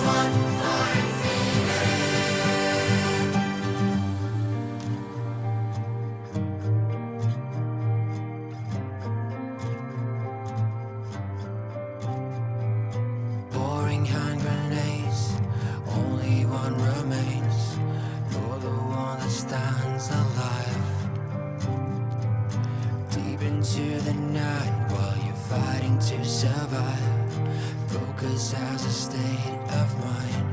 one for infinity. Pouring hand grenades, only one remains. You're the one that stands alive. Deep into the night while you're fighting to survive. Focus has a state of mind.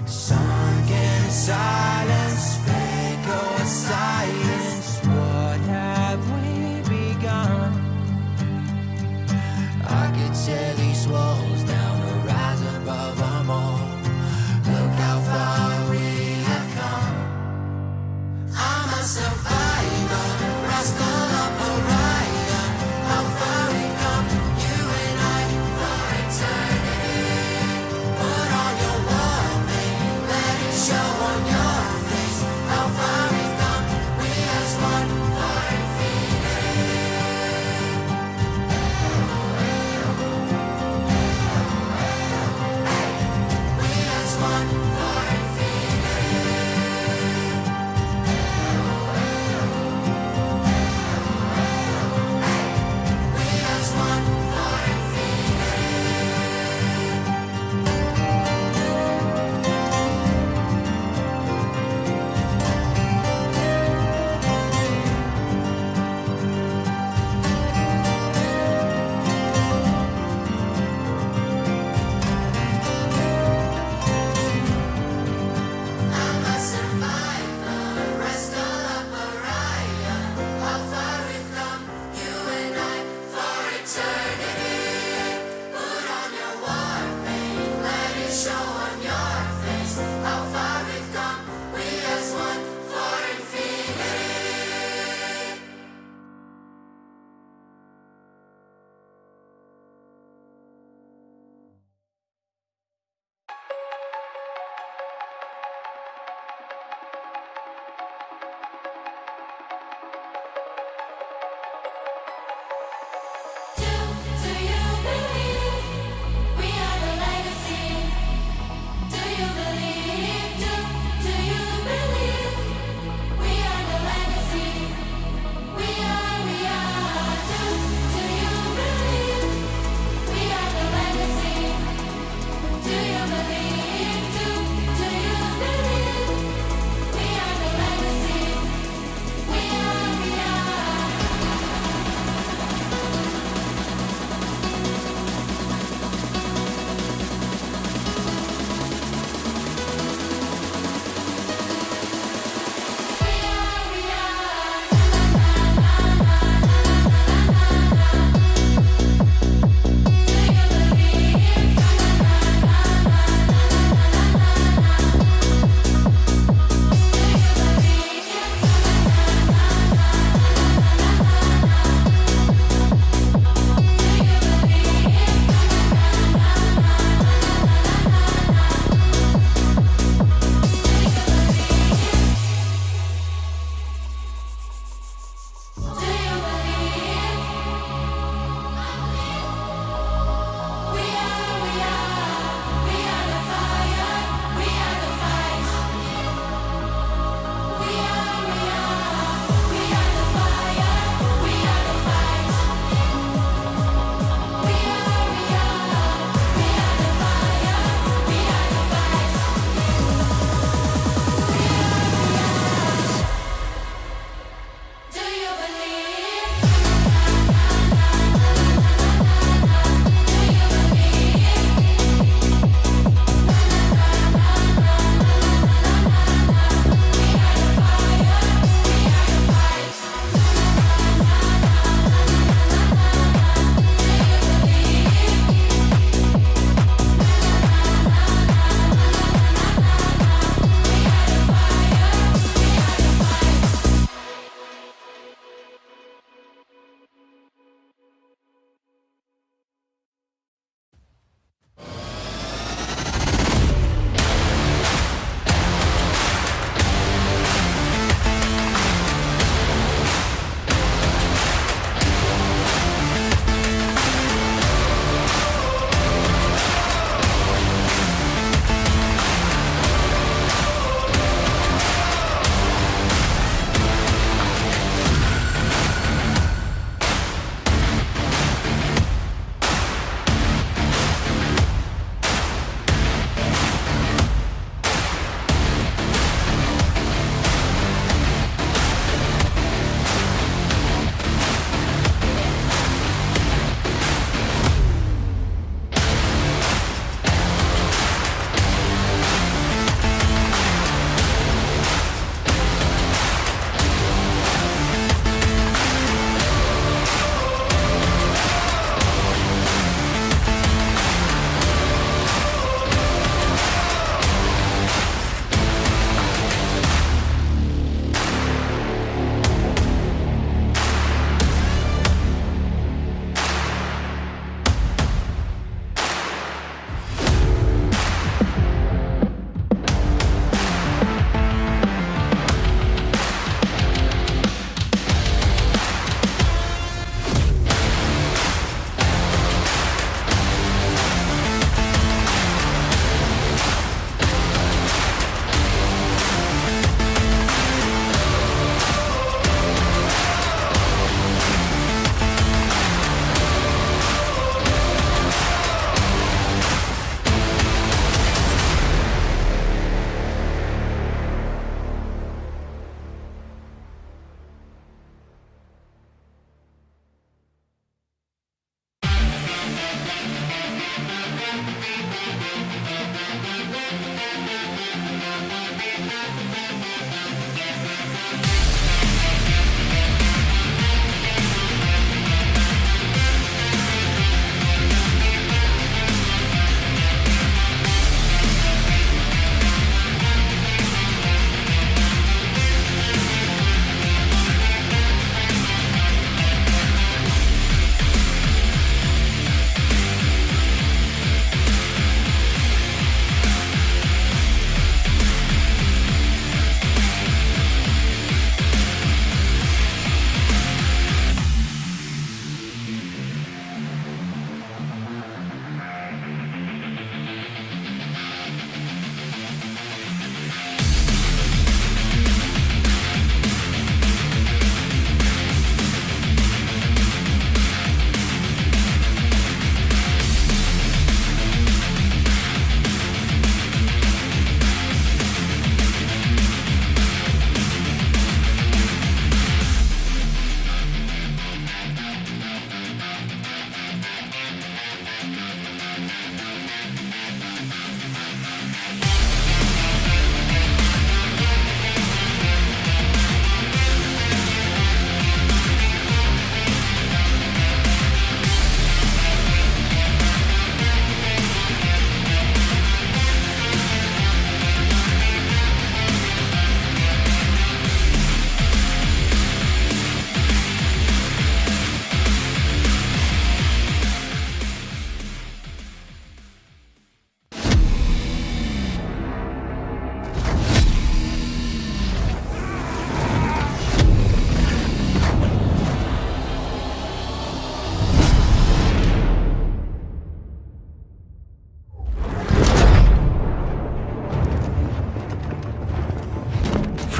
Sunk in silence, fake or silence. What have we begun? I could tear these walls down or rise above them all. Look how far we have come. I'm a survivor, rascal up Orion. How far we've come, you and I, for eternity. Put on your war paint, let it show on your face.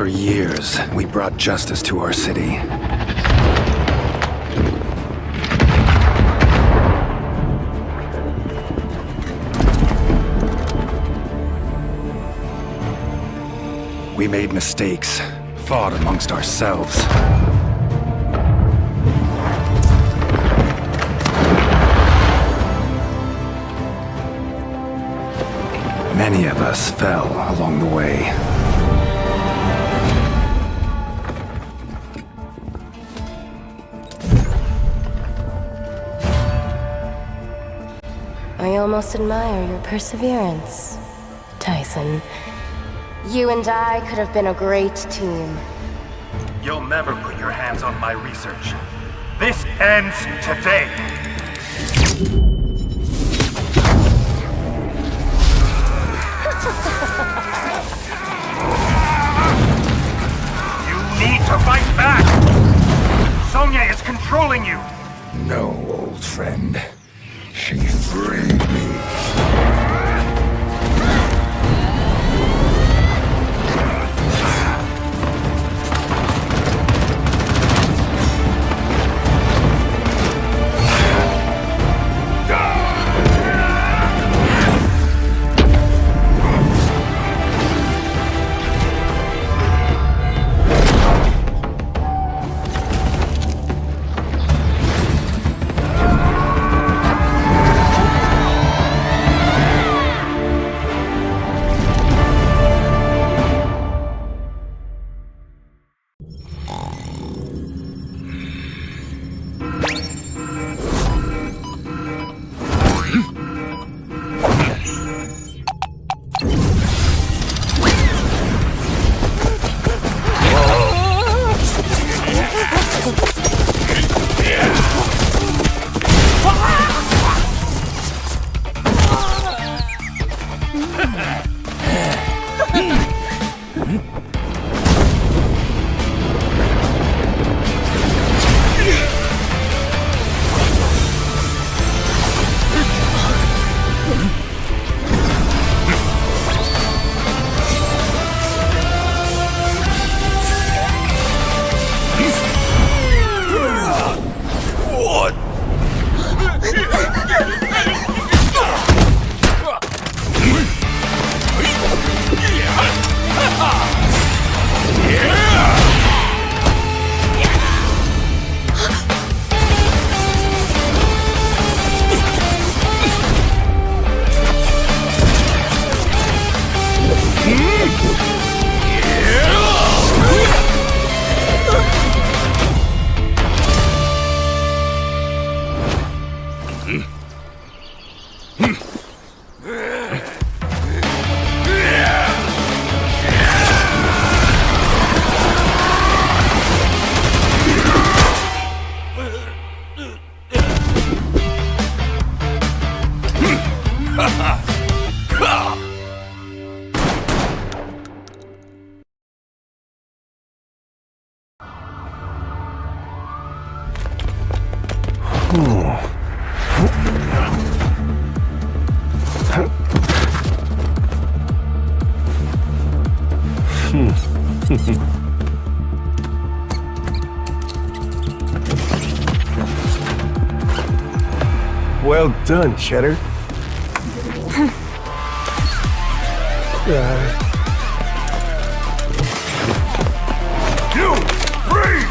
For years, we brought justice to our city. We made mistakes, fought amongst ourselves. Many of us fell along the way. I almost admire your perseverance, Tyson. You and I could have been a great team. You'll never put your hands on my research. This ends today. You need to fight back! Sonya is controlling you! No, old friend. She freed me. Well done, Cheddar. You! Freeze!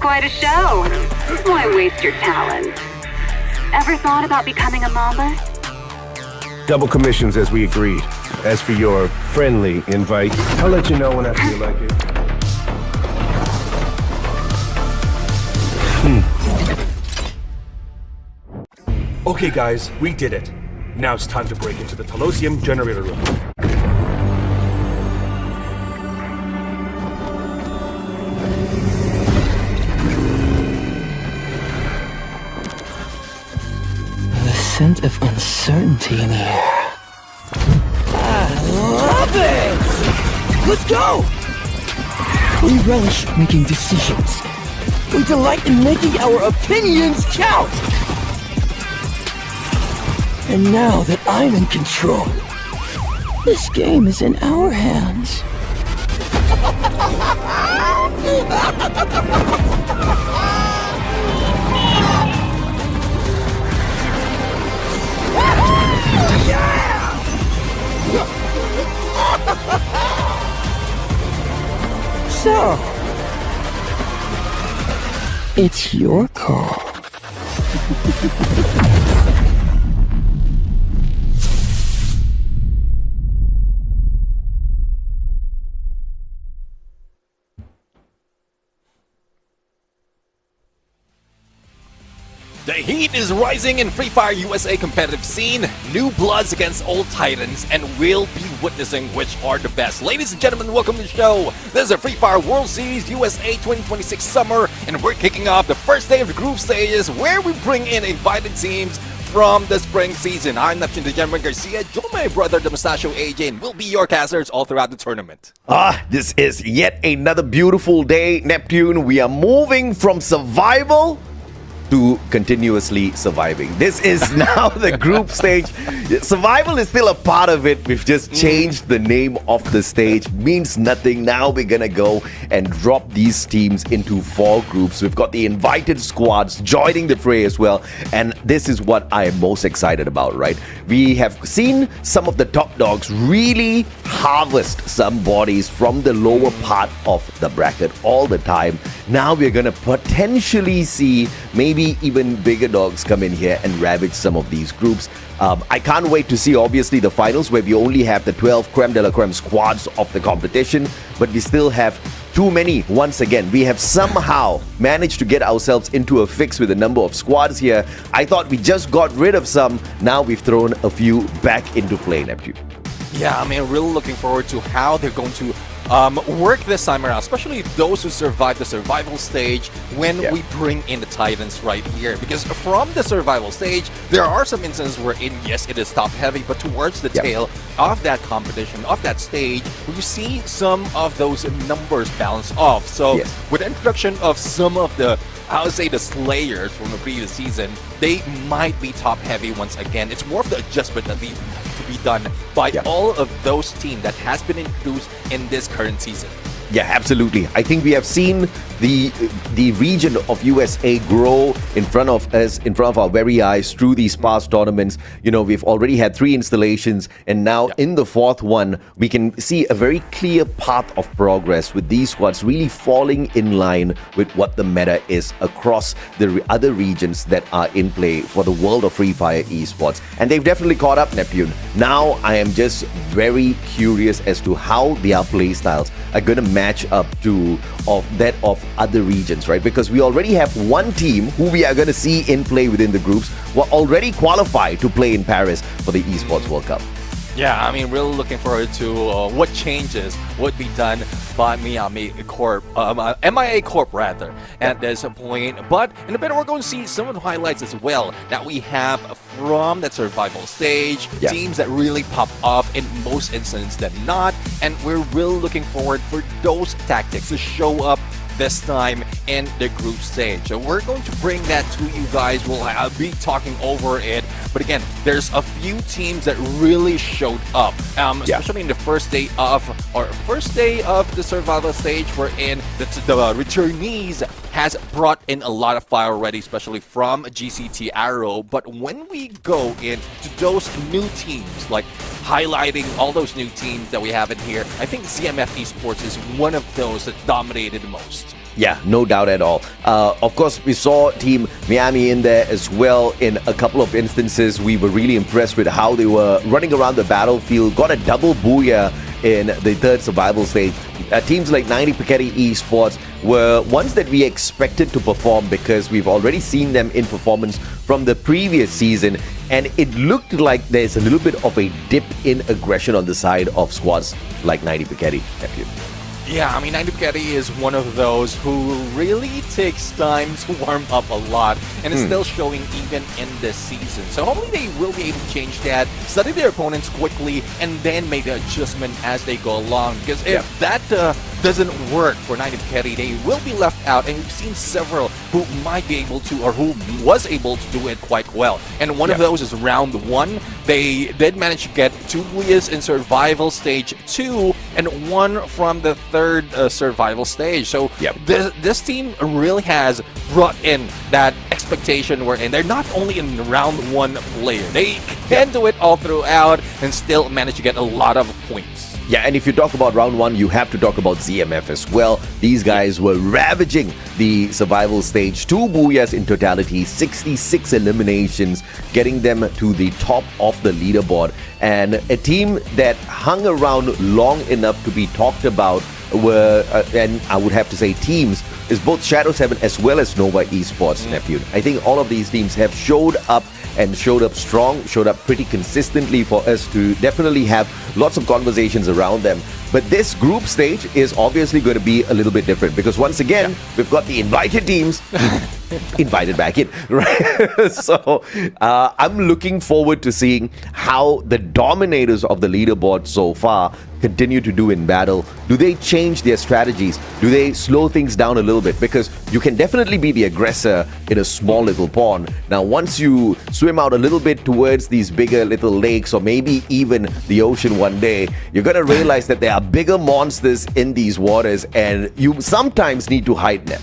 Quite a show. Why waste your talent? Ever thought about becoming a Mamba? Double commissions as we agreed. As for your friendly invite, I'll let you know when I feel like it. Okay guys, we did it. Now it's time to break into the Telosium generator room. The scent of uncertainty in the air. I love it! Let's go! We relish making decisions. We delight in making our opinions count. And now that I'm in control, this game is in our hands. So, it's your call. The heat is rising in Free Fire USA competitive scene. New bloods against old titans, and we'll be witnessing which are the best. Ladies and gentlemen, welcome to the show. This is a Free Fire World Series USA 2026 Summer, and we're kicking off the first day of the group stages where we bring in invited teams from the spring season. I'm Neptune the Gentleman Garcia, join my brother the Mustachio AJ, and we'll be your casters all throughout the tournament. This is yet another beautiful day, Neptune. We are moving from survival to continuously surviving. This is now the group stage. Survival is still a part of it. We've just changed the name of the stage. Means nothing. Now we're gonna go and drop these teams into 4 groups. We've got the invited squads joining the fray as well. And this is what I am most excited about, right? We have seen some of the top dogs really harvest some bodies from the lower part of the bracket all the time. Now we're gonna potentially see maybe even bigger dogs come in here and ravage some of these groups. I can't wait to see, obviously, the finals where we only have the 12 creme de la creme squads of the competition, but we still have too many. Once again, we have somehow managed to get ourselves into a fix with a number of squads here. I thought we just got rid of some. Now we've thrown a few back into play, Neptune. Yeah, I mean, really looking forward to how they're going to work this time around, especially those who survive the survival stage when we bring in the Titans right here. Because from the survival stage, there are some instances wherein, yes, it is top heavy, but towards the tail of that competition, of that stage, you see some of those numbers balance off. So with the introduction of some of the, I would say, the slayers from the previous season, they might be top heavy once again. It's more of the adjustment that needs to be done by all of those teams that has been introduced in this current season. Yeah, absolutely. I think we have seen the region of USA grow in front of us, in front of our very eyes through these past tournaments. You know, we've already had 3 installations, and now in the 4th one, we can see a very clear path of progress with these squads really falling in line with what the meta is across the other regions that are in play for the world of Free Fire esports. And they've definitely caught up, Neptune. Now I am just very curious as to how their play styles are going to match up to that of other regions, right? Because we already have one team who we are going to see in play within the groups who are already qualified to play in Paris for the Esports World Cup. Yeah, I mean, really looking forward to what changes would be done by MIA Corp rather, at this point. But in a bit, we're going to see some of the highlights as well that we have from that survival stage, teams that really pop off in most instances than not, and we're really looking forward for those tactics to show up this time in the group stage. So we're going to bring that to you guys. We'll be talking over it. But again, there's a few teams that really showed up, especially in the first day of the survival stage. We're in the returnees has brought in a lot of fire already, especially from GCT Arrow. But when we go into those new teams, like highlighting all those new teams that we have in here, I think CMF Esports is one of those that dominated the most. Yeah, no doubt at all. Of course, we saw Team Miami in there as well in a couple of instances. We were really impressed with how they were running around the battlefield, got a double booyah in the 3rd survival stage. Teams like 90 Piketty Esports were ones that we expected to perform because we've already seen them in performance from the previous season, and it looked like there's a little bit of a dip in aggression on the side of squads like 90 Piketty. Yeah, I mean, 90 Piketty is one of those who really takes time to warm up a lot and is still showing even in this season. So hopefully they will be able to change that, study their opponents quickly, and then make the adjustment as they go along. Because if that doesn't work for 90 carry, they will be left out, and we've seen several who might be able to, or who was able to do it quite well. And one of those is round 1. They did manage to get 2 Buyas in survival stage 2 and 1 from the 3rd survival stage. So this team really has brought in that expectation wherein they're not only in round 1 player, they can do it all throughout and still manage to get a lot of points. Yeah, and if you talk about round 1, you have to talk about ZMF as well. These guys were ravaging the survival stage. 2 Booyahs in totality, 66 eliminations, getting them to the top of the leaderboard. And a team that hung around long enough to be talked about were, and I would have to say teams, is both Shadow 7 as well as Nova Esports, Neptune. I think all of these teams have showed up and showed up strong, showed up pretty consistently for us to definitely have lots of conversations around them. But this group stage is obviously going to be a little bit different because once again, we've got the invited teams invited back in, right? So I'm looking forward to seeing how the dominators of the leaderboard so far continue to do in battle. Do they change their strategies? Do they slow things down a little bit? Because you can definitely be the aggressor in a small little pond. Now, once you swim out a little bit towards these bigger little lakes or maybe even the ocean one day, you're going to realize that there are bigger monsters in these waters and you sometimes need to hide them.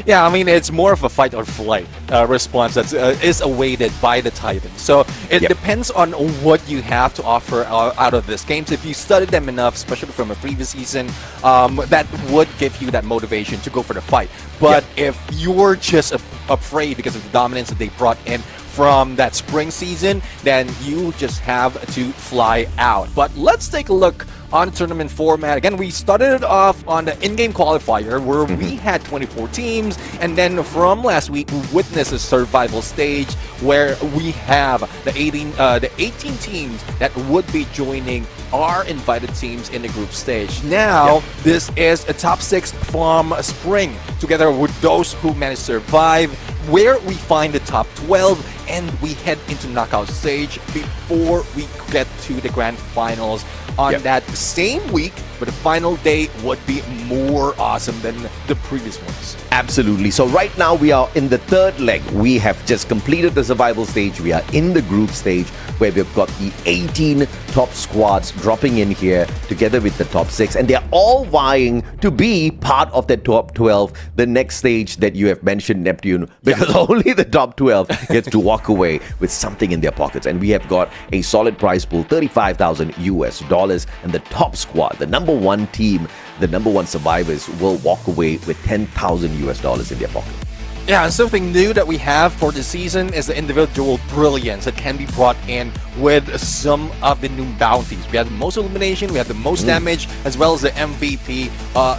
Yeah, I mean, it's more of a fight or flight response that is awaited by the Titans. So it depends on what you have to offer out of this game. So if you studied them enough, especially from a previous season, that would give you that motivation to go for the fight. But if you're just afraid because of the dominance that they brought in from that spring season, then you just have to fly out. But let's take a look on the tournament format. Again, we started it off on the in-game qualifier where we had 24 teams, and then from last week we witnessed a survival stage where we have the 18 teams that would be joining our invited teams in the group stage. Now, this is a top 6 from spring, together with those who managed to survive, where we find the top 12 and we head into knockout stage before we get to the grand finals on that same week, but the final day would be more awesome than the previous ones. Absolutely. So right now we are in the 3rd leg. We have just completed the survival stage. We are in the group stage where we've got the 18 top squads dropping in here together with the top 6, and they're all vying to be part of the top 12, the next stage that you have mentioned, Neptune, because only the top 12 gets to walk away with something in their pockets. And we have got a solid prize pool, $35,000, and the top squad, the number 1 team, the number 1 survivors will walk away with $10,000 in their pocket. Yeah, and something new that we have for this season is the individual brilliance that can be brought in with some of the new bounties. We have the most elimination, we have the most damage, as well as the MVP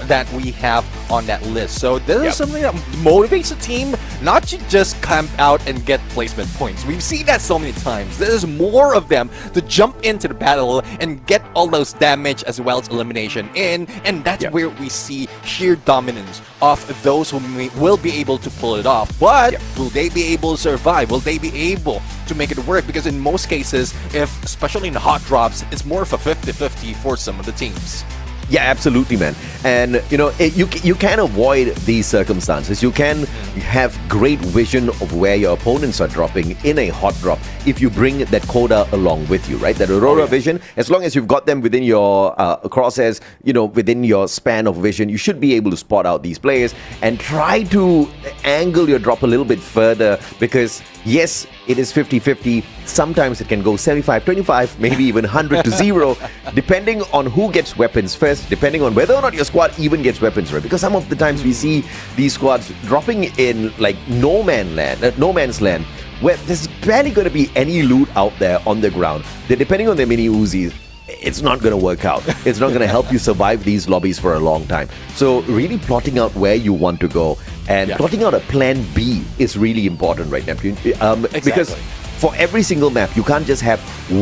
that we have on that list. So this is something that motivates a team not to just camp out and get placement points. We've seen that so many times. There's more of them to jump into the battle and get all those damage as well as elimination in, and that's where we see sheer dominance of those who will be able to pull it off. But will they be able to survive? Will they be able to make it work? Because in most cases, especially in the hot drops, it's more of a 50-50 for some of the teams. Yeah, absolutely, man. And you know, you can avoid these circumstances. You can have great vision of where your opponents are dropping in a hot drop if you bring that coda along with you, right? That Aurora vision, as long as you've got them within your crosshairs, you know, within your span of vision, you should be able to spot out these players and try to angle your drop a little bit further, because yes, it is 50-50. Sometimes it can go 75-25, maybe even 100-0, depending on who gets weapons first, depending on whether or not your squad even gets weapons, right? Because some of the times we see these squads dropping in like no man's land, where there's barely going to be any loot out there on the ground. They're depending on their mini Uzis. It's not going to work out. It's not going to help you survive these lobbies for a long time. So really plotting out where you want to go and plotting out a plan B is really important, right, Neptune? Because for every single map, you can't just have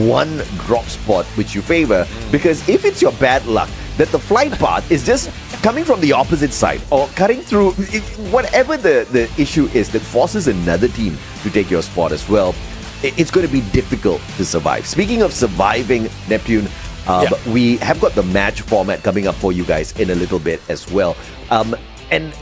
one drop spot which you favor, because if it's your bad luck that the flight path is just coming from the opposite side or cutting through, whatever the issue is that forces another team to take your spot as well, it's going to be difficult to survive. Speaking of surviving, Neptune, But we have got the match format coming up for you guys in a little bit as well. And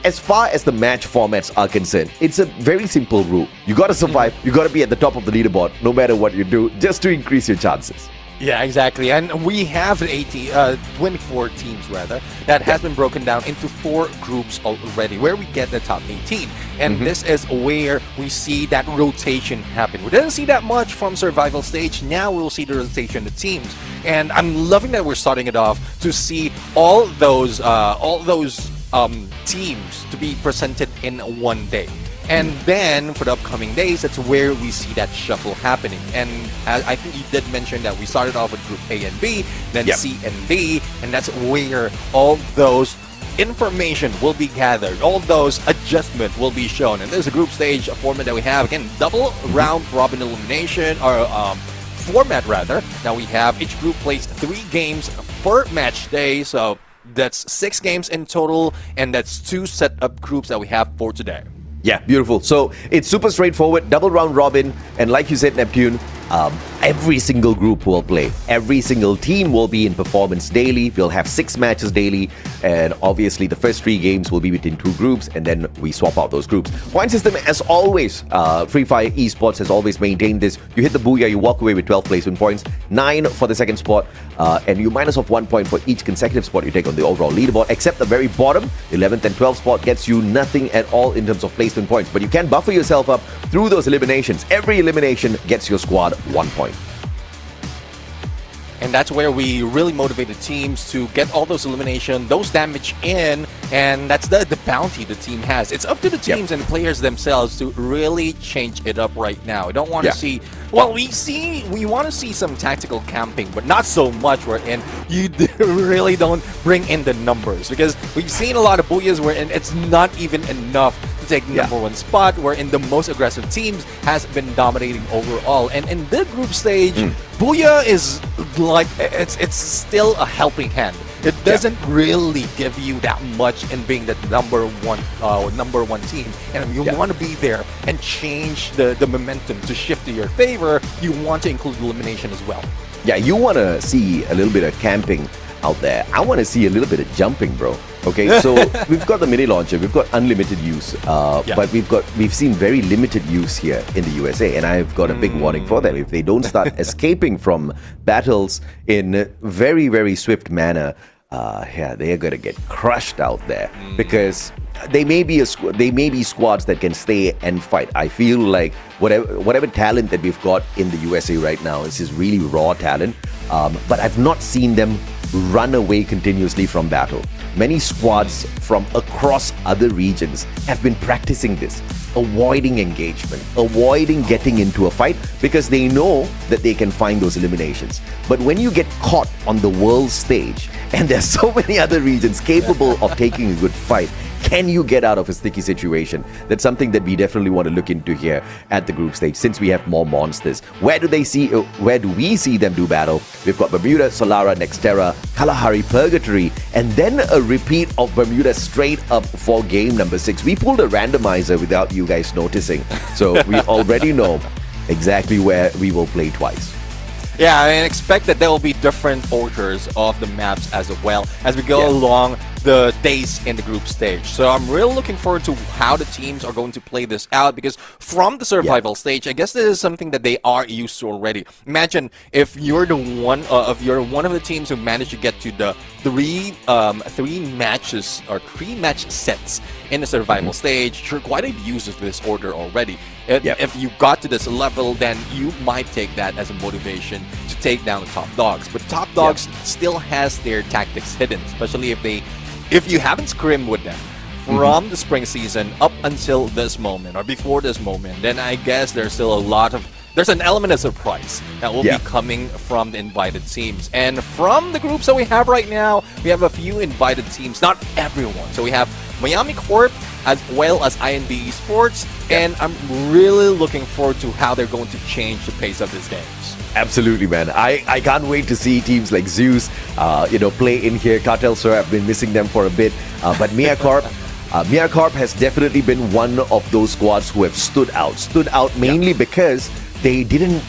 as far as the match formats are concerned, it's a very simple rule. You got to survive. You got to be at the top of the leaderboard, no matter what you do, just to increase your chances. Yeah, exactly. And we have 24 teams rather that has been broken down into 4 groups already, where we get the top 18. And this is where we see that rotation happen. We didn't see that much from survival stage. Now we'll see the rotation of the teams. And I'm loving that we're starting it off to see all those teams to be presented in one day. And then for the upcoming days, that's where we see that shuffle happening. And I think you did mention that we started off with Group A and B, then C and D, and that's where all those information will be gathered, all those adjustments will be shown. And there's a group stage format that we have, again, double round robin elimination, or format rather. Now we have each group plays 3 games per match day, so that's 6 games in total, and that's 2 set-up groups that we have for today. Yeah, beautiful. So it's super straightforward, double round robin, and like you said, Neptune, every single group will play. Every single team will be in performance daily. We'll have 6 matches daily, and obviously the first 3 games will be between 2 groups, and then we swap out those groups. Point system, as always, Free Fire Esports has always maintained this. You hit the booyah, you walk away with 12 placement points, 9 for the second spot, and you minus off 1 point for each consecutive spot you take on the overall leaderboard, except the very bottom, 11th and 12th spot gets you nothing at all in terms of placement points, but you can buffer yourself up through those eliminations. Every elimination gets your squad 1 point. And that's where we really motivate the teams to get all those elimination, those damage in, and that's the bounty the team has. It's up to the teams and players themselves to really change it up right now. I don't want to see, well, we want to see some tactical camping, but not so much wherein you really don't bring in the numbers, because we've seen a lot of booyahs wherein it's not even enough to take number 1 spot, wherein the most aggressive teams has been dominating overall. And in the group stage, booyah is like, it's still a helping hand. It doesn't really give you that much in being the number one team. And if you want to be there and change the momentum to shift to your favor, you want to include elimination as well. Yeah, you want to see a little bit of camping out there. I want to see a little bit of jumping, bro. Okay, so we've got the mini launcher, we've got unlimited use, but we've seen very limited use here in the USA, and I've got a big warning for them. If they don't start escaping from battles in very, very swift manner, they're gonna get crushed out there, because they may be squads that can stay and fight. I feel like whatever talent that we've got in the USA right now is just really raw talent, but I've not seen them run away continuously from battle. Many squads from across other regions have been practicing this, avoiding engagement, avoiding getting into a fight, because they know that they can find those eliminations. But when you get caught on the world stage, and there's so many other regions capable of taking a good fight, can you get out of a sticky situation? That's something that we definitely want to look into here at the group stage, since we have more monsters. Where do we see them do battle? We've got Bermuda, Solara, Nextera, Kalahari, Purgatory, and then a repeat of Bermuda straight up for game number 6. We pulled a randomizer without you guys noticing, so we already know exactly where we will play twice. Yeah, I expect that there will be different orders of the maps as well as we go along the days in the group stage. So I'm really looking forward to how the teams are going to play this out, because from the survival stage, I guess this is something that they are used to already. Imagine if you're one of the teams who managed to get to the 3 matches or 3 match sets in the survival stage. You're quite used to this order already. If you got to this level, then you might take that as a motivation to take down the top dogs. But top dogs still has their tactics hidden, especially if you haven't scrimmed with them from the spring season up until this moment or before this moment, then I guess there's an element of surprise that will be coming from the invited teams. And from the groups that we have right now, we have a few invited teams, not everyone. So we have Miami Corp as well as INB Esports, and I'm really looking forward to how they're going to change the pace of these games. Absolutely, man. I can't wait to see teams like Zeus, play in here. Cartel Sir, I've been missing them for a bit. But Mia Corp has definitely been one of those squads who have stood out mainly because they didn't,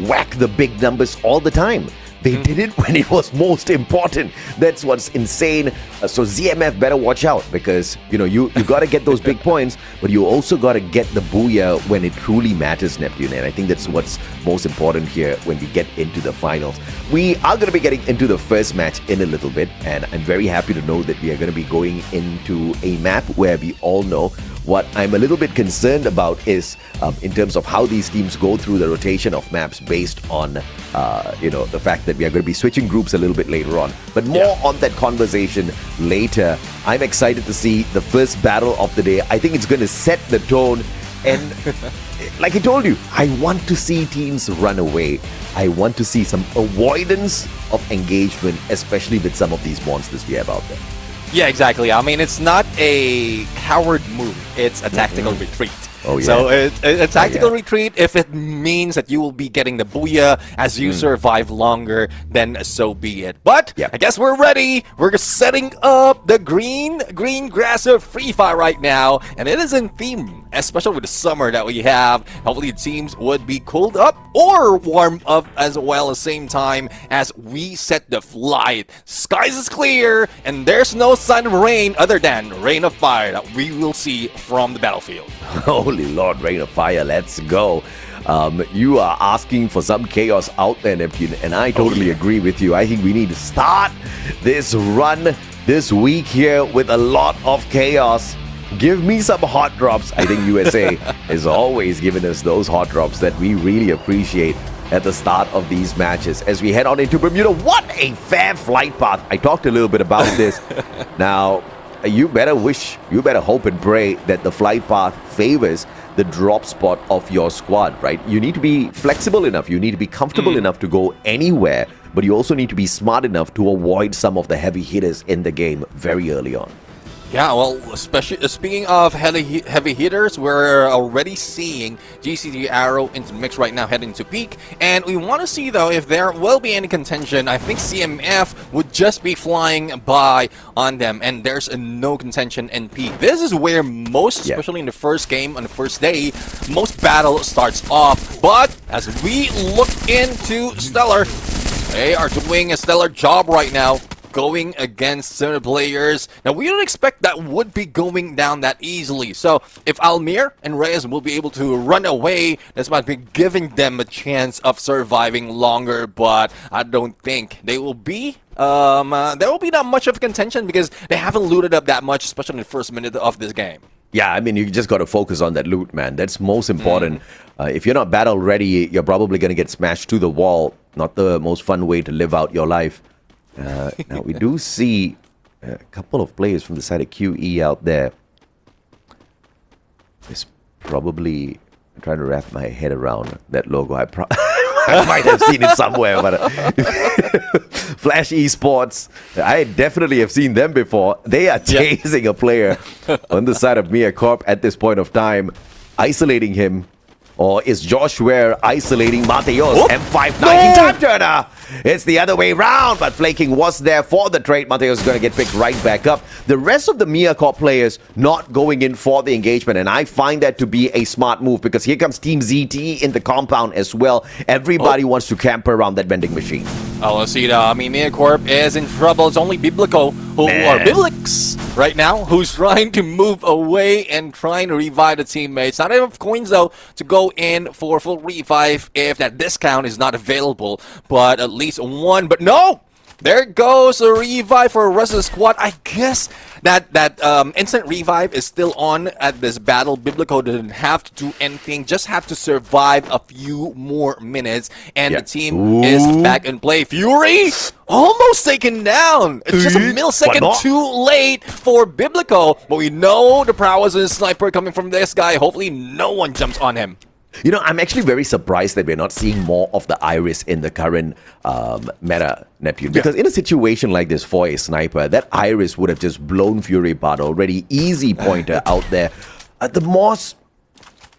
whack the big numbers all the time. They did it when it was most important. That's what's insane. So ZMF better watch out, because you got to get those big points, but you also got to get the booyah when it truly matters, Neptune. And I think that's what's most important here when we get into the finals. We are going to be getting into the first match in a little bit, and I'm very happy to know that we are going to be going into a map where we all know. What I'm a little bit concerned about is in terms of how these teams go through the rotation of maps based on the fact that we are going to be switching groups a little bit later on. But more on that conversation later. I'm excited to see the first battle of the day. I think it's going to set the tone. And like I told you, I want to see teams run away. I want to see some avoidance of engagement, especially with some of these monsters we have out there. Yeah, exactly. I mean, it's not a coward move. It's a tactical retreat. Oh, yeah. So a tactical retreat, if it means that you will be getting the booyah as you survive longer, then so be it. But I guess we're ready. We're setting up the green grass of Free Fire right now, and it is in theme, especially with the summer that we have. Hopefully the teams would be cooled up or warm up as well at the same time as we set the flight. Skies is clear, and there's no sign of rain other than rain of fire that we will see from the battlefield. Holy Lord, rain of fire, let's go. You are asking for some chaos out there, Neptune, and I totally agree with you. I think we need to start this run this week here with a lot of chaos. Give me some hot drops. I think USA is always giving us those hot drops that we really appreciate at the start of these matches. As we head on into Bermuda, what a fair flight path. I talked a little bit about this. Now, you better hope and pray that the flight path favors the drop spot of your squad, right? You need to be flexible enough. You need to be comfortable enough to go anywhere, but you also need to be smart enough to avoid some of the heavy hitters in the game very early on. Yeah, well, especially speaking of heavy hitters, we're already seeing GCD Arrow into the mix right now, heading to peak, and we want to see though if there will be any contention. I think CMF would just be flying by on them, and there's no contention in peak. This is where most, especially in the first game on the first day, most battle starts off. But as we look into Stellar, they are doing a stellar job right now, going against similar players. Now, we don't expect that would be going down that easily. So, if Almir and Reyes will be able to run away, this might be giving them a chance of surviving longer. But I don't think they will be. There will be not much of contention because they haven't looted up that much, especially in the first minute of this game. Yeah, I mean, you just got to focus on that loot, man. That's most important. If you're not battle ready, you're probably going to get smashed to the wall. Not the most fun way to live out your life. Now, we do see a couple of players from the side of QE out there. It's probably I'm trying to wrap my head around that logo. I might have seen it somewhere, but Flash Esports, I definitely have seen them before. They are chasing a player on the side of Mia Corp at this point of time, isolating him. Or is Josh Ware isolating Mateos? M519 time turner. It's the other way round, but Flaking was there for the trade. Mateos is going to get picked right back up. The rest of the Mia Corp players not going in for the engagement, and I find that to be a smart move because here comes Team ZT in the compound as well. Everybody wants to camper around that vending machine. Oh, let's see. I mean, Mia Corp is in trouble. It's only Biblico or Biblix right now who's trying to move away and trying to revive the teammates. Not enough coins though to go in for full revive if that discount is not available, but at least one. But no, there goes a revive for the rest of the squad. I guess that instant revive is still on at this battle. Biblico didn't have to do anything, just have to survive a few more minutes, and the team is back in play. Fury almost taken down. It's just a millisecond too late for Biblico, but we know the prowess of the sniper coming from this guy. Hopefully no one jumps on him. You know, I'm actually very surprised that we're not seeing more of the Iris in the current meta, Neptune. Because in a situation like this for a sniper, that Iris would have just blown Fury apart already. Easy pointer out there. The Moss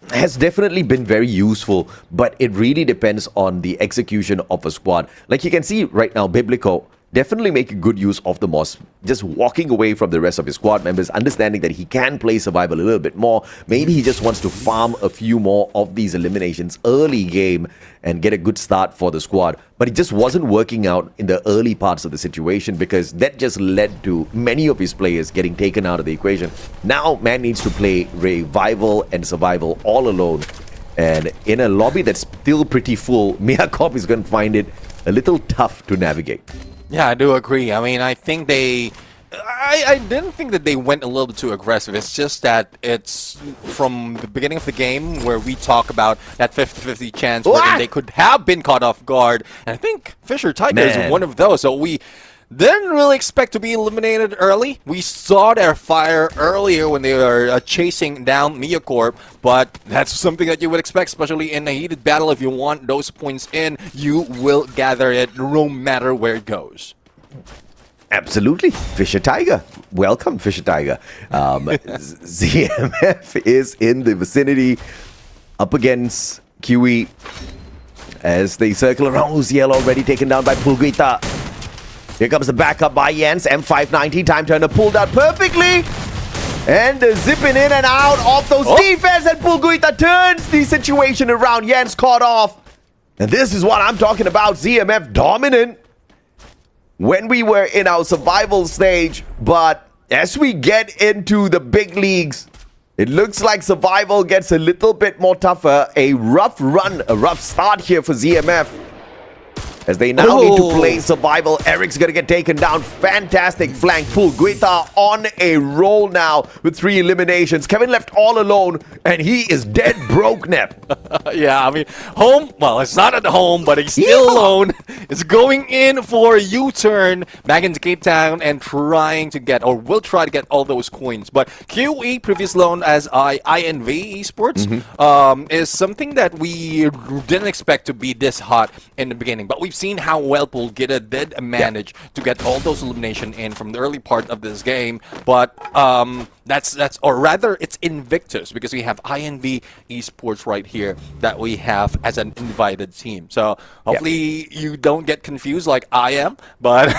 has definitely been very useful, but it really depends on the execution of a squad. Like you can see right now, Biblico definitely making good use of the Moss, just walking away from the rest of his squad members, understanding that he can play survival a little bit more. Maybe he just wants to farm a few more of these eliminations early game and get a good start for the squad. But it just wasn't working out in the early parts of the situation because that just led to many of his players getting taken out of the equation. Now, man needs to play revival and survival all alone. And in a lobby that's still pretty full, Miyacorp is going to find it a little tough to navigate. Yeah, I do agree. I mean, I think I didn't think that they went a little bit too aggressive. It's just that it's from the beginning of the game where we talk about that 50-50 chance where they could have been caught off guard. And I think Fisher Tiger is one of those. So we didn't really expect to be eliminated early. We saw their fire earlier when they were chasing down Miyacorp, but that's something that you would expect, especially in a heated battle. If you want those points in, you will gather it no matter where it goes. Absolutely. Fisher Tiger. Welcome, Fisher Tiger. ZMF is in the vicinity up against QE as they circle around. Uziel already taken down by Pulguita. Here comes the backup by Jens. M590. Time turner pulled out perfectly. And zipping in and out of those defense. And Pulguita turns the situation around. Jens caught off. And this is what I'm talking about. ZMF dominant when we were in our survival stage. But as we get into the big leagues, it looks like survival gets a little bit more tougher. A rough run, a rough start here for ZMF. As they now need to play survival. Eric's going to get taken down. Fantastic flank pull. Guita on a roll now with 3 eliminations. Kevin left all alone, and he is dead broke, Nep. Yeah, I mean, home, well, it's not at home, but he's still alone. It's going in for a U-turn back into Cape Town and trying to get, or will try to get all those coins. But QE, previous loan as INV Esports, is something that we didn't expect to be this hot in the beginning. But we've seen how well Pulguita did manage to get all those elimination in from the early part of this game, but that's or rather it's Invictus because we have INV Esports right here that we have as an invited team. So hopefully you don't get confused like I am, but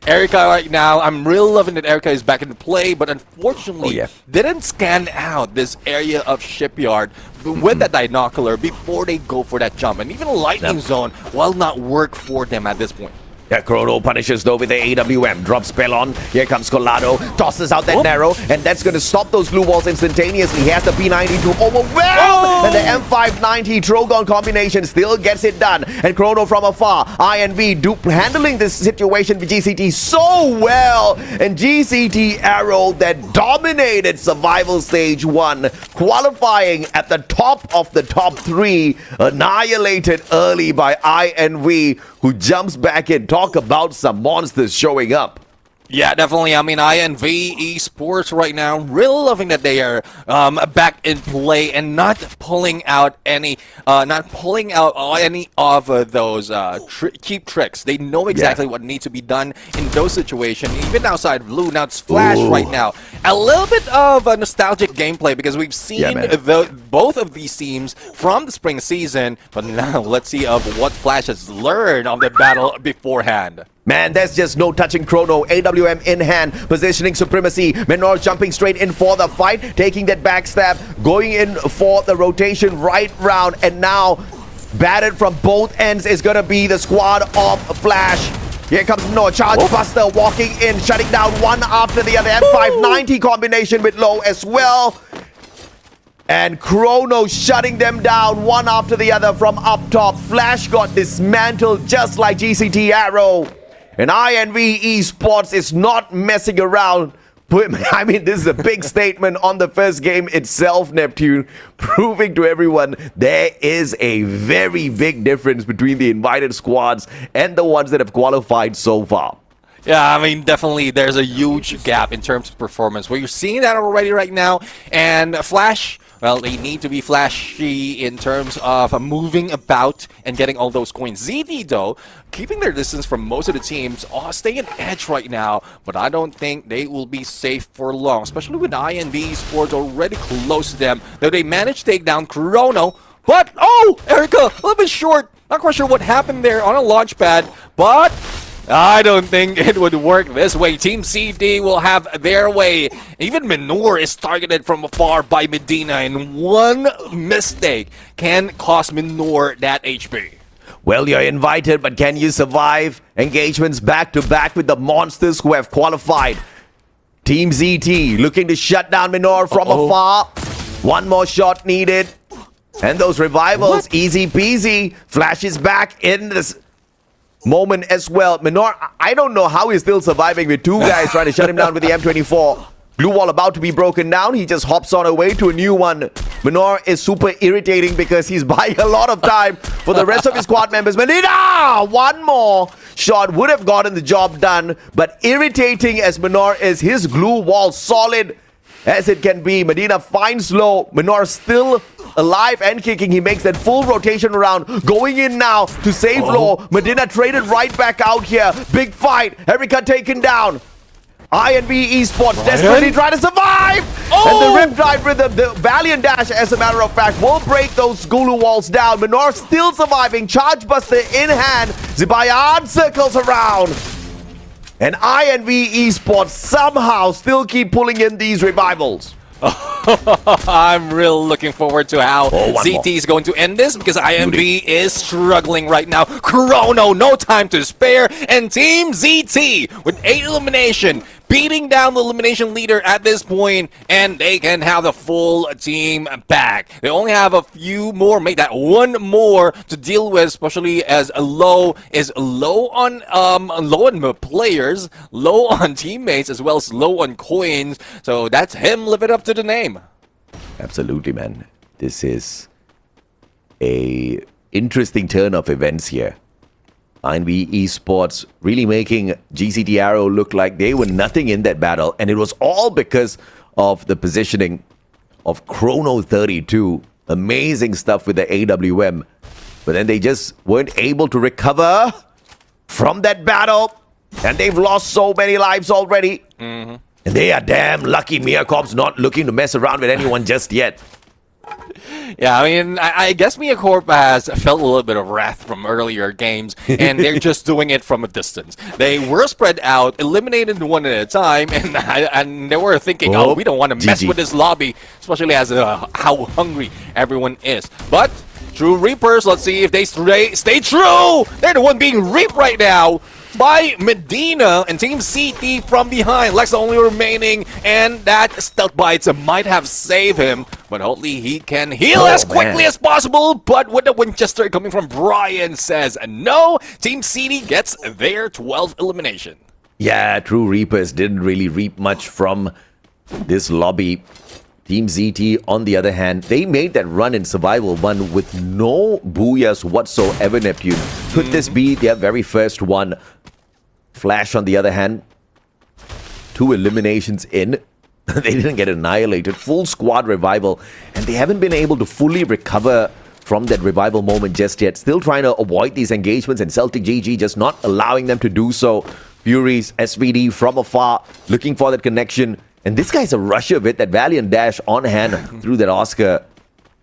Erica right now, I'm really loving that Erica is back into play, but unfortunately didn't scan out this area of Shipyard with that binocular before they go for that jump, and even Lightning Zone will not work for them at this point. Yeah, Chrono punishes though with the AWM. Drops spell on. Here comes Colado. Tosses out that narrow. And that's going to stop those blue walls instantaneously. He has the P90 to overwhelm. And the M590 Trogon combination still gets it done. And Chrono from afar. INV handling this situation with GCT so well. And GCT Arrow that dominated Survival Stage 1. Qualifying at the top of the top 3. Annihilated early by INV, who jumps back in. Talk about some monsters showing up. Yeah, definitely. I mean, INV Esports right now, really loving that they are back in play and not pulling out any of those cheap tricks. They know exactly what needs to be done in those situations. Even outside blue, now it's Flash right now. A little bit of a nostalgic gameplay because we've seen both of these teams from the spring season, but now let's see of what Flash has learned on the battle beforehand. Man, there's just no touching Chrono. AWM in hand, positioning supremacy. Menor jumping straight in for the fight, taking that backstab, going in for the rotation right round, and now battered from both ends is gonna be the squad of Flash. Here comes Menor, Charge Buster walking in, shutting down one after the other. M590 combination with low as well. And Chrono shutting them down one after the other from up top. Flash got dismantled just like GCT Arrow. And INV Esports is not messing around. I mean, this is a big statement on the first game itself, Neptune, proving to everyone there is a very big difference between the invited squads and the ones that have qualified so far. Yeah, I mean, definitely there's a huge gap in terms of performance. Well, you're seeing that already right now. And Flash, well, they need to be flashy in terms of moving about and getting all those coins. ZD, though, keeping their distance from most of the teams, staying edge right now. But I don't think they will be safe for long, especially with INV Sports already close to them. Though they managed to take down Chrono. But, Erica, a little bit short. Not quite sure what happened there on a launch pad. But I don't think it would work this way. Team CD will have their way. Even Minor is targeted from afar by Medina, and one mistake can cost Minor that HP. Well, you're invited, but can you survive? Engagements back to back with the monsters who have qualified. Team ZT looking to shut down Minor from afar. One more shot needed. And those revivals, easy peasy. Flashes back in this moment as well. Minor, I don't know how he's still surviving with two guys trying to shut him down with the M24. Glue wall about to be broken down. He just hops on away to a new one. Minor is super irritating because he's buying a lot of time for the rest of his squad members. Medina! One more shot would have gotten the job done, but irritating as Minor is, his glue wall solid as it can be. Medina finds low. Minor still alive and kicking. He makes that full rotation around. Going in now to save low. Medina traded right back out here. Big fight. Erica taken down. INV Esports desperately trying to survive! And the Rip Drive rhythm, the Valiant Dash, as a matter of fact, will break those Gulu walls down. Minor still surviving. Charge Buster in hand. Zibayan circles around. And INV Esports somehow still keep pulling in these revivals. I'm real looking forward to how ZT is going to end this, because IMV is struggling right now. Chrono, no time to spare, and Team ZT with 8 elimination, beating down the elimination leader at this point, and they can have the full team back. They only have a few more, make that one more to deal with, especially as low is low on players, low on teammates, as well as low on coins. So that's him living up to the name. Absolutely, man. This is a interesting turn of events here. INV Esports really making GCT Arrow look like they were nothing in that battle, and it was all because of the positioning of Chrono 32. Amazing stuff with the AWM, but then they just weren't able to recover from that battle, and they've lost so many lives already. And they are damn lucky Miacorp's not looking to mess around with anyone just yet. Yeah, I mean, I guess Miacorp has felt a little bit of wrath from earlier games, and they're just doing it from a distance. They were spread out, eliminated one at a time, and they were thinking, oh, we don't want to mess with this lobby, especially as how hungry everyone is. But True Reapers, let's see if they stay true. They're the one being reaped right now by Medina and Team CT from behind. Lex the only remaining, and that stealth bites might have saved him, but hopefully he can heal as quickly as possible. But with the Winchester coming from Brian says no, Team CT gets their 12th elimination. Yeah, True Reapers didn't really reap much from this lobby. Team ZT, on the other hand, they made that run in Survival 1 with no booyahs whatsoever, Neptune. Could this be their very first one? Flash, on the other hand, 2 eliminations in. They didn't get annihilated. Full squad revival, and they haven't been able to fully recover from that revival moment just yet. Still trying to avoid these engagements, and Celtic GG just not allowing them to do so. Furies, SVD from afar, looking for that connection. And this guy's a rusher with that Valiant Dash on hand through that Oscar.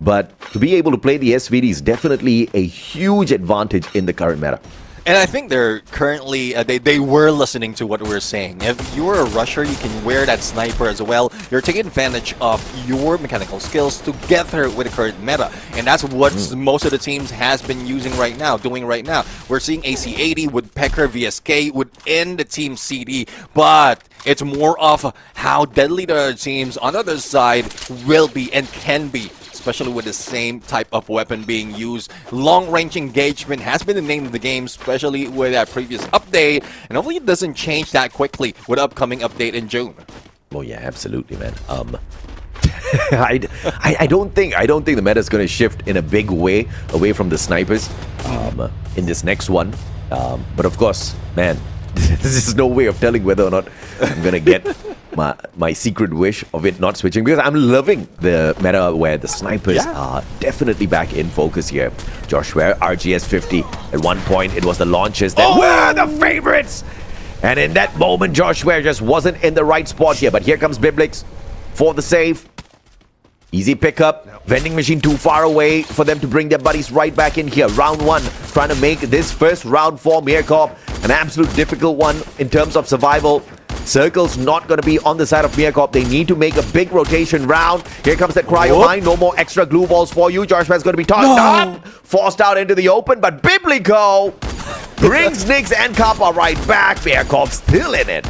But to be able to play the SVD is definitely a huge advantage in the current meta. And I think they're currently, they were listening to what we're saying. If you're a rusher, you can wear that sniper as well. You're taking advantage of your mechanical skills together with the current meta. And that's what most of the teams has been using right now, doing right now. We're seeing AC80 with Pecker VSK within the Team CD, but it's more of how deadly the other teams on the other side will be and can be, especially with the same type of weapon being used. Long-range engagement has been the name of the game, especially with that previous update, and hopefully it doesn't change that quickly with the upcoming update in June. Oh yeah, absolutely, man. I don't think the meta is going to shift in a big way away from the snipers in this next one. But of course, man, this is no way of telling whether or not I'm going to get my secret wish of it not switching, because I'm loving the meta where the snipers are definitely back in focus here. Josh Ware, RGS 50. At one point, it was the launches that were the favorites. And in that moment, Josh Ware just wasn't in the right spot here. But here comes Biblix for the save. Easy pickup. Vending machine too far away for them to bring their buddies right back in here. Round 1, trying to make this first round for Mirkov an absolute difficult one in terms of survival. Circle's not going to be on the side of Mirkov. They need to make a big rotation round. Here comes that cryo mine. No more extra glue balls for you. Joshman's going to be tossed up, forced out into the open, but Biblico brings Nyx and Kappa right back. Mirkov still in it.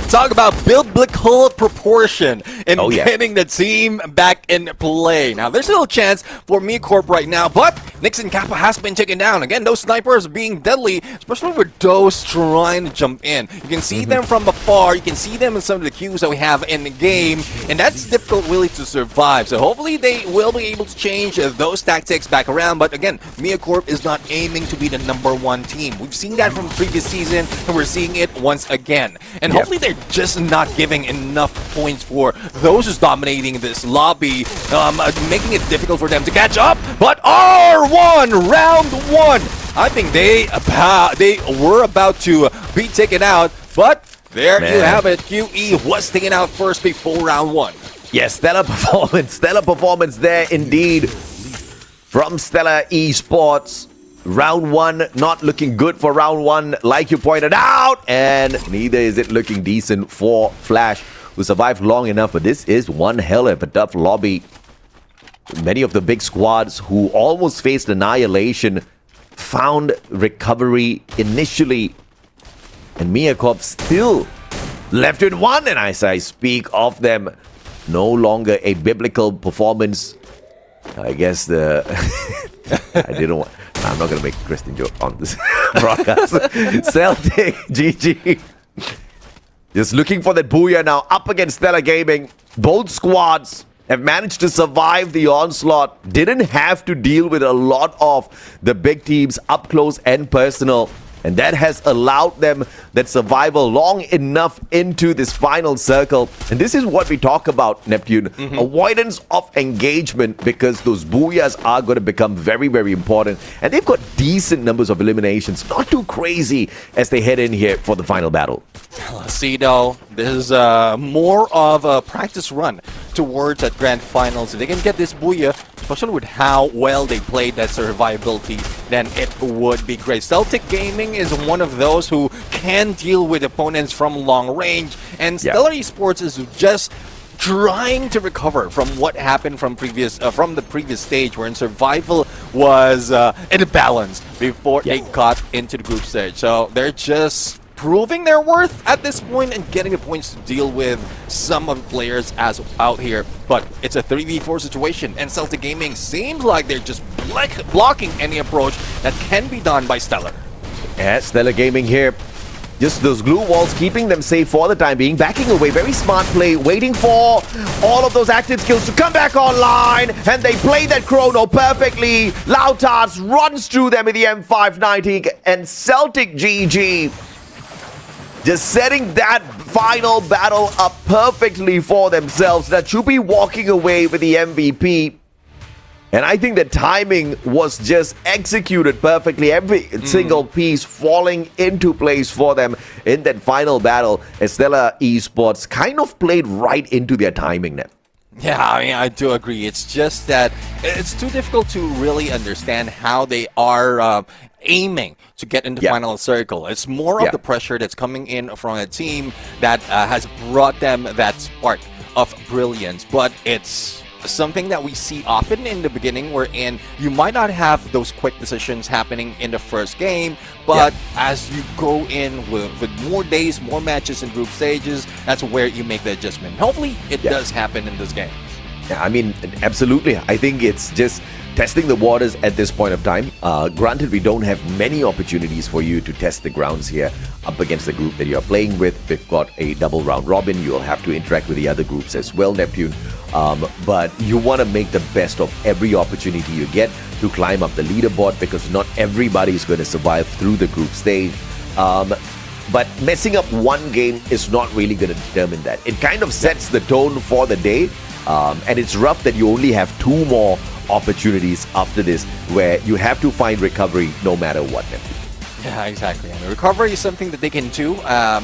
Talk about biblical proportion in getting the team back in play. Now, there's still a chance for MiaCorp right now, but Nyx and Kappa has been taken down. Again, those snipers being deadly, especially with those trying to jump in. You can see them from afar. You can see them in some of the cues that we have in the game, and that's difficult really to survive. So hopefully they will be able to change those tactics back around. But again, MiaCorp is not aiming to be the #1 team. We've seen that from the previous season, and we're seeing it once again. And hopefully they're just not giving enough points for those who's dominating this lobby, making it difficult for them to catch up. But R1, round 1, I think they were about to be taken out, but there you have it. QE was taken out first before round 1. Yes, stellar performance there indeed from Stellar Esports. Round 1 not looking good for round 1, like you pointed out, and neither is it looking decent for Flash, who survived long enough. But this is one hell of a tough lobby. Many of the big squads who almost faced annihilation found recovery initially, and MiaCorp still left with 1. And as I speak of them, no longer a biblical performance. I guess the I'm not going to make a Christian joke on this broadcast. Celtic, GG. Just looking for that booyah now up against Stellar Gaming. Both squads have managed to survive the onslaught. Didn't have to deal with a lot of the big teams up close and personal. And that has allowed them that survival long enough into this final circle. And this is what we talk about, Neptune. Avoidance of engagement, because those booyahs are going to become very, very important. And they've got decent numbers of eliminations. Not too crazy as they head in here for the final battle. Let's see, though. This is more of a practice run towards that grand finals. If they can get this booyah, especially with how well they played that survivability, then it would be great. Celtic Gaming is one of those who can deal with opponents from long range, and Stellar Esports is just trying to recover from what happened from the previous stage, wherein survival was in a balance before they got into the group stage. So they're just proving their worth at this point and getting the points to deal with some of the players as out here. But it's a 3v4 situation, and Celtic Gaming seems like they're just blocking any approach that can be done by Stellar. Yeah, Stellar Gaming here. Just those glue walls keeping them safe for the time being. Backing away, very smart play, waiting for all of those active skills to come back online. And they play that chrono perfectly. Lautas runs through them with the M590, and Celtic GG just setting that final battle up perfectly for themselves. That should be walking away with the MVP. And I think the timing was just executed perfectly. Every single piece falling into place for them in that final battle. Stellar Esports kind of played right into their timing now. Yeah, I mean, I do agree. It's just that it's too difficult to really understand how they are aiming to get into final circle. It's more of the pressure that's coming in from a team that has brought them that spark of brilliance. But it's something that we see often in the beginning, wherein you might not have those quick decisions happening in the first game, but as you go in with more days, more matches and group stages, that's where you make the adjustment. Hopefully it does happen in this game. Yeah, I mean, absolutely. I think it's just testing the waters at this point of time. Granted, we don't have many opportunities for you to test the grounds here up against the group that you're playing with. We've got a double round robin. You'll have to interact with the other groups as well, Neptune. But you want to make the best of every opportunity you get to climb up the leaderboard, because not everybody is going to survive through the group stage. But messing up one game is not really going to determine that. It kind of sets the tone for the day. And it's rough that you only have 2 more opportunities after this, where you have to find recovery no matter what. Yeah, exactly. And recovery is something that they can do,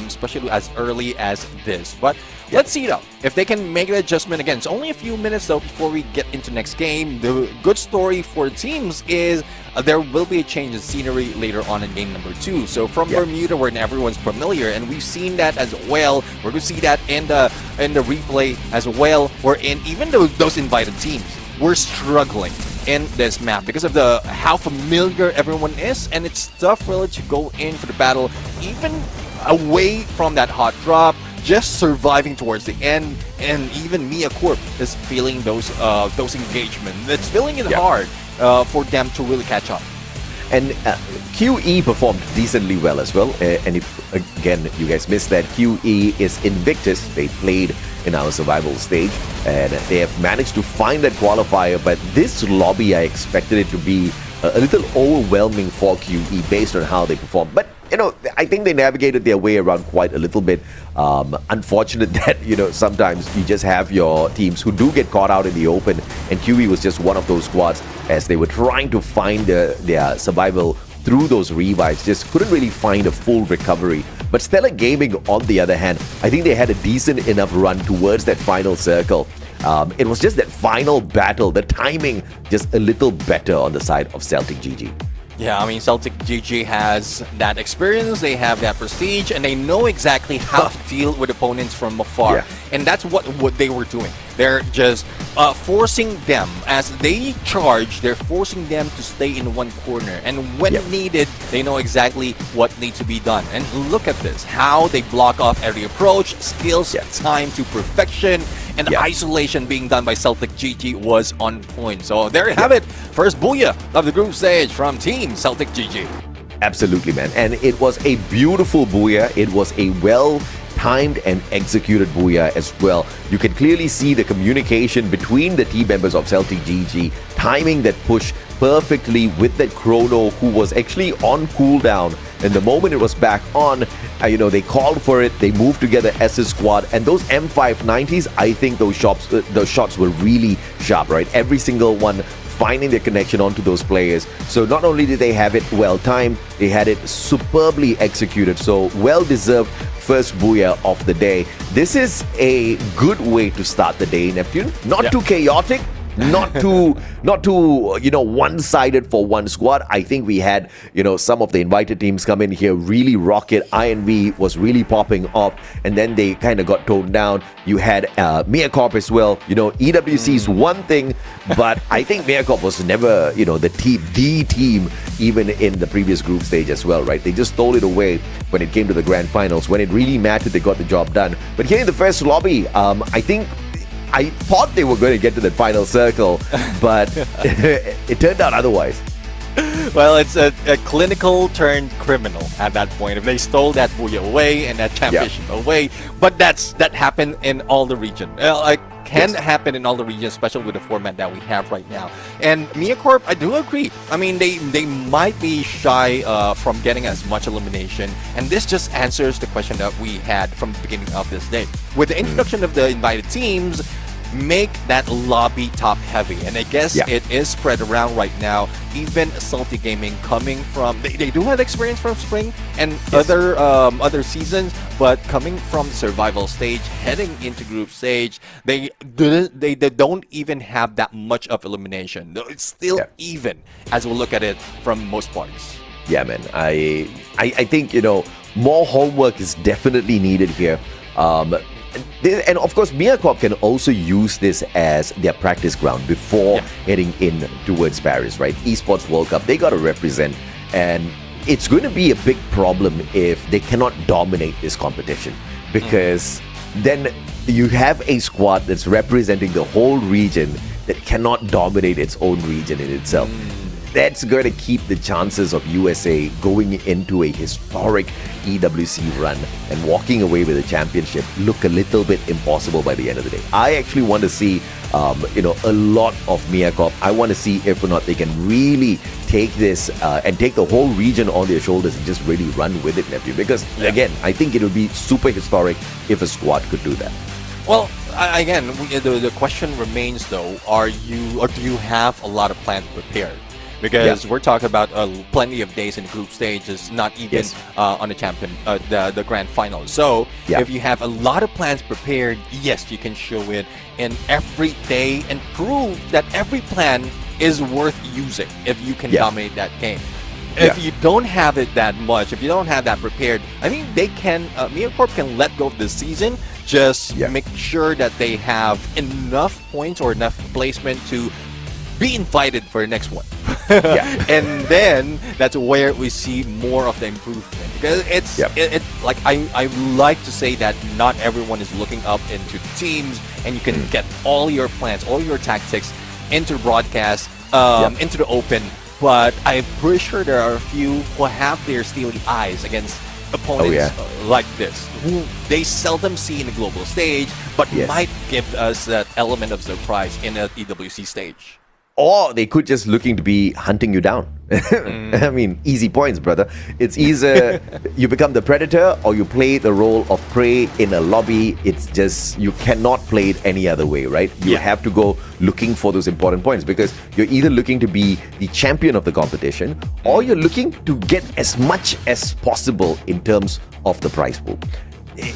especially as early as this. But let's see though, if they can make an adjustment again. It's only a few minutes though before we get into next game. The good story for the teams is there will be a change in scenery later on in game number 2. So from Bermuda, where everyone's familiar, and we've seen that as well. We're going to see that in the replay as well. We're in even those invited teams. We're struggling in this map because of how familiar everyone is, and it's tough really to go in for the battle, even away from that hot drop, just surviving towards the end. And even Mia Corp is feeling those engagements. It's feeling it hard for them to really catch up. And QE performed decently well as well. And if, again, you guys missed that, QE is Invictus. They played in our survival stage, and they have managed to find that qualifier. But this lobby, I expected it to be a little overwhelming for QE based on how they performed. But, you know, I think they navigated their way around quite a little bit. Unfortunate that, you know, sometimes you just have your teams who do get caught out in the open, and QE was just one of those squads as they were trying to find their survival through those revives, just couldn't really find a full recovery. But Stellar Gaming, on the other hand, I think they had a decent enough run towards that final circle. It was just that final battle, the timing just a little better on the side of Celtic GG. Yeah, I mean, Celtic GG has that experience, they have that prestige, and they know exactly how to deal with opponents from afar. Yeah. And that's what they were doing. They're just forcing them, as they charge, they're forcing them to stay in one corner. And when needed, they know exactly what needs to be done. And look at this, how they block off every approach, skills, time to perfection, and the isolation being done by Celtic GG was on point. So there you have it. First booyah of the group stage from Team Celtic GG. Absolutely, man. And it was a beautiful booyah. It was a well-timed and executed booyah as well. You can clearly see the communication between the team members of Celtic GG, timing that push perfectly with that Chrono, who was actually on cooldown. And the moment it was back on, you know, they called for it, they moved together as a squad, and those M590s, I think those shots were really sharp, right? Every single one finding their connection onto those players. So not only did they have it well timed, they had it superbly executed. So well-deserved first booyah of the day. This is a good way to start the day, Neptune. Not too chaotic, not too you know, one-sided for one squad. I think we had, you know, some of the invited teams come in here, really rock it. INV was really popping off, and then they kind of got toned down. You had Miacorp as well. You know, EWC is one thing, but I think Miacorp was never, you know, the team even in the previous group stage as well, right? They just stole it away when it came to the grand finals. When it really mattered, they got the job done. But here in the first lobby, I thought they were going to get to the final circle, but it turned out otherwise. Well, it's a clinical turned criminal at that point. If they stole that booyah away and that championship away, but that happened in all the region. It can happen in all the regions, especially with the format that we have right now. And Miacorp, I do agree. I mean, they might be shy from getting as much elimination, and this just answers the question that we had from the beginning of this day. With the introduction of the invited teams, make that lobby top heavy, and I guess it is spread around right now. Even Salty Gaming coming from they do have experience from spring and other seasons, but coming from the survival stage, heading into group stage, they don't even have that much of elimination. It's still even as we look at it from most parts. Yeah, man. I think, you know, more homework is definitely needed here. And of course, Miacorp can also use this as their practice ground before heading in towards Paris, right? Esports World Cup, they got to represent. And it's going to be a big problem if they cannot dominate this competition, because then you have a squad that's representing the whole region that cannot dominate its own region in itself. That's going to keep the chances of USA going into a historic EWC run and walking away with a championship look a little bit impossible by the end of the day. I actually want to see, you know, a lot of Miacorp. I want to see if or not they can really take this and take the whole region on their shoulders and just really run with it, Nephew. Because again, I think it would be super historic if a squad could do that. Well, again, the question remains though: do you have a lot of plans prepared? because we're talking about plenty of days in group stages, not even on the the grand final. So if you have a lot of plans prepared, yes, you can show it in every day and prove that every plan is worth using if you can dominate that game. If you don't have it that much, if you don't have that prepared, I think they can, Corp can let go of this season. Just make sure that they have enough points or enough placement to be invited for the next one. And then that's where we see more of the improvement. Because it's like I like to say that not everyone is looking up into teams, and you can get all your plans, all your tactics into broadcast, into the open. But I'm pretty sure there are a few who have their steely eyes against opponents like this, who they seldom see in the global stage, but might give us that element of surprise in a EWC stage. Or they could just looking to be hunting you down. I mean, easy points, brother. It's either you become the predator or you play the role of prey in a lobby. It's just, you cannot play it any other way, right? You have to go looking for those important points, because you're either looking to be the champion of the competition or you're looking to get as much as possible in terms of the prize pool.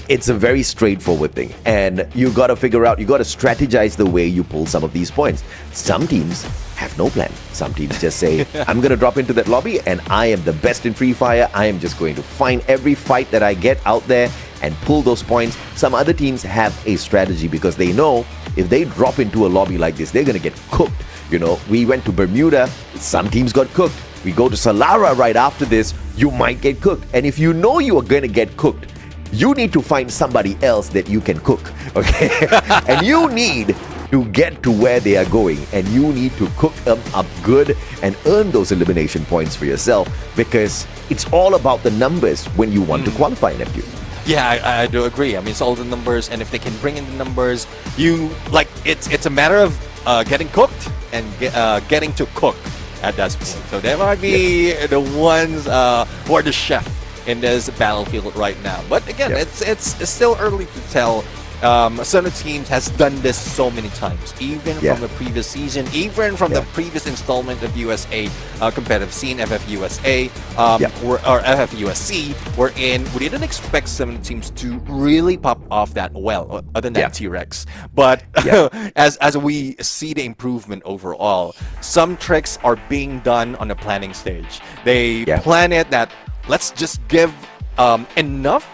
It's a very straightforward thing, and you got to figure out, you got to strategize the way you pull some of these points. Some teams have no plan. Some teams just say, I'm going to drop into that lobby and I am the best in Free Fire. I am just going to find every fight that I get out there and pull those points. Some other teams have a strategy because they know if they drop into a lobby like this, they're going to get cooked. You know, we went to Bermuda, some teams got cooked. We go to Solara right after this, you might get cooked. And if you know you are going to get cooked, you need to find somebody else that you can cook, okay? And you need to get to where they are going, and you need to cook them up good and earn those elimination points for yourself, because it's all about the numbers when you want to qualify, Neptune. Yeah, I do agree. I mean, it's all the numbers, and if they can bring in the numbers, you like it's a matter of getting cooked and getting to cook at that point. So they might be the ones who are the chef in this battlefield right now. But again, it's still early to tell. Some of the teams has done this so many times, even from the previous season, even from the previous installment of USA competitive scene, FFUSA or FFUSC, wherein we didn't expect some of the teams to really pop off that well, other than T-Rex. But as we see the improvement overall, some tricks are being done on the planning stage. They plan it that let's just give enough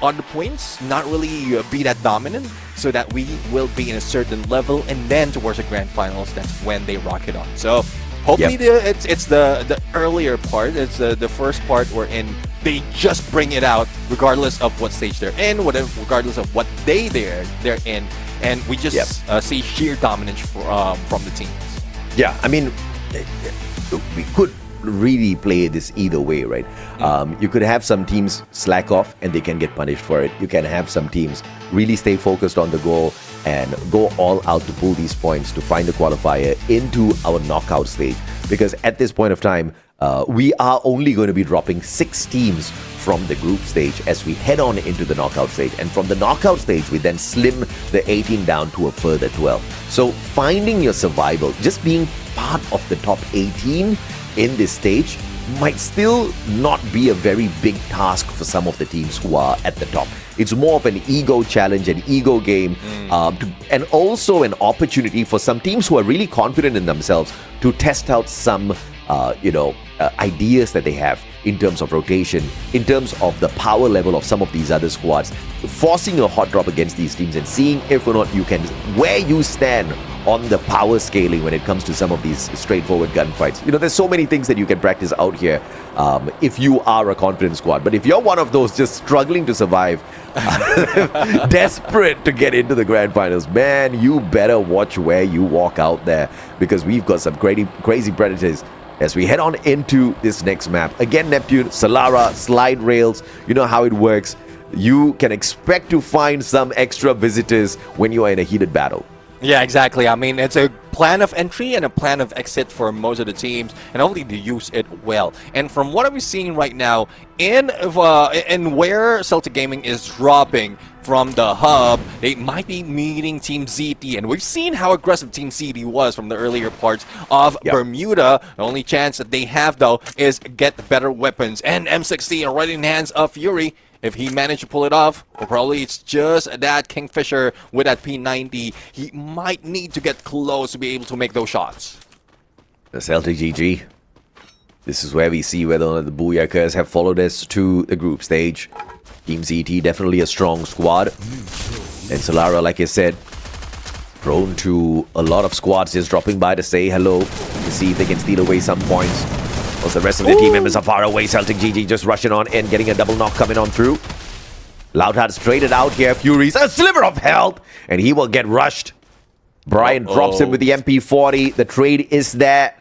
on the points, not really be that dominant, so that we will be in a certain level, and then towards the grand finals, that's when they rock it on. So hopefully it's the earlier part, it's the first part wherein they just bring it out regardless of what stage they're in, regardless of what day they're in, and we just see sheer dominance from the teams. Yeah, I mean, we could really play this either way, right? You could have some teams slack off and they can get punished for it. You can have some teams really stay focused on the goal and go all out to pull these points to find the qualifier into our knockout stage. Because at this point of time, we are only going to be dropping 6 teams from the group stage as we head on into the knockout stage. And from the knockout stage, we then slim the 18 down to a further 12. So finding your survival, just being part of the top 18 in this stage might still not be a very big task for some of the teams who are at the top. It's more of an ego challenge, an ego game, and also an opportunity for some teams who are really confident in themselves to test out some ideas that they have in terms of rotation, in terms of the power level of some of these other squads, forcing a hot drop against these teams and seeing if or not you can, where you stand on the power scaling when it comes to some of these straightforward gunfights. You know, there's so many things that you can practice out here if you are a confident squad. But if you're one of those just struggling to survive, desperate to get into the grand finals, man, you better watch where you walk out there, because we've got some crazy predators as we head on into this next map. Again, Neptune, Solara, slide rails, you know how it works. You can expect to find some extra visitors when you are in a heated battle. Yeah, exactly. I mean, it's a plan of entry and a plan of exit for most of the teams, and hopefully they use it well. And from what I'm seeing right now, in where Celtic Gaming is dropping from the hub, they might be meeting Team ZT, and we've seen how aggressive Team ZT was from the earlier parts of Bermuda. The only chance that they have, though, is get better weapons, and M60 already in the hands of Fury. If he managed to pull it off, or probably it's just that Kingfisher with that P90, he might need to get close to be able to make those shots. The Celtic GG. This is where we see whether or not the Booyakers have followed us to the group stage. Team ZT definitely a strong squad. And Solara, like I said, prone to a lot of squads just dropping by to say hello, to see if they can steal away some points. Whilst the rest of the team members are far away. Celtic GG just rushing on in, getting a double knock coming on through. Loudheart's traded out here. Fury's a sliver of health, and he will get rushed. Brian drops him with the MP40. The trade is there.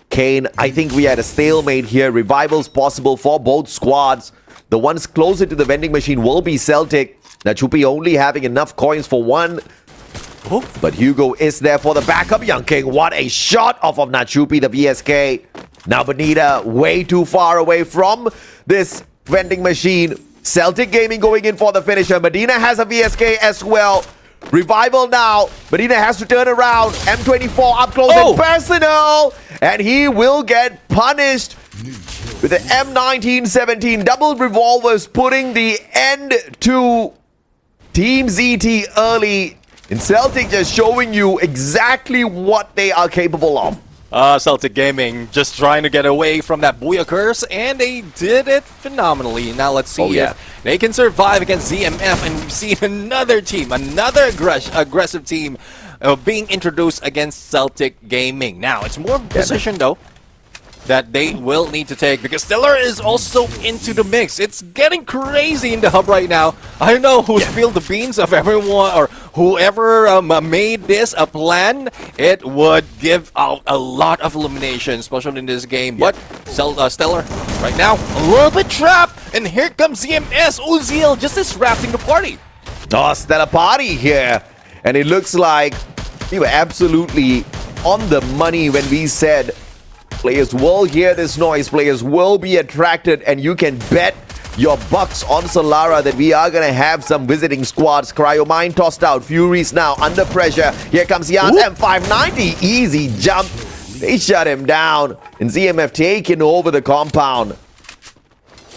Kane, I think we had a stalemate here. Revivals possible for both squads. The ones closer to the vending machine will be Celtic. Nachupi only having enough coins for one. But Hugo is there for the backup. Young King, what a shot off of Nachupi, the VSK. Now Bonita way too far away from this vending machine. Celtic Gaming going in for the finisher. Medina has a VSK as well. Revival now. Medina has to turn around. M24 up close and personal. And he will get punished with the M1917 double revolvers, putting the end to Team ZT early. And Celtic just showing you exactly what they are capable of. Celtic Gaming just trying to get away from that Booyah curse, and they did it phenomenally. Now let's see if they can survive against ZMF, and we've seen another team, another aggressive team being introduced against Celtic Gaming. Now, it's more position, though, that they will need to take, because Stellar is also into the mix. It's getting crazy in the hub right now. I don't know who spilled the beans of everyone, or whoever made this a plan. It would give out a lot of elimination, especially in this game. But Stellar, right now, a little bit trapped. And here comes CMS. Uziel just disrupting the party. Oh, Stellar party here. And it looks like we were absolutely on the money when we said players will hear this noise, players will be attracted, and you can bet your bucks on Solara that we are going to have some visiting squads. Cryomine tossed out. Fury's now under pressure. Here comes Jan's M590. Easy jump. They shut him down. And ZMF taking over the compound.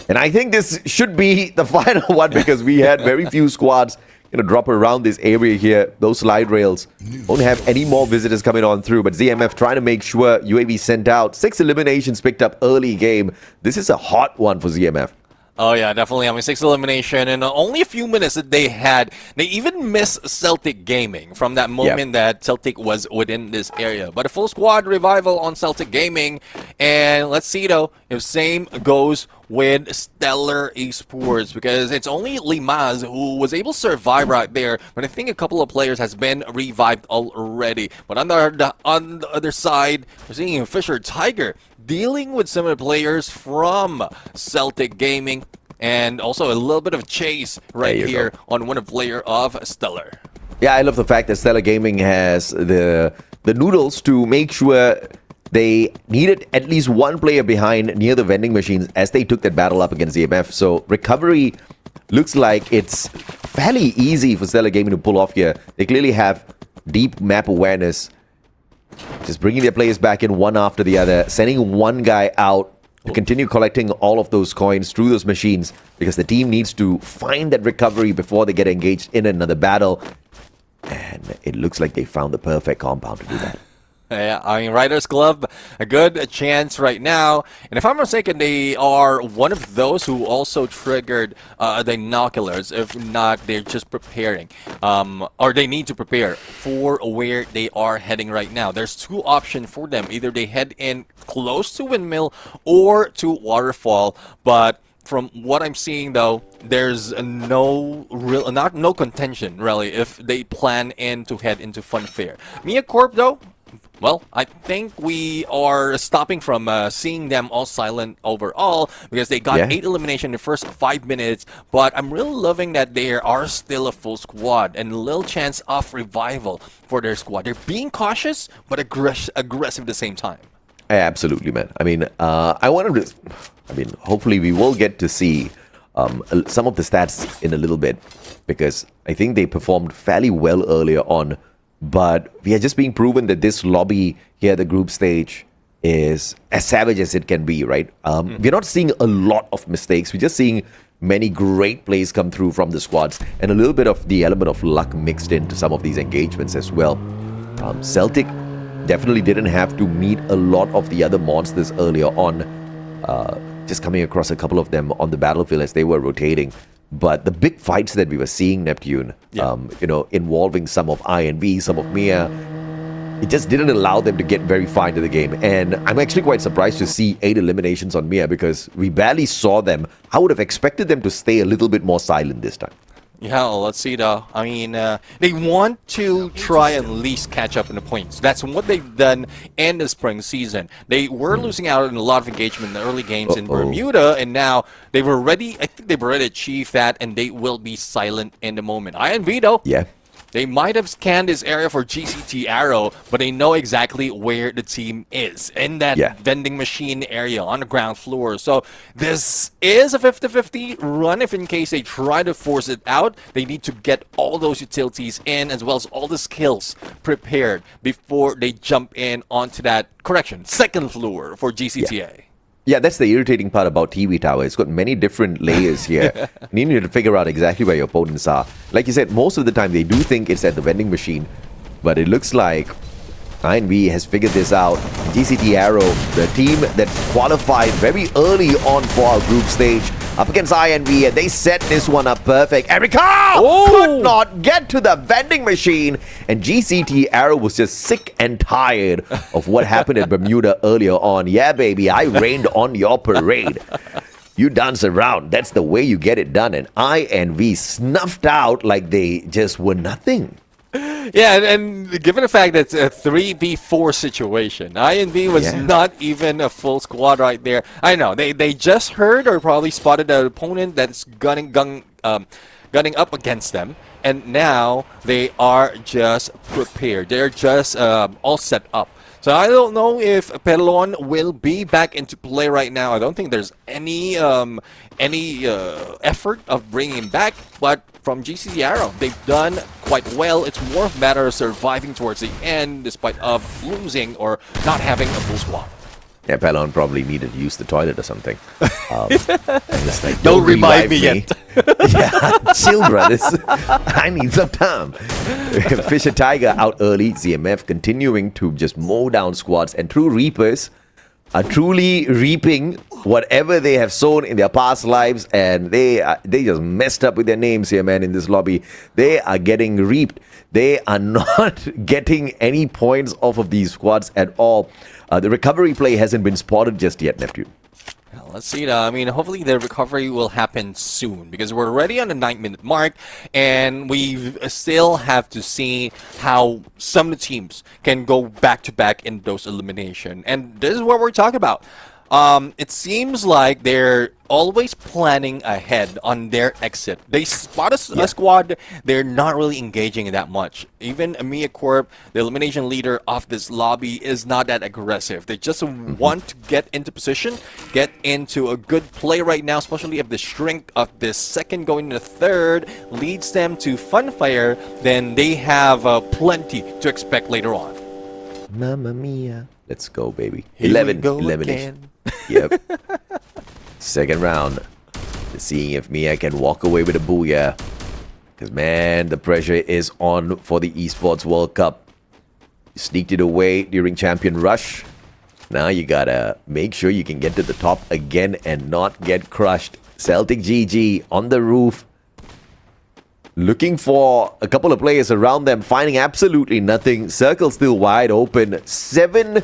And I think this should be the final one because we had very few squads going to drop around this area here. Those light rails won't have any more visitors coming on through, but ZMF trying to make sure UAV sent out. 6 eliminations picked up early game. This is a hot one for ZMF. Oh yeah, definitely. I mean, 6 elimination in only a few minutes that they had. They even missed Celtic Gaming from that moment that Celtic was within this area. But a full squad revival on Celtic Gaming. And let's see though, if same goes with Stellar Esports, because it's only Limaz who was able to survive right there. But I think a couple of players has been revived already. But on the other side, we're seeing Fisher Tiger dealing with some of the players from Celtic Gaming, and also a little bit of chase right here on one of the player of Stellar. Yeah, I love the fact that Stellar Gaming has the noodles to make sure they needed at least one player behind near the vending machines as they took that battle up against ZMF. So recovery looks like it's fairly easy for Stellar Gaming to pull off here. They clearly have deep map awareness. Just bringing their players back in one after the other, sending one guy out to continue collecting all of those coins through those machines, because the team needs to find that recovery before they get engaged in another battle. And it looks like they found the perfect compound to do that. Yeah, I mean, Riders Club, a good chance right now. And if I'm not mistaken, they are one of those who also triggered the inoculars. If not, they're just preparing. Or they need to prepare for where they are heading right now. There's 2 options for them. Either they head in close to Windmill or to Waterfall. But from what I'm seeing, though, there's no contention, really, if they plan in to head into Funfair. Mia Corp, though, Well, I think we are stopping from seeing them all silent overall because they got 8 elimination in the first 5 minutes. But I'm really loving that they are still a full squad and a little chance of revival for their squad. They're being cautious but aggressive at the same time. Absolutely, man. I mean, hopefully we will get to see some of the stats in a little bit because I think they performed fairly well earlier on. But we are just being proven that this lobby here at the group stage is as savage as it can be, right? We're not seeing a lot of mistakes. We're just seeing many great plays come through from the squads and a little bit of the element of luck mixed into some of these engagements as well. Celtic definitely didn't have to meet a lot of the other monsters earlier on, just coming across a couple of them on the battlefield as they were rotating. But the big fights that we were seeing, Neptune, involving some of INV, some of Mia, it just didn't allow them to get very far into the game. And I'm actually quite surprised to see 8 eliminations on Mia because we barely saw them. I would have expected them to stay a little bit more silent this time. Yeah, let's see though. I mean, they want to try and at least catch up in the points. That's what they've done in the spring season. They were losing out in a lot of engagement in the early games in Bermuda, and now I think they've already achieved that, and they will be silent in the moment. INV though, they might have scanned this area for GCT Arrow, but they know exactly where the team is, in that vending machine area on the ground floor. So this is a 50-50 run. If in case they try to force it out, they need to get all those utilities in as well as all the skills prepared before they jump in onto that, second floor for GCTA. Yeah, that's the irritating part about TV Tower. It's got many different layers here. And you need to figure out exactly where your opponents are. Like you said, most of the time they do think it's at the vending machine, but it looks like INV has figured this out. GCT Arrow, the team that qualified very early on for our group stage, up against INV, and they set this one up perfect. Erica could not get to the vending machine, and GCT Arrow was just sick and tired of what happened in Bermuda earlier on. Yeah, baby, I rained on your parade. You dance around. That's the way you get it done. And INV snuffed out like they just were nothing. Yeah, and given the fact that it's a 3v4 situation, INV was not even a full squad right there. I know, they just heard or probably spotted an opponent that's gunning up against them, and now they are just prepared. They're just all set up. So I don't know if Pelon will be back into play right now. I don't think there's any effort of bringing him back, but from GCT Arrow, they've done quite well. It's more of a matter of surviving towards the end despite of losing or not having a full squad. Yeah, Pelon probably needed to use the toilet or something. Just like, don't remind me yet. Yeah, chill, brothers. I need some time. Fisher Tiger out early. ZMF continuing to just mow down squads. And True Reapers are truly reaping whatever they have sown in their past lives. And they just messed up with their names here, man, in this lobby. They are getting reaped. They are not getting any points off of these squads at all. The recovery play hasn't been spotted just yet, Neptune. Well, let's see. I mean, hopefully the recovery will happen soon because we're already on the 9-minute mark, and we still have to see how some of the teams can go back-to-back in those elimination. And this is what we're talking about. It seems like they're always planning ahead on their exit. They spot a squad, they're not really engaging that much. Even Amiya Corp, the elimination leader of this lobby, is not that aggressive. They just want to get into position, get into a good play right now, especially if the shrink of this second going to third leads them to Funfire, then they have plenty to expect later on. Mamma mia. Let's go, baby. Here 11 we go elimination. Again. Yep. Second round. Seeing if Mia can walk away with a booyah. Because, man, the pressure is on for the Esports World Cup. You sneaked it away during Champion Rush. Now you gotta make sure you can get to the top again and not get crushed. Celtic GG on the roof. Looking for a couple of players around them, finding absolutely nothing. Circle still wide open. 7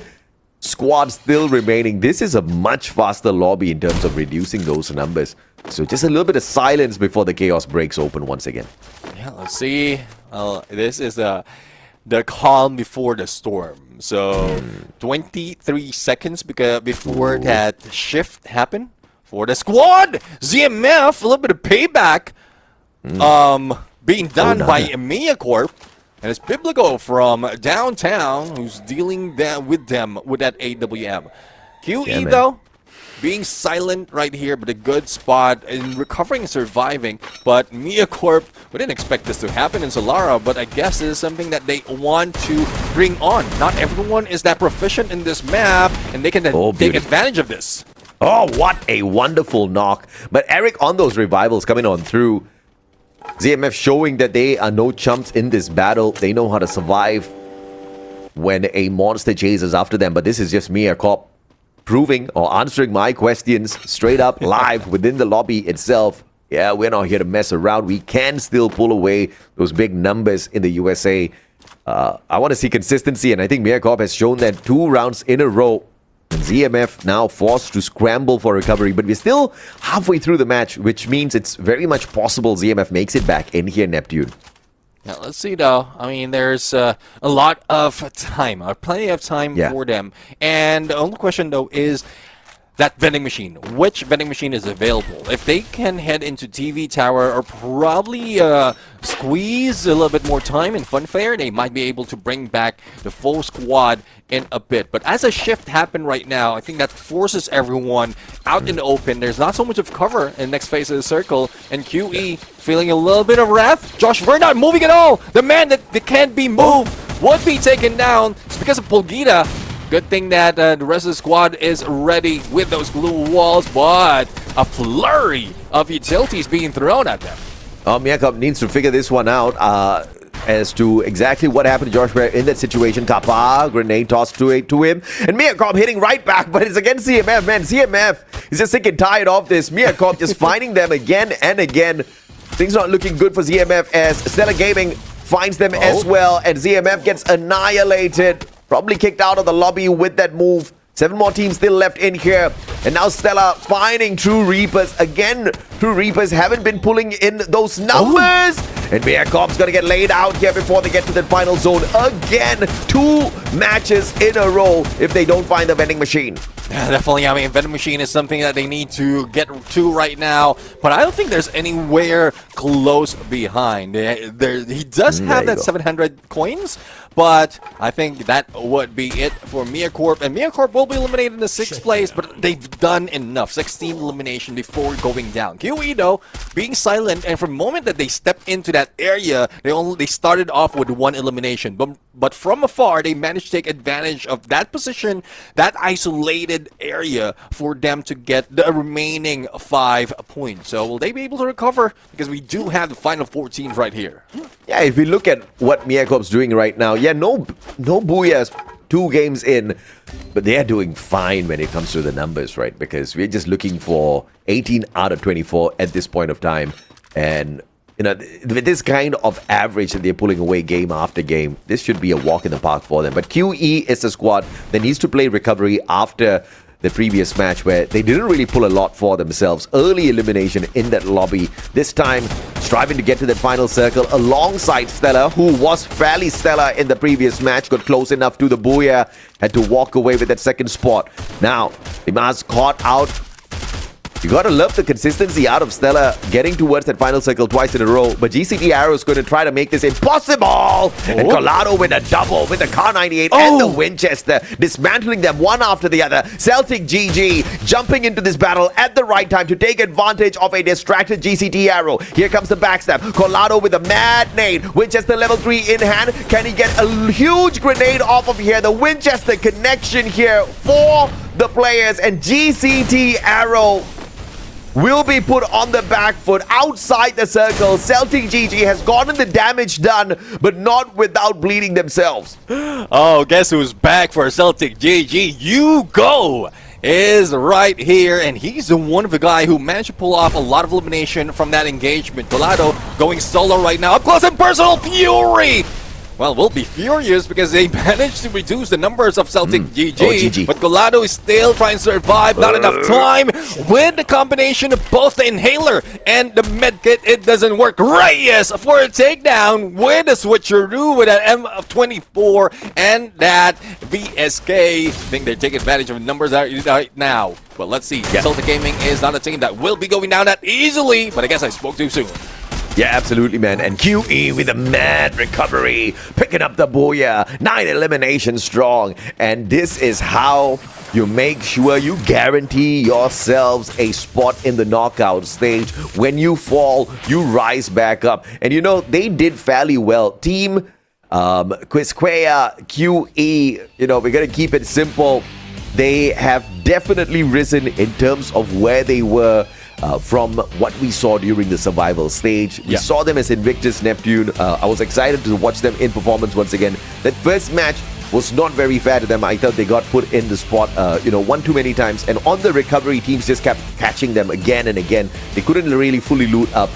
squads still remaining. This is a much faster lobby in terms of reducing those numbers. So just a little bit of silence before the chaos breaks open once again. Yeah, let's see. This is the calm before the storm. So 23 seconds before that shift happened for the squad. ZMF, a little bit of payback being done by Mia Corp. And it's Biblico from downtown who's dealing with that AWM. QE, though, being silent right here, but a good spot in recovering and surviving. But Mia Corp, we didn't expect this to happen in Solara, but I guess this is something that they want to bring on. Not everyone is that proficient in this map, and they can take advantage of this. Oh, what a wonderful knock. But Eric, on those revivals coming on through, ZMF showing that they are no chumps in this battle. They know how to survive when a monster chases after them. But this is just Mia Corp proving or answering my questions straight up live within the lobby itself. Yeah, we're not here to mess around. We can still pull away those big numbers in the USA. I want to see consistency, and I think Mia Corp has shown that 2 rounds in a row. And ZMF now forced to scramble for recovery, but we're still halfway through the match, which means it's very much possible ZMF makes it back in here, Neptune. Yeah, let's see though. I mean, there's a lot of time, plenty of time for them. And the only question though is that vending machine. Which vending machine is available? If they can head into TV Tower or probably squeeze a little bit more time in Funfair, they might be able to bring back the full squad in a bit. But as a shift happened right now, I think that forces everyone out in the open. There's not so much of cover in the next phase of the circle. And QE feeling a little bit of wrath. Josh, we're not moving at all. The man that can't be moved would be taken down. It's because of Pulgita. Good thing that the rest of the squad is ready with those glue walls, but a flurry of utilities being thrown at them. Mia Corp needs to figure this one out as to exactly what happened to Josh Bear in that situation. Kappa, grenade tossed to him, and Mia Corp hitting right back, but it's against CMF, man. CMF is just sick and tired of this. Mia Corp just finding them again and again. Things not looking good for ZMF as Stellar Gaming finds them as well, and ZMF gets annihilated. Probably kicked out of the lobby with that move. 7 more teams still left in here. And now Stella finding True Reapers. Again, True Reapers haven't been pulling in those numbers. And Mia Corp's gonna get laid out here before they get to the final zone. Again, 2 matches in a row if they don't find the vending machine. Yeah, definitely. I mean, vending machine is something that they need to get to right now. But I don't think there's anywhere close behind. He does have that 700 coins. But I think that would be it for Mia Corp. And Mia Corp will be eliminated in the 6th place, but they've done enough. 16 elimination before going down. QE, though, being silent, and from the moment that they stepped into that area, they started off with 1 elimination. But from afar, they managed to take advantage of that position, that isolated area, for them to get the remaining 5 points. So will they be able to recover? Because we do have the final 4 teams right here. Yeah, if we look at what Mia Corp's doing right now, no booyahs 2 games in, but they are doing fine when it comes to the numbers, right? Because we're just looking for 18 out of 24 at this point of time. And, you know, with this kind of average that they're pulling away game after game, this should be a walk in the park for them. But QE is the squad that needs to play recovery after the previous match where they didn't really pull a lot for themselves. Early elimination in that lobby. This time, striving to get to that final circle alongside Stella, who was fairly stellar in the previous match, got close enough to the Booyah, had to walk away with that 2nd spot. Now, Dimas caught out. You gotta love the consistency out of Stella getting towards that final circle twice in a row. But GCT Arrow is going to try to make this impossible. And Colado with a double with the Car 98 and the Winchester, dismantling them one after the other. Celtic GG jumping into this battle at the right time to take advantage of a distracted GCT Arrow. Here comes the backstab. Colado with a mad nade. Winchester level 3 in hand. Can he get a huge grenade off of here? The Winchester connection here for the players, and GCT Arrow will be put on the back foot outside the circle. Celtic GG has gotten the damage done, but not without bleeding themselves. Oh, guess who's back for Celtic GG? Hugo is right here, and he's the one of the guy who managed to pull off a lot of elimination from that engagement. Colado going solo right now. Up close and personal, Fury well, we'll be furious because they managed to reduce the numbers of Celtic GG. Oh, GG. But Colado is still trying to survive. Not enough time. With the combination of both the inhaler and the medkit, it doesn't work. Reyes for a takedown with a switcheroo with an M24 and that VSK. I think they're taking advantage of numbers right now. But let's see. Yeah. Celtic Gaming is not a team that will be going down that easily. But I guess I spoke too soon. Yeah, absolutely, man. And QE with a mad recovery, picking up the booyah, 9 eliminations strong. And this is how you make sure you guarantee yourselves a spot in the knockout stage. When you fall, you rise back up. And you know, they did fairly well. Team Quisquea, QE, you know, we're going to keep it simple. They have definitely risen in terms of where they were from what we saw during the survival stage. We saw them as Invictus Neptune. I was excited to watch them in performance once again. That first match was not very fair to them. I thought they got put in the spot, one too many times. And on the recovery, teams just kept catching them again and again. They couldn't really fully loot up.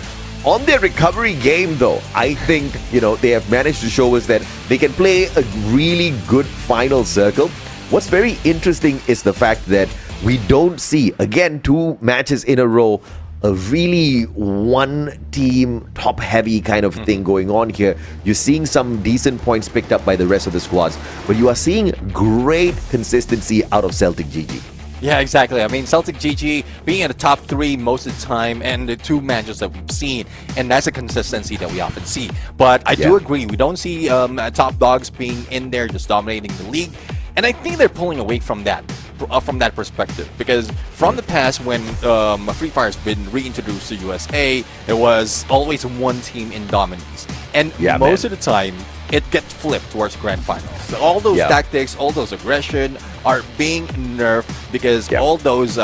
On their recovery game, though, I think, they have managed to show us that they can play a really good final circle. What's very interesting is the fact that we don't see, again, 2 matches in a row, a really one-team, top-heavy kind of thing going on here. You're seeing some decent points picked up by the rest of the squads, but you are seeing great consistency out of Celtic GG. Yeah, exactly. I mean, Celtic GG being in the top 3 most of the time, and the 2 matches that we've seen, and that's a consistency that we often see. But I do agree, we don't see top dogs being in there just dominating the league, and I think they're pulling away from that perspective, because from the past when Free Fire has been reintroduced to USA, it was always one team in dominance, and most of the time it gets flipped towards grand finals. So all those tactics, all those aggression are being nerfed because all those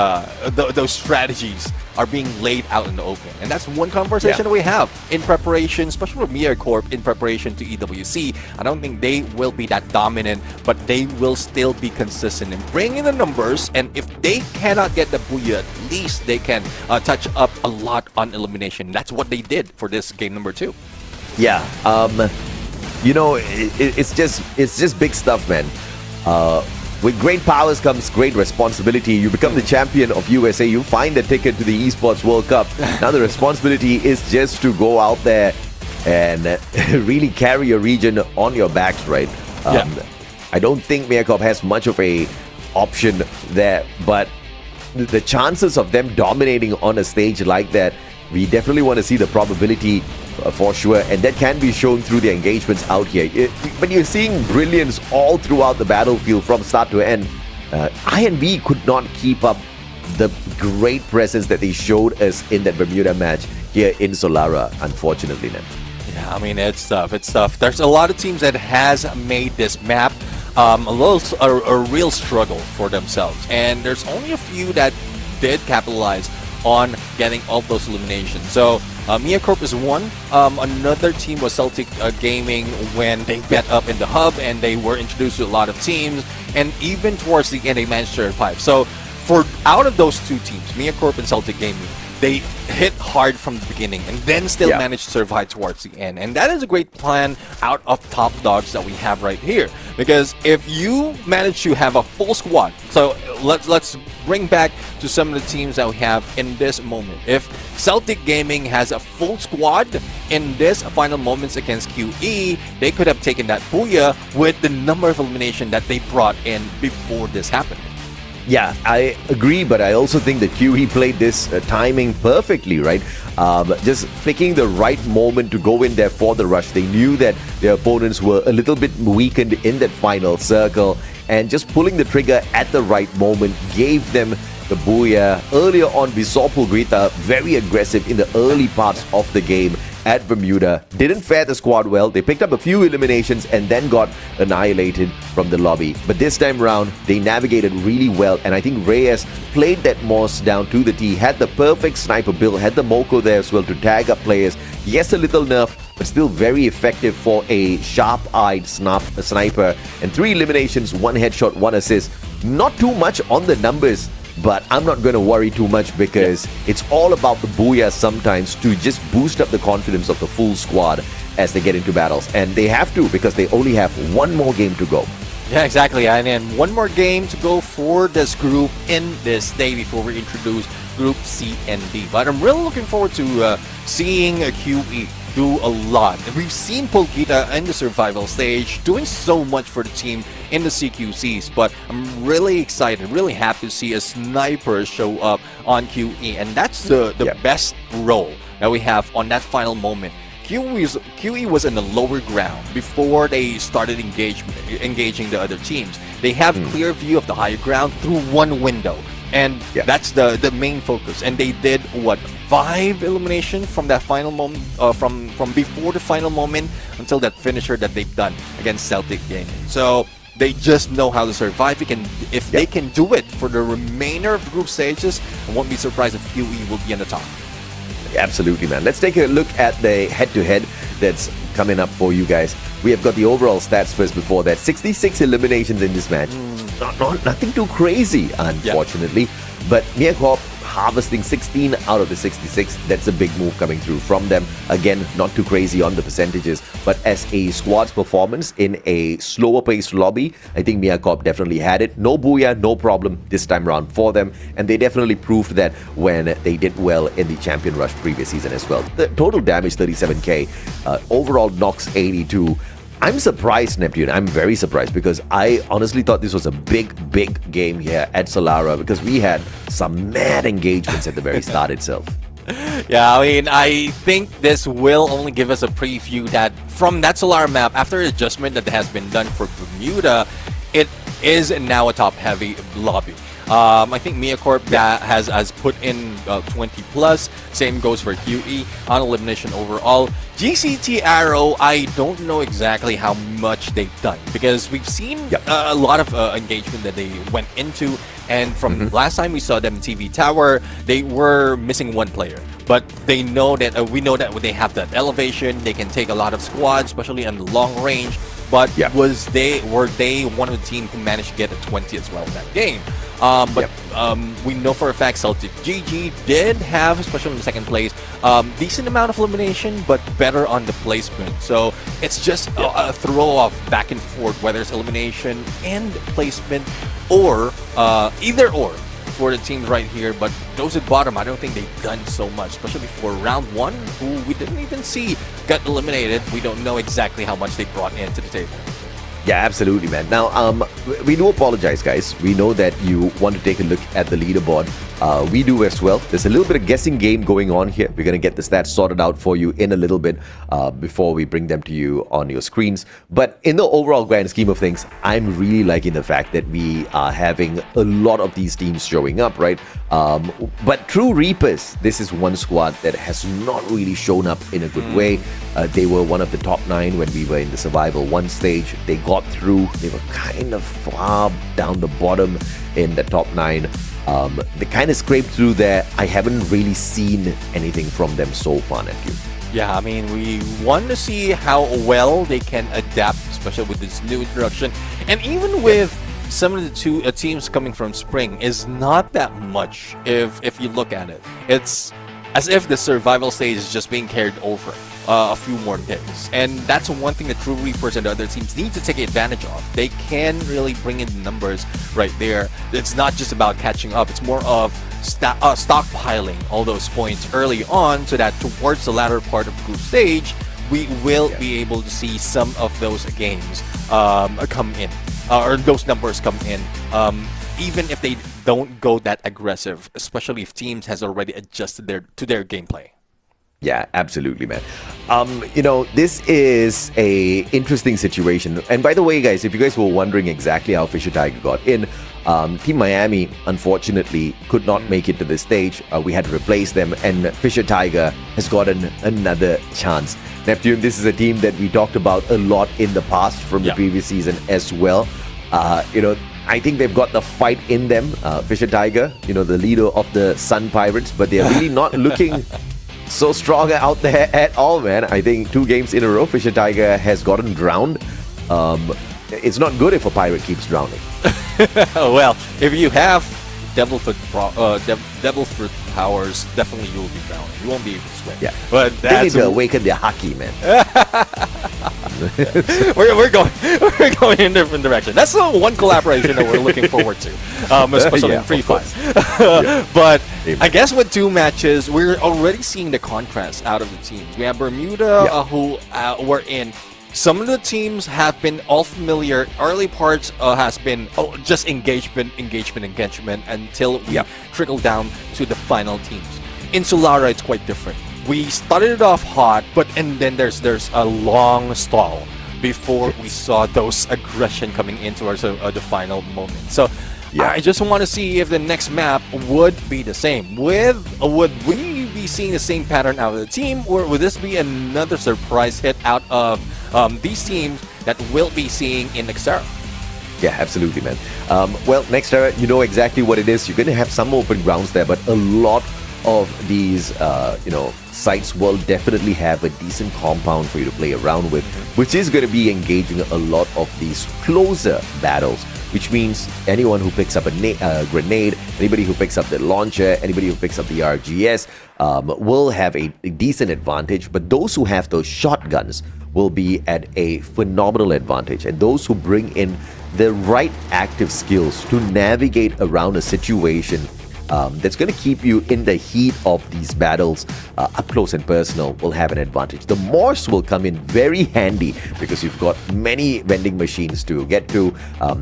strategies are being laid out in the open. And that's one conversation that we have in preparation, especially with Mia Corp in preparation to EWC. I don't think they will be that dominant, but they will still be consistent in bringing the numbers. And if they cannot get the booyah, at least they can touch up a lot on elimination. That's what they did for this game number 2. Yeah, it's just big stuff, man. With great powers comes great responsibility. You become the champion of USA. You find a ticket to the Esports World Cup. Now the responsibility is just to go out there and really carry your region on your backs, right? I don't think Mayakop has much of a option there, but the chances of them dominating on a stage like that, we definitely want to see the probability for sure, and that can be shown through the engagements out here. But you're seeing brilliance all throughout the battlefield from start to end. INV could not keep up the great presence that they showed us in that Bermuda match here in Solara, unfortunately. Yeah, I mean, it's tough. There's a lot of teams that has made this map a real struggle for themselves, and there's only a few that did capitalize on getting all those eliminations. So Mia Corp is one. Another team was Celtic Gaming when they met up in the hub and they were introduced to a lot of teams, and even towards the end they managed to survive. So out of those 2 teams, Mia Corp and Celtic Gaming, they hit hard from the beginning and then still managed to survive towards the end. And that is a great plan out of top dogs that we have right here. Because if you manage to have a full squad, so let's bring back to some of the teams that we have in this moment. If Celtic Gaming has a full squad in this final moments against QE, they could have taken that booyah with the number of elimination that they brought in before this happened. Yeah, I agree, but I also think that QE played this timing perfectly, right? Just picking the right moment to go in there for the rush. They knew that their opponents were a little bit weakened in that final circle, and just pulling the trigger at the right moment gave them the booyah. Earlier on, we saw Pulgrita very aggressive in the early parts of the game at Bermuda. Didn't fare the squad well. They picked up a few eliminations and then got annihilated from the lobby. But this time around, they navigated really well, and I think Reyes played that Moss down to the T, had the perfect sniper build, had the Moko there as well to tag up players. Yes, a little nerf, but still very effective for a sharp-eyed sniper. And 3 eliminations, 1 headshot, 1 assist. Not too much on the numbers, but I'm not going to worry too much because it's all about the booyah sometimes to just boost up the confidence of the full squad as they get into battles. And they have to because they only have one more game to go. Yeah, exactly. And then one more game to go for this group in this day before we introduce Group C and D. But I'm really looking forward to seeing QE do a lot. We've seen Polgita in the survival stage doing so much for the team in the CQCs, but I'm really excited, really happy to see a sniper show up on QE, and that's the best role that we have on that final moment. QE was in the lower ground before they started engaging the other teams. They have clear view of the higher ground through one window, and that's the main focus. And they did 5 elimination from that final moment, from before the final moment until that finisher that they've done against Celtic Gaming. So they just know how to survive. If they can do it for the remainder of the group stages, I won't be surprised if QE will be on the top. Absolutely, man. Let's take a look at the head-to-head that's coming up for you guys. We have got the overall stats first before that. 66 eliminations in this match. Nothing too crazy, unfortunately. But MiaCorp harvesting 16 out of the 66. That's a big move coming through from them. Again, not too crazy on the percentages, but as a squad's performance in a slower paced lobby, I think MiaCorp definitely had it. No booyah, no problem this time around for them, and they definitely proved that when they did well in the Champion Rush previous season as well. The total damage 37k, overall knocks 82. I'm surprised, Neptune. I'm very surprised because I honestly thought this was a big game here at Solara because we had some mad engagements at the very start itself. Yeah, I mean, I think this will only give us a preview that from that Solara map, after the adjustment that has been done for Bermuda, it is now a top-heavy lobby. I think MiaCorp has put in 20 plus. Same goes for QE on elimination overall. GCT Arrow, I don't know exactly how much they've done because we've seen a lot of engagement that they went into, and from last time we saw them in TV Tower, they were missing one player. But they know that we know that they have that elevation, they can take a lot of squads, especially on the long range. But were they one of the team who managed to get a 20 as well in that game? We know for a fact Celtic GG did have, especially in the second place, decent amount of elimination, but better on the placement. So it's just a throw-off back and forth, whether it's elimination and placement, or either or for the teams right here. But those at bottom, I don't think they've done so much, especially for round 1, who we didn't even see got eliminated. We don't know exactly how much they brought into the table. Yeah, absolutely, man. Now, we do apologize, guys. We know that you want to take a look at the leaderboard. We do as well. There's a little bit of guessing game going on here. We're going to get the stats sorted out for you in a little bit before we bring them to you on your screens. But in the overall grand scheme of things, I'm really liking the fact that we are having a lot of these teams showing up, right? But True Reapers, this is one squad that has not really shown up in a good way. They were one of the top 9 when we were in the Survival 1 stage. They got through. They were kind of far down the bottom in the top 9. They kind of scraped through there. I haven't really seen anything from them so far, Nephew. Yeah, I mean, we want to see how well they can adapt, especially with this new introduction. And even with some of the two teams coming from Spring is not that much if you look at it. It's as if the survival stage is just being carried over a few more days. And that's one thing that True Reapers and the other teams need to take advantage of. They can really bring in the numbers right there. It's not just about catching up. It's more of stockpiling all those points early on so that towards the latter part of the group stage, we will be able to see some of those games come in, or those numbers come in, even if they don't go that aggressive, especially if teams has already adjusted to their gameplay. Yeah, absolutely, man. You know, this is a interesting situation. And by the way, guys, if you guys were wondering exactly how Fisher Tiger got in, Team Miami, unfortunately, could not make it to this stage. We had to replace them, and Fisher Tiger has gotten another chance. Neptune, this is a team that we talked about a lot in the past from the previous season as well. You know, I think they've got the fight in them. Fisher Tiger, you know, the leader of the Sun Pirates, but they're really not looking so strong out there at all, man. I think 2 games in a row, Fisher Tiger has gotten drowned. It's not good if a pirate keeps drowning. Well, if you have devil fruit powers, definitely you will be bound. You won't be able to swim. Yeah. But They that's need to awaken their hockey, man. we're going in a different direction. That's the one collaboration that we're looking forward to, especially in Free Fire. But I guess with 2 matches, we're already seeing the contrast out of the teams. We have Bermuda, who were in. Some of the teams have been all familiar. Early parts has been just engagement until we trickle down to the final teams. In Solara, it's quite different. We started it off hot, and then there's a long stall before we saw those aggression coming into the final moment. So I just want to see if the next map would be the same. Would we be seeing the same pattern out of the team, or would this be another surprise hit out of these teams that we'll be seeing in Nextera? Yeah, absolutely, man. Well, Nextera, you know exactly what it is. You're going to have some open grounds there, but a lot of these, sites will definitely have a decent compound for you to play around with, which is going to be engaging a lot of these closer battles, which means anyone who picks up a grenade, anybody who picks up the launcher, anybody who picks up the RGS will have a decent advantage, but those who have those shotguns will be at a phenomenal advantage, and those who bring in the right active skills to navigate around a situation that's going to keep you in the heat of these battles up close and personal will have an advantage. The Morse will come in very handy because you've got many vending machines to get to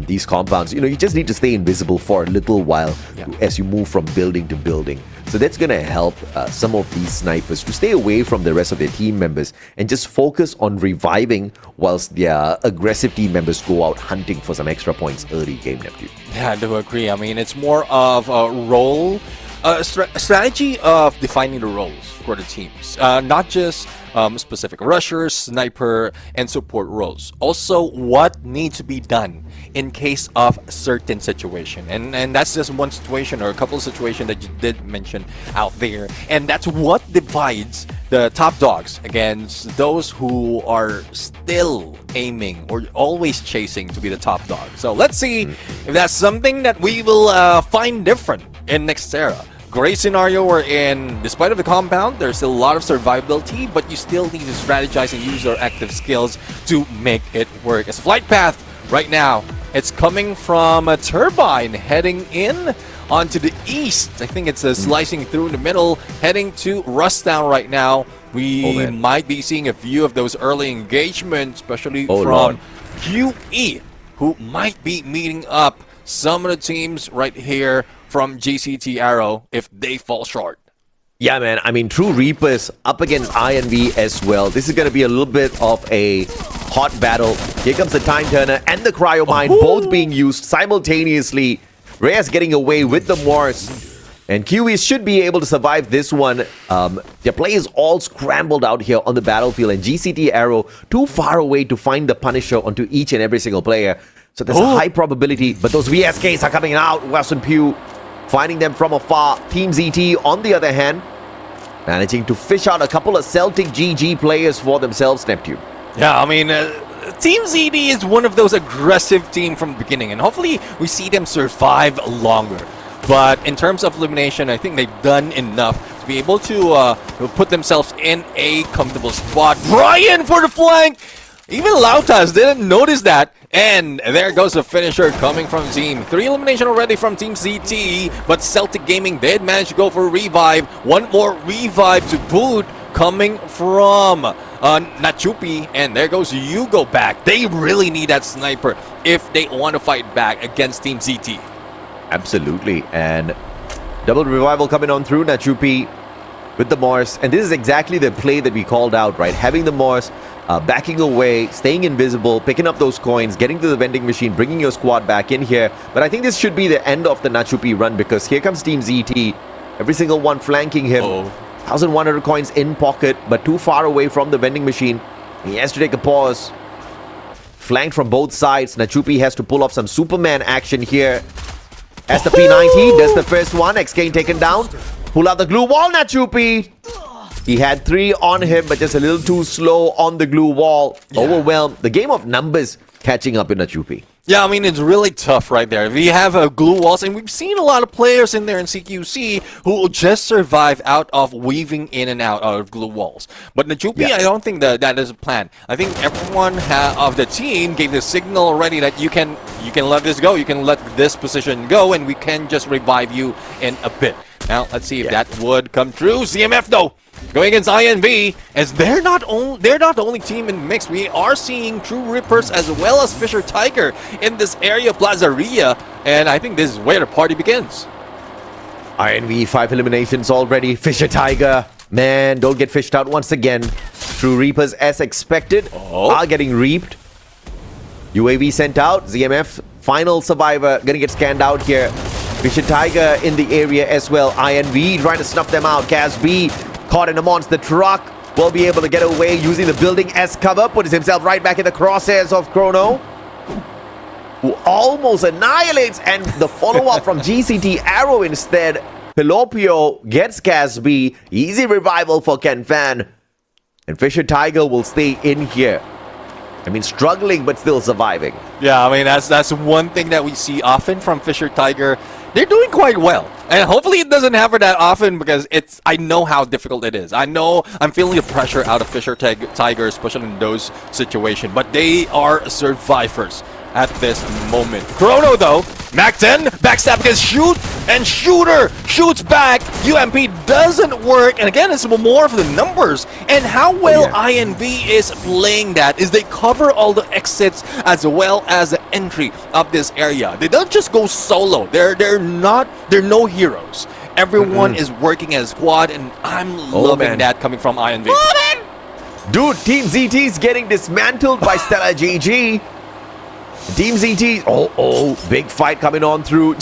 these compounds. You just need to stay invisible for a little while as you move from building to building. So that's going to help some of these snipers to stay away from the rest of their team members and just focus on reviving whilst their aggressive team members go out hunting for some extra points early game, Neptune. Yeah, I do agree. I mean, it's more of a role, strategy of defining the roles for the teams. Not just specific rushers, sniper, and support roles. Also, what needs to be done in case of certain situation. And that's just one situation or a couple of situations that you did mention out there. And that's what divides the top dogs against those who are still aiming or always chasing to be the top dog. So let's see if that's something that we will find different in Nextera. Great scenario we're in. Despite of the compound, there's still a lot of survivability, but you still need to strategize and use your active skills to make it work. As flight path right now, it's coming from a turbine heading in onto the east. I think it's slicing through in the middle, heading to Rustdown right now. We might be seeing a few of those early engagements, especially from QE, who might be meeting up some of the teams right here from GCT Arrow if they fall short. Yeah, man. I mean, True Reapers up against INV as well. This is going to be a little bit of a hot battle. Here comes the Time Turner and the Cryo Mine, both being used simultaneously. Reyes getting away with the Morse. And QE should be able to survive this one. Their play is all scrambled out here on the battlefield, and GCT Arrow too far away to find the Punisher onto each and every single player. So there's a high probability, but those VSKs are coming out. Western Pew finding them from afar. Team ZT, on the other hand, managing to fish out a couple of Celtic GG players for themselves, Neptune. Yeah, I mean, Team ZD is one of those aggressive teams from the beginning, and hopefully we see them survive longer. But in terms of elimination, I think they've done enough to be able to put themselves in a comfortable spot. Brian for the flank! Even Lautas didn't notice that. And there goes the finisher coming from Team. 3 elimination already from Team ZT, but Celtic Gaming did manage to go for a revive. One more revive to boot coming from Nachupi, and there goes Hugo back. They really need that sniper if they want to fight back against Team ZT. Absolutely, and double revival coming on through Nachupi with the Morse, and this is exactly the play that we called out, right? Having the Morse, backing away, staying invisible, picking up those coins, getting to the vending machine, bringing your squad back in here. But I think this should be the end of the Nachupi run, because here comes Team ZT, every single one flanking him. 1,100 coins in pocket, but too far away from the vending machine. He has to take a pause. Flanked from both sides, Nachupi has to pull off some Superman action here. As the P90 does the first one, XK taken down. Pull out the glue wall, Nachupi. He had 3 on him, but just a little too slow on the glue wall. Overwhelmed. The game of numbers catching up in a Chupi. Yeah, I mean, it's really tough right there. We have glue walls, and we've seen a lot of players in there in CQC who just survive out of weaving in and out of glue walls. But Najupi, I don't think that is a plan. I think everyone of the team gave the signal already that you can let this go, you can let this position go, and we can just revive you in a bit. Now, let's see if that would come true. CMF, though, going against INV, as they're not the only team in the mix. We are seeing True Rippers as well as Fisher Tiger in this area, Plazaria, and I think this is where the party begins. INV 5 eliminations already. Fisher Tiger, man, don't get fished out once again. True Reapers, as expected, are getting reaped. UAV sent out. ZMF, final survivor, gonna get scanned out here. Fisher Tiger in the area as well. INV trying to snuff them out. Cas B caught in a monster truck. Will be able to get away using the building as cover. Puts himself right back in the crosshairs of Chrono, who almost annihilates. And the follow-up from GCT Arrow instead. Pilopio gets Cas B. Easy revival for Ken Fan. And Fisher Tiger will stay in here. I mean, struggling but still surviving. Yeah, I mean, that's one thing that we see often from Fisher Tiger. They're doing quite well. And hopefully it doesn't happen that often, because I know how difficult it is. I know I'm feeling the pressure out of Fisher Tiger, especially in those situations. But they are survivors at this moment. Chrono, though, Mac 10, backstab against shoot, and Shooter shoots back. UMP doesn't work, and again, it's more of the numbers. And how well INV is playing that is they cover all the exits as well as the entry of this area. They don't just go solo. They're no heroes. Everyone is working as a squad, and I'm loving that coming from INV. Dude, Team ZT is getting dismantled by Stella GG. Team ZT, big fight coming on through.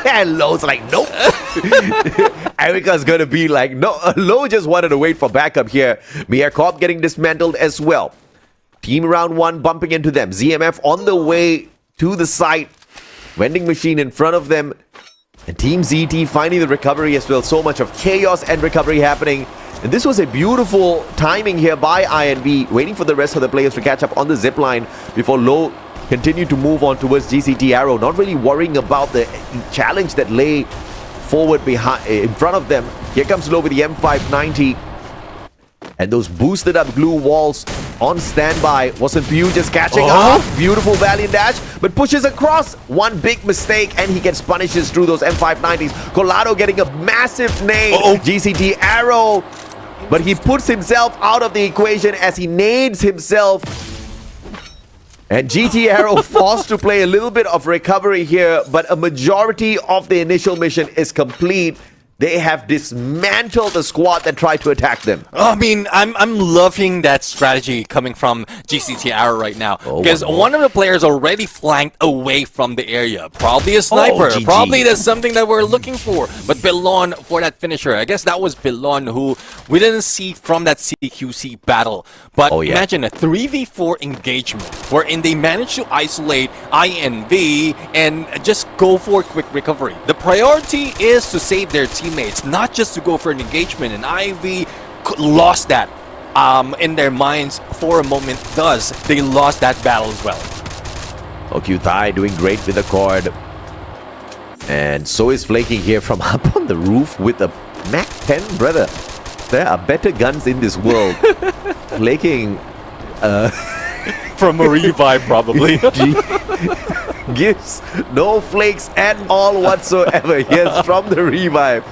And Lowe's like, nope. Erica's gonna be like, no. Lowe just wanted to wait for backup here. Mia Corp getting dismantled as well. Team round 1 bumping into them. ZMF on the way to the site. Vending machine in front of them. And Team ZT finding the recovery as well. So much of chaos and recovery happening. And this was a beautiful timing here by INV, waiting for the rest of the players to catch up on the zip line before Lowe continue to move on towards GCT Arrow, not really worrying about the challenge that lay forward behind, in front of them. Here comes Low with the M590. And those boosted up glue walls on standby. Wasn't Pew just catching up? Beautiful Valiant dash, but pushes across. One big mistake, and he gets punishes through those M590s. Colado getting a massive nade. GCT Arrow, but he puts himself out of the equation as he nades himself. And GT Arrow forced to play a little bit of recovery here, but a majority of the initial mission is complete. They have dismantled the squad that tried to attack them. I mean, I'm loving that strategy coming from GCT Arrow right now. Because one of the players already flanked away from the area. Probably a sniper. Probably that's something that we're looking for. But Belon for that finisher. I guess that was Belon who we didn't see from that CQC battle. But imagine a 3v4 engagement wherein they managed to isolate INV and just go for quick recovery. The priority is to save their teammates, not just to go for an engagement, and INV lost that in their minds for a moment. Thus, they lost that battle as well. Okyutai doing great with the cord. And so is Flaking here from up on the roof with a Mac 10, brother. There are better guns in this world. Flaking from a revive, probably. Gives no flakes at all whatsoever. Yes, from the revive.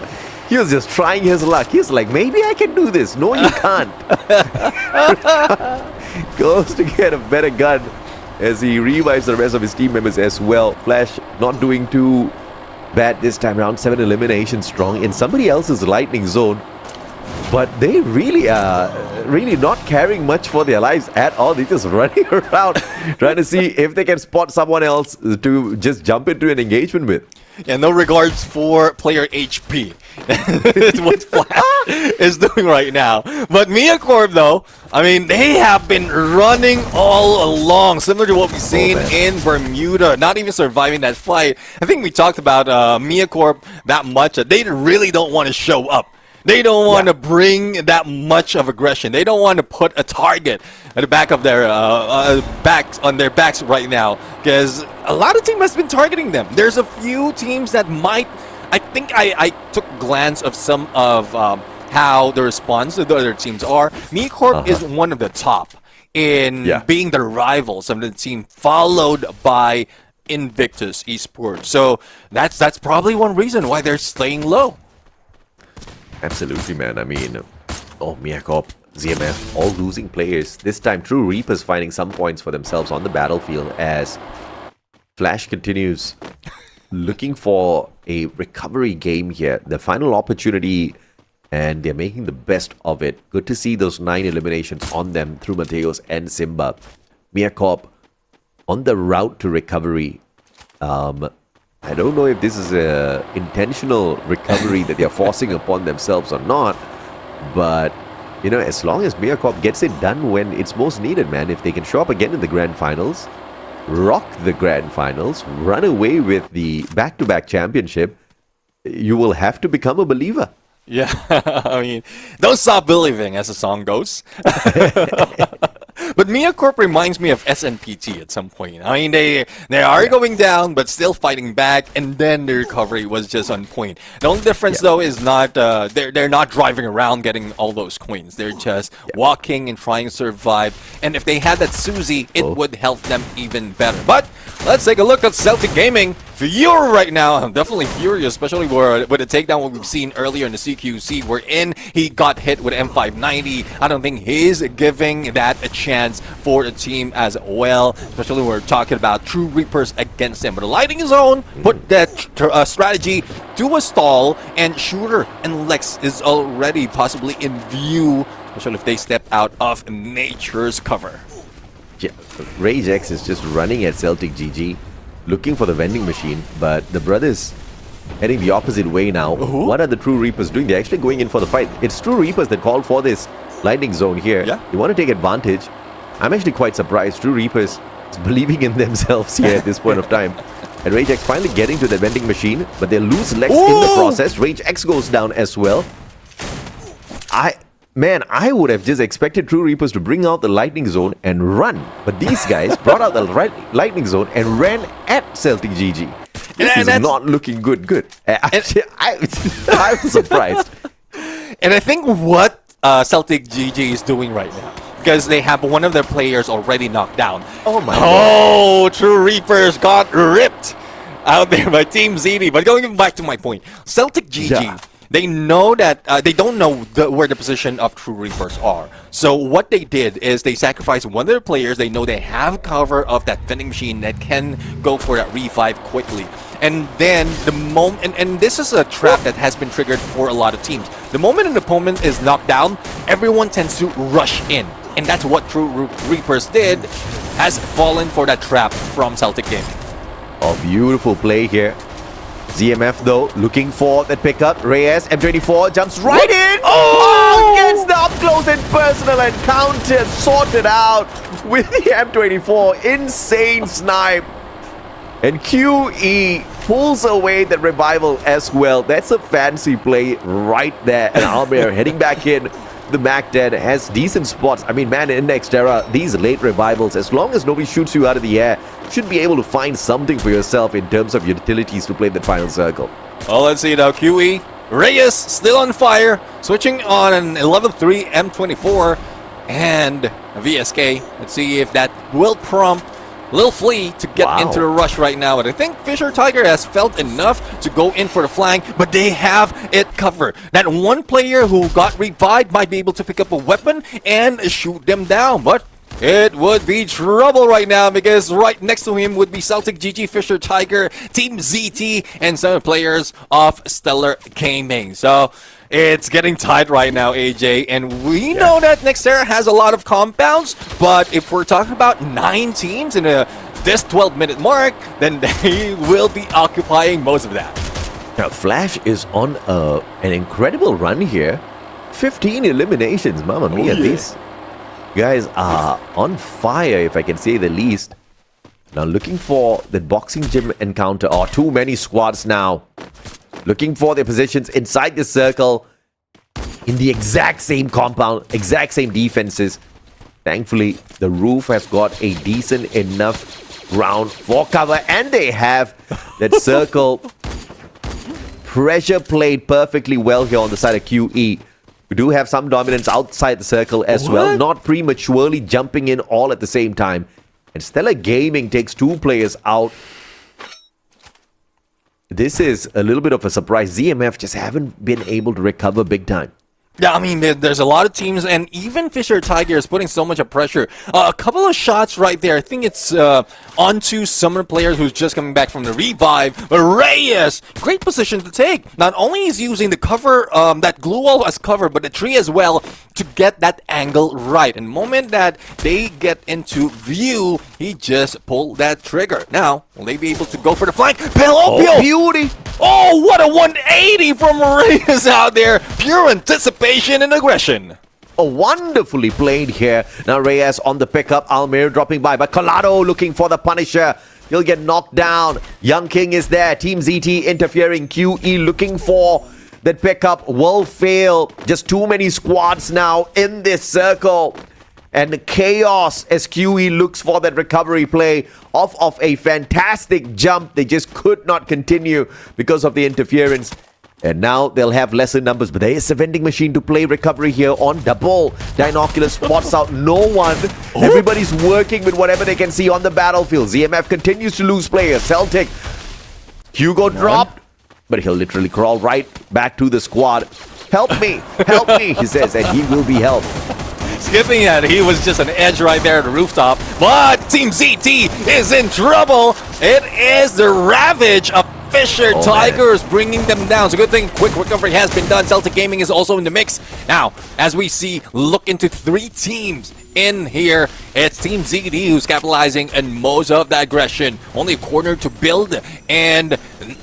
He was just trying his luck. He's like, maybe I can do this. No, you can't. Goes to get a better gun as he revives the rest of his team members as well. Flash not doing too bad this time around. 7 eliminations strong in somebody else's lightning zone. But they really are not caring much for their lives at all. They're just running around trying to see if they can spot someone else to just jump into an engagement with. Yeah, no regards for player HP. It's what Flash is doing right now. But Mia Corp, though, I mean, they have been running all along, similar to what we've seen in Bermuda, not even surviving that fight. I think we talked about Mia Corp that much. They really don't want to show up. They don't want to bring that much of aggression. They don't want to put a target at the back of their backs right now, because a lot of teams has been targeting them. There's a few teams that might. I think I took a glance of some of how the response of the other teams are. MiaCorp is one of the top in being the rivals of the team, followed by Invictus Esports. So that's probably one reason why they're staying low. Absolutely, man. I mean, MiaCorp, ZMF, all losing players. This time, True Reapers finding some points for themselves on the battlefield as Flash continues looking for a recovery game here. The final opportunity, and they're making the best of it. Good to see those 9 eliminations on them through Mateos and Simba. MiaCorp on the route to recovery. I don't know if this is a intentional recovery that they're forcing upon themselves or not, but you know, as long as MiaCorp gets it done when it's most needed, man, if they can show up again in the grand finals, rock the grand finals, run away with the back-to-back championship, you will have to become a believer. Yeah, I mean, don't stop believing, as the song goes. But MiaCorp reminds me of SNPT at some point. I mean, they are going down, but still fighting back, and then the recovery was just on point. The only difference, though, is not they're not driving around getting all those coins. They're just walking and trying to survive. And if they had that Suzy, it would help them even better. But let's take a look at Celtic Gaming. Furious right now. I'm definitely furious, especially with the takedown what we've seen earlier in the CQC. He got hit with M590. I don't think he's giving that a chance for the team as well, especially when we're talking about True Reapers against him. But the Lightning Zone put that strategy to a stall, and Shooter and Lex is already possibly in view, especially if they step out of nature's cover. Yeah, Rage X is just running at Celtic GG, looking for the vending machine, but the brothers heading the opposite way now. What are the True Reapers doing? They're actually going in for the fight. It's True Reapers that called for this Lightning Zone here. They want to take advantage. I'm actually quite surprised. True Reapers is believing in themselves here at this point of time. And Rage X finally getting to the vending machine, but they lose Lex in the process. Rage X goes down as well. I would have just expected True Reapers to bring out the Lightning Zone and run. But these guys brought out the Lightning Zone and ran at Celtic GG. This is not looking good. I'm surprised. And I think what Celtic GG is doing right now, because they have one of their players already knocked down. Oh my God. True Reapers got ripped out there by Team ZD. But going back to my point, Celtic GG, they know that they don't know where the position of True Reapers are. So what they did is they sacrificed one of their players. They know they have cover of that vending machine that can go for that revive quickly. And then the moment, and this is a trap that has been triggered for a lot of teams. The moment an opponent is knocked down, everyone tends to rush in. And that's what True Reapers did, has fallen for that trap from Celtic Gaming. Oh, beautiful play here. ZMF though, looking for that pickup. Reyes, M24, jumps right in! Oh! Gets the up close and personal encounter sorted out with the M24. Insane snipe. And QE pulls away the revival as well. That's a fancy play right there. And Almir heading back in. The Mac-10 has decent spots. I mean, man, in Nextera, these late revivals, as long as nobody shoots you out of the air, should be able to find something for yourself in terms of utilities to play that final circle. Well, let's see now. QE. Reyes still on fire. Switching on an 11-3 M24 and VSK. Let's see if that will prompt Lil Flea to get into the rush right now. And I think Fisher Tiger has felt enough to go in for the flank, but they have it covered. That one player who got revived might be able to pick up a weapon and shoot them down, but it would be trouble right now because right next to him would be Celtic GG, Fisher Tiger, Team ZT, and some players of Stellar Gaming. So it's getting tight right now, AJ, and we know that Nextera has a lot of compounds, but if we're talking about 9 teams in this 12-minute mark, then they will be occupying most of that. Now, Flash is on an incredible run here. 15 eliminations, mamma mia. These guys are on fire, if I can say the least. Now, looking for the boxing gym encounter. Oh, too many squads now. Looking for their positions inside the circle. in the exact same compound, exact same defenses. Thankfully, the roof has got a decent enough ground for cover, and they have that circle pressure played perfectly well here on the side of QE. We do have some dominance outside the circle as well, not prematurely jumping in all at the same time. And Stellar Gaming takes 2 players out. This is a little bit of a surprise. ZMF just haven't been able to recover big time. Yeah, I mean, there's a lot of teams, and even Fisher Tiger is putting so much of pressure. A couple of shots right there. I think it's onto Summer players who's just coming back from the revive. But Reyes, great position to take. Not only is he using the cover, that glue wall as cover, but the tree as well to get that angle right. And the moment that they get into view, he just pulled that trigger. Now, will they be able to go for the flank? Oh, beauty! Oh, what a 180 from Reyes out there. Pure anticipation and aggression. Oh, wonderfully played here. Now Reyes on the pickup. Almir dropping by. But Colado looking for the Punisher. He'll get knocked down. Young King is there. Team ZT interfering. QE looking for that pickup. Will fail. Just too many squads now in this circle. And chaos as QE looks for that recovery play off of a fantastic jump. They just could not continue because of the interference. And now they'll have lesser numbers, but there is a vending machine to play recovery here on double. Dinoculus spots out no one. Everybody's working with whatever they can see on the battlefield. ZMF continues to lose players. Celtic, Hugo dropped, but he'll literally crawl right back to the squad. Help me, he says, and he will be helped. Skipping it, he was just an edge right there at the rooftop. But Team ZT is in trouble. It is the Ravage of Fisher Tigers bringing them down. So good thing quick recovery has been done. Celtic Gaming is also in the mix. Now, as we see, look into 3 teams in here. It's Team ZT who's capitalizing on most of the aggression. Only a corner to build. And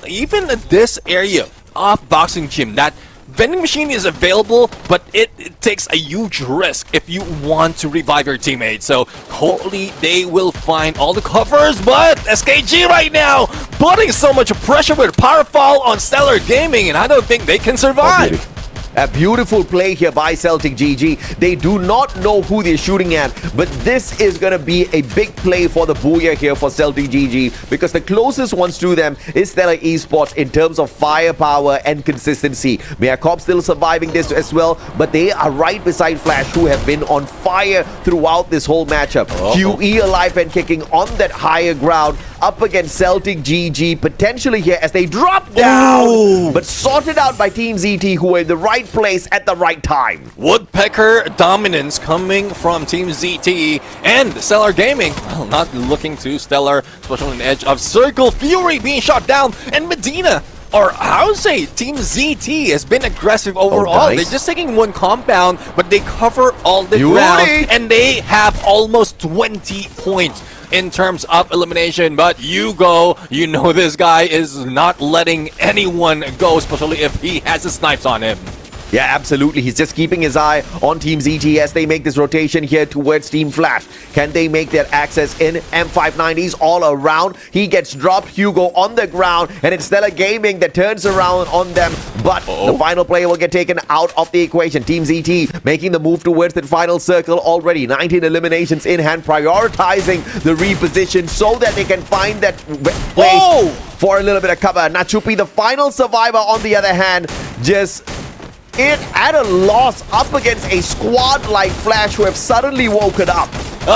even this area of Boxing Gym, that vending machine is available, but it takes a huge risk if you want to revive your teammates. So hopefully they will find all the covers, but SKG right now putting so much pressure with Powerfall on Stellar Gaming, and I don't think they can survive. A beautiful play here by Celtic GG. They do not know who they're shooting at, but this is going to be a big play for the Booyah here for Celtic GG, because the closest ones to them is Stellar Esports in terms of firepower and consistency. Meacorp still surviving this as well, but they are right beside Flash, who have been on fire throughout this whole matchup. QE alive and kicking on that higher ground up against Celtic GG, potentially here as they drop down, but sorted out by Team ZT, who are in the right place at the right time. Woodpecker dominance coming from Team ZT, and Stellar Gaming, well, not looking to Stellar, especially on the edge of Circle. Fury being shot down, and Medina, or I would say Team ZT has been aggressive overall. They're just taking one compound, but they cover all the ground, and they have almost 20 points in terms of elimination. But Hugo, you know this guy is not letting anyone go, especially if he has the snipes on him. Yeah, absolutely. He's just keeping his eye on Team ZT as they make this rotation here towards Team Flash. Can they make their access in? M590s all around. He gets dropped. Hugo on the ground, and it's Stellar Gaming that turns around on them. But the final player will get taken out of the equation. Team ZT making the move towards the final circle already. 19 eliminations in hand, prioritizing the reposition so that they can find that place for a little bit of cover. Nachupi, the final survivor, on the other hand, just at a loss up against a squad like Flash, who have suddenly woken up.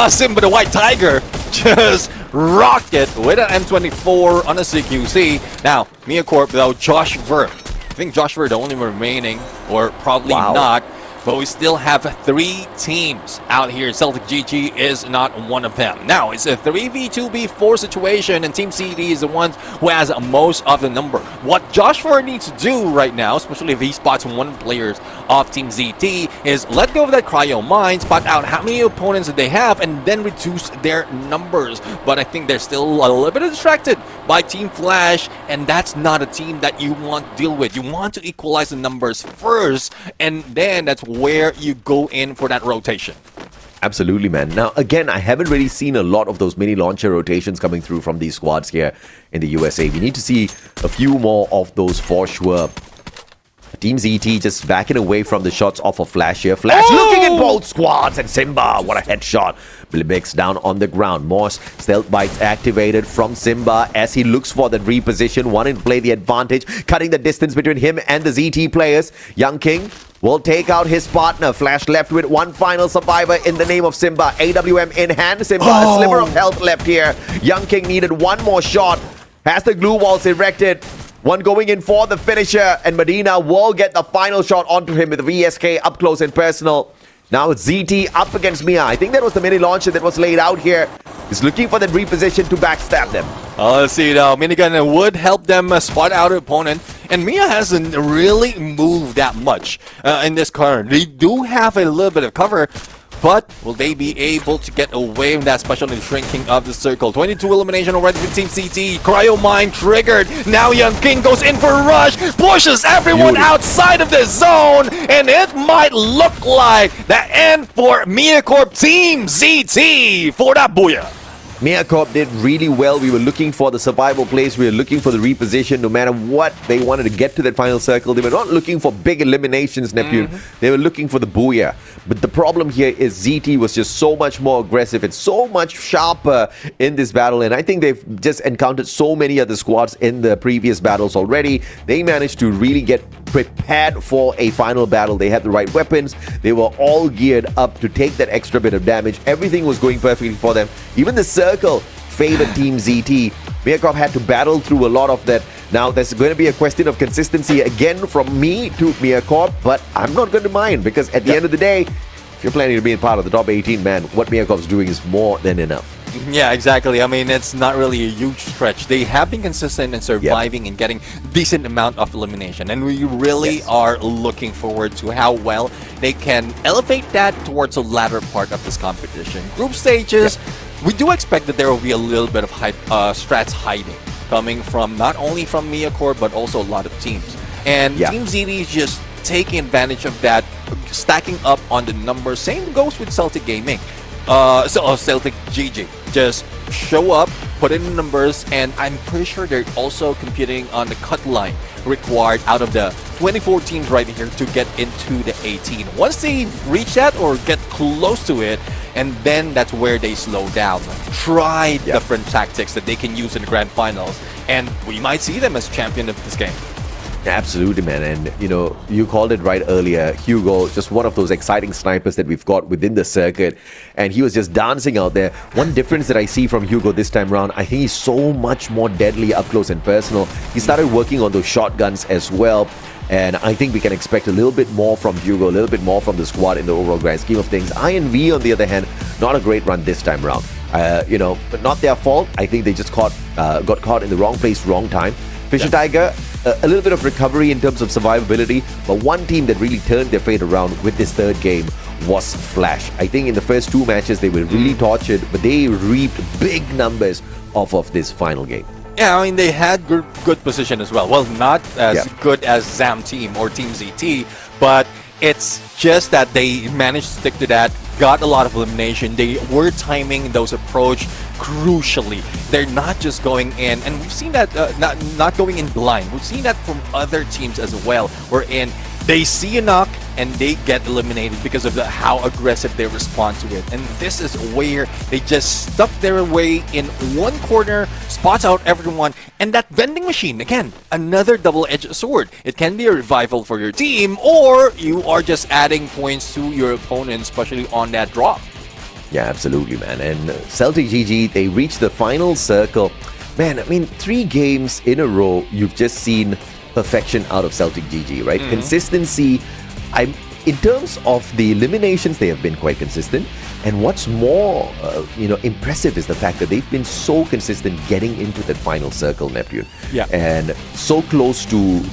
Simba the White Tiger just rocked it with an M24 on a CQC. Now, Meacorp though, Josh Ver. I think Josh Ver the only remaining, or probably not. But we still have 3 teams out here. Celtic GG is not one of them. Now, it's a 3v2v4 situation, and Team CD is the one who has most of the number. What Josh Ford needs to do right now, especially if he spots one player of Team ZT, is let go of that cryo mine, spot out how many opponents they have, and then reduce their numbers. But I think they're still a little bit distracted by Team Flash, and that's not a team that you want to deal with. You want to equalize the numbers first, and then that's where you go in for that rotation. Absolutely, man. Now, again, I haven't really seen a lot of those mini launcher rotations coming through from these squads here in the USA. We need to see a few more of those for sure. Team ZT just backing away from the shots off of Flash here. Flash looking at both squads, and Simba, what a headshot. Bilibix down on the ground. More stealth bites activated from Simba as he looks for the reposition. One in play the advantage, cutting the distance between him and the ZT players. Young King will take out his partner. Flash left with one final survivor in the name of Simba. AWM in hand. Simba, a sliver of health left here. Young King needed one more shot. Has the glue walls erected. One going in for the finisher, and Medina will get the final shot onto him with the VSK up close and personal. Now it's ZT up against Mia. I think that was the mini launcher that was laid out here. He's looking for that reposition to backstab them. Let's see now. Minigun would help them spot out an opponent. And Mia hasn't really moved that much in this corner. They do have a little bit of cover, but will they be able to get away from that, especially the shrinking of the circle? 22 elimination already for Team CT. Cryo Mine triggered. Now Young King goes in for a rush, pushes everyone outside of the zone, and it might look like the end for MiaCorp Team ZT for that booyah. MiaCorp did really well. We were looking for the survival plays. We were looking for the reposition. No matter what, they wanted to get to that final circle. They were not looking for big eliminations, Neptune. They were looking for the booyah. But the problem here is ZT was just so much more aggressive and so much sharper in this battle. And I think they've just encountered so many other squads in the previous battles already. They managed to really get prepared for a final battle. They had the right weapons. They were all geared up to take that extra bit of damage. Everything was going perfectly for them. Even the circle favored Team ZT. MiaCorp had to battle through a lot of that. Now, there's going to be a question of consistency again from me to MiaCorp, but I'm not going to mind, because at the end of the day, if you're planning to be a part of the top 18, man, what MiaCorp's doing is more than enough. Yeah, exactly. I mean, it's not really a huge stretch. They have been consistent in surviving and getting decent amount of elimination, and we really are looking forward to how well they can elevate that towards the latter part of this competition. Group stages, we do expect that there will be a little bit of strats hiding, coming from not only from MiaCorp but also a lot of teams. And Team ZT is just taking advantage of that, stacking up on the numbers. Same goes with Celtic Gaming. Celtic GG. Just show up, put in the numbers, and I'm pretty sure they're also competing on the cut line required out of the 24 teams right here to get into the 18. Once they reach that or get close to it, and then that's where they slow down. Try different tactics that they can use in the grand finals, and we might see them as champion of this game. Absolutely, man. And, you know, you called it right earlier. Hugo, just one of those exciting snipers that we've got within the circuit. And he was just dancing out there. One difference that I see from Hugo this time around, I think he's so much more deadly up close and personal. He started working on those shotguns as well. And I think we can expect a little bit more from Hugo, a little bit more from the squad in the overall grand scheme of things. Iron V, on the other hand, not a great run this time around. You know, but not their fault. I think they just got caught in the wrong place, wrong time. Fisher Tiger, a little bit of recovery in terms of survivability, but one team that really turned their fate around with this third game was Flash. I think in the first two matches they were really tortured, but they reaped big numbers off of this final game. Yeah, I mean, they had good position as well. Well, not as good as ZAM team or Team ZT, but it's just that they managed to stick to that, got a lot of elimination. They were timing those approach crucially. They're not just going in, and we've seen that not going in blind. We've seen that from other teams as well, wherein they see a knock and they get eliminated because of how aggressive they respond to it. And this is where they just stuck their way in one corner, spots out everyone, and that vending machine, again, another double-edged sword. It can be a revival for your team, or you are just adding points to your opponent, especially on that drop. Yeah, absolutely, man. And Celtic GG, they reached the final circle. Man, I mean, 3 games in a row, you've just seen perfection out of Celtic GG, right? Consistency. In terms of the eliminations, they have been quite consistent. And what's more, impressive is the fact that they've been so consistent getting into that final circle, Neptune. Yeah. And so close to 2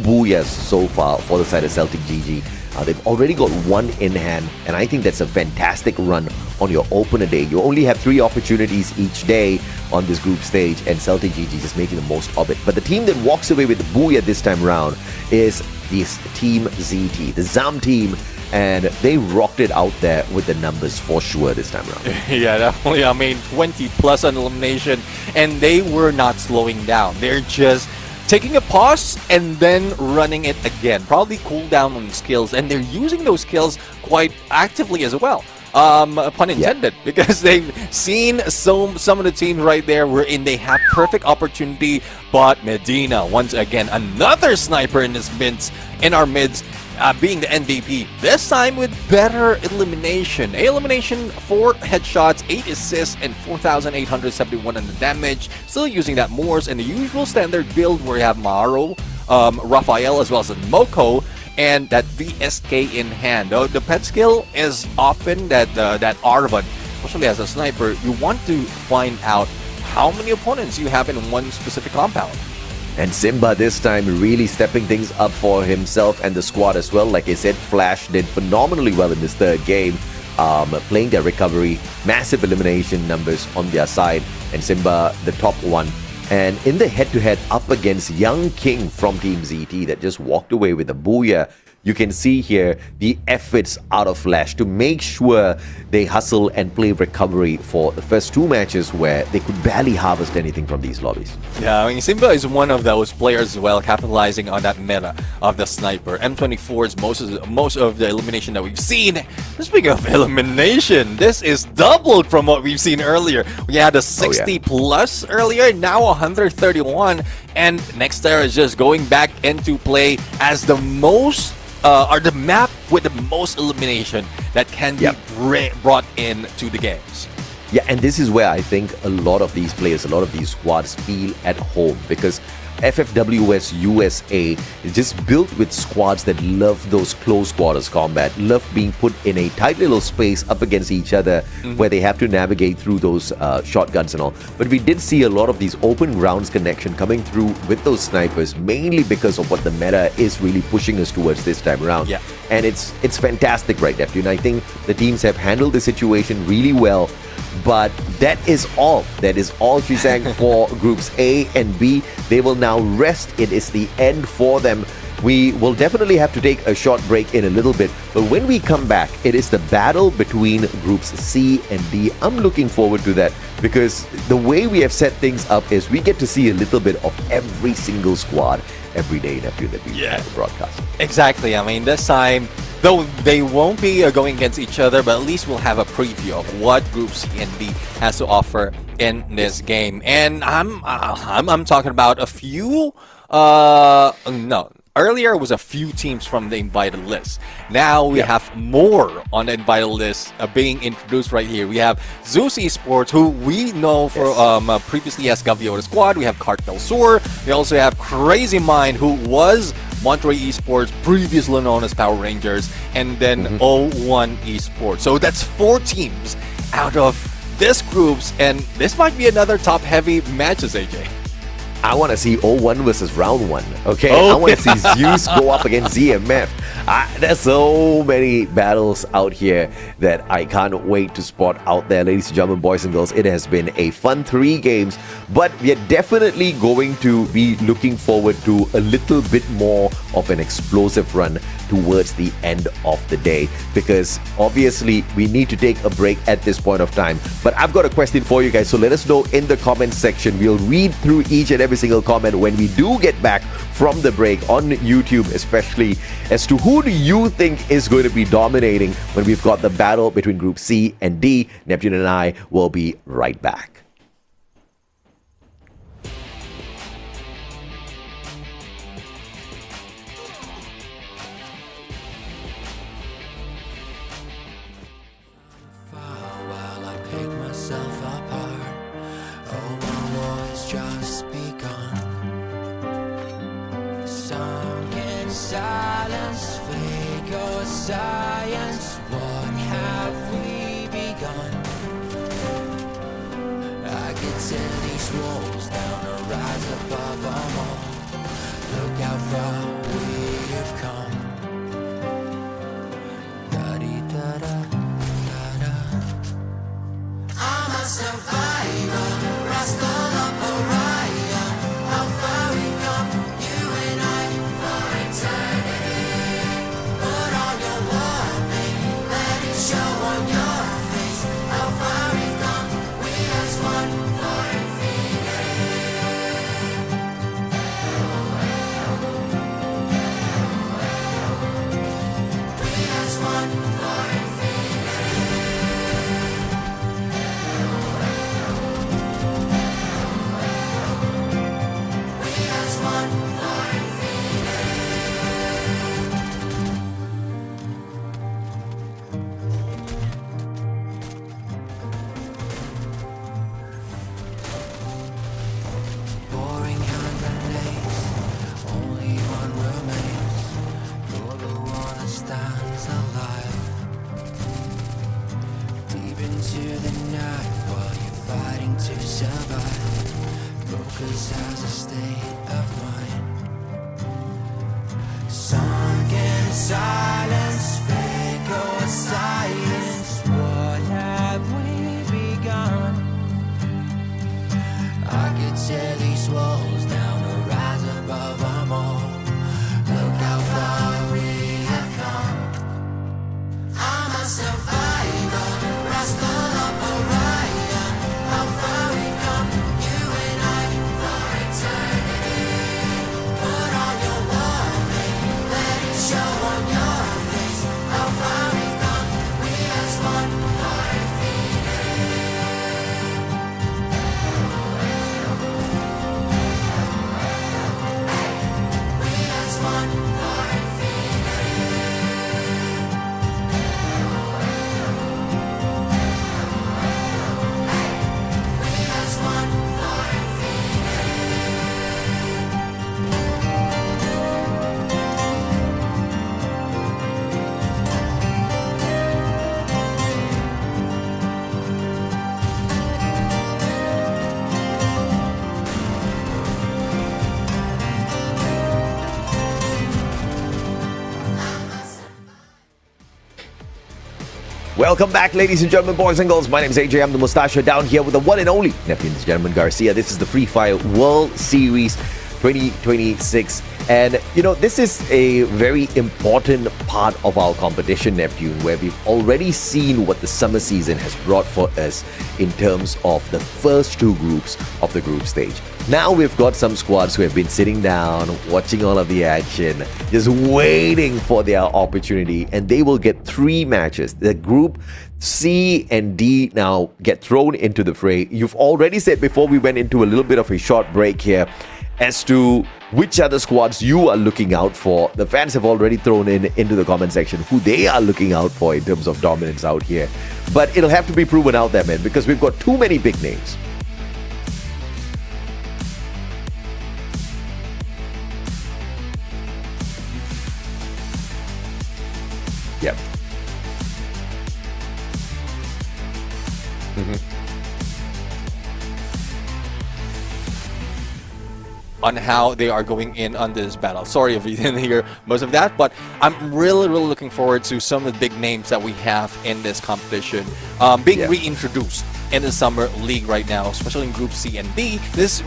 booyahs so far for the side of Celtic GG. They've already got 1 in hand, and I think that's a fantastic run on your opener day. You only have 3 opportunities each day on this group stage, and Celtic GG just making the most of it. But the team that walks away with the booyah this time around is this Team ZT, the ZAM team, and they rocked it out there with the numbers for sure this time around. Yeah, definitely. I mean, 20 plus on elimination, and they were not slowing down. They're just taking a pause and then running it again. Probably cool down on skills, and they're using those skills quite actively as well. Pun intended, because they've seen some of the teams right there wherein they have perfect opportunity, but Medina, once again, another sniper in our midst, being the MVP, this time with better elimination. Elimination, 4 headshots, 8 assists, and 4,871 on the damage. Still using that Morse and the usual standard build where you have Maro, Raphael, as well as Moko, and that VSK in hand. The pet skill is often that Arvan, especially as a sniper, you want to find out how many opponents you have in one specific compound. And Simba this time really stepping things up for himself and the squad as well. Like I said, Flash did phenomenally well in this third game, playing their recovery, massive elimination numbers on their side, and Simba the top one. And in the head-to-head up against Young King from Team ZT that just walked away with a booyah, you can see here the efforts out of Flash to make sure they hustle and play recovery for the first 2 matches where they could barely harvest anything from these lobbies. Yeah, I mean, Simba is one of those players as well, capitalizing on that meta of the sniper. M24 is most of the elimination that we've seen. Speaking of elimination, this is doubled from what we've seen earlier. We had a 60 plus earlier, now 131, and Nextera is just going back into play as the most are the map with the most elimination that can be brought into the games. Yeah, and this is where I think a lot of these players, a lot of these squads feel at home, because FFWS USA is just built with squads that love those close quarters combat, love being put in a tight little space up against each other where they have to navigate through those shotguns and all. But we did see a lot of these open grounds connection coming through with those snipers, mainly because of what the meta is really pushing us towards this time around. Yeah. And it's fantastic, right, Neptune? I think the teams have handled the situation really well. But that is all. That is all, Shizang, for groups A and B. They will now rest. It is the end for them. We will definitely have to take a short break in a little bit. But when we come back, it is the battle between groups C and D. I'm looking forward to that, because the way we have set things up is we get to see a little bit of every single squad every day that we broadcast. Exactly. I mean, this time, though they won't be going against each other, but at least we'll have a preview of what Group C and D has to offer in this game. And I'm talking about a few. Earlier was a few teams from the invited list. Now we have more on the invited list being introduced right here. We have Zeus Esports, who we know for previously as Gaviota Squad. We have Cartel Sur. We also have Crazy Mind, who was Monterey Esports, previously known as Power Rangers, and then O1 Esports. So that's 4 teams out of this groups, and this might be another top-heavy matches, AJ. I want to see O1 versus Round 1, okay? I want to see Zeus go up against ZMF. There's so many battles out here that I can't wait to spot out there, ladies and gentlemen, boys and girls. It has been a fun 3 games, but we're definitely going to be looking forward to a little bit more of an explosive run towards the end of the day, because obviously we need to take a break at this point of time. But I've got a question for you guys, so let us know in the comments section. We'll read through each and every single comment when we do get back from the break on YouTube, especially as to who do you think is going to be dominating when we've got the battle between Group C and D. Neptune and I will be right back. While I pick myself apart, oh, my war's just begun. Song in silence, fake or science, what have we begun? I can tear these walls down to rise above them all. Look how far we've come. Da-dee-da-da. I'm a survivor, rest all up pariah. How far we've come, you and I, for eternity. Put on your warpaint, let it show on your face. How far we've come, we as one for infinity. focus has a state of mind. Sunk in silence, fake or silence. What have we begun? I could tear these walls down or rise above them all. Look how far we have come. I'm a survivor, rascal of Orion. How far we've come, you and I, for eternity. Put on your war paint, let it show on your face. How far we've come, we as one for infinity. We as one for infinity. We as one for Welcome back, ladies and gentlemen, boys and girls. My name is AJ. I'm the Mustache down here with the one and only Neptune's Gentleman Garcia. This is the Free Fire World Series 2026. And, you know, this is a very important part of our competition, Neptune, where we've already seen what the summer season has brought for us in terms of the first two groups of the group stage. Now we've got some squads who have been sitting down, watching all of the action, just waiting for their opportunity, and they will get 3 matches. The group C and D now get thrown into the fray. You've already said before we went into a little bit of a short break here as to which other squads you are looking out for. The fans have already thrown into the comment section who they are looking out for in terms of dominance out here. But it'll have to be proven out there, man, because we've got too many big names. Yep. On how they are going in on this battle. Sorry if you didn't hear most of that, but I'm really looking forward to some of the big names that we have in this competition being reintroduced in the Summer League right now, especially in Group C and D. This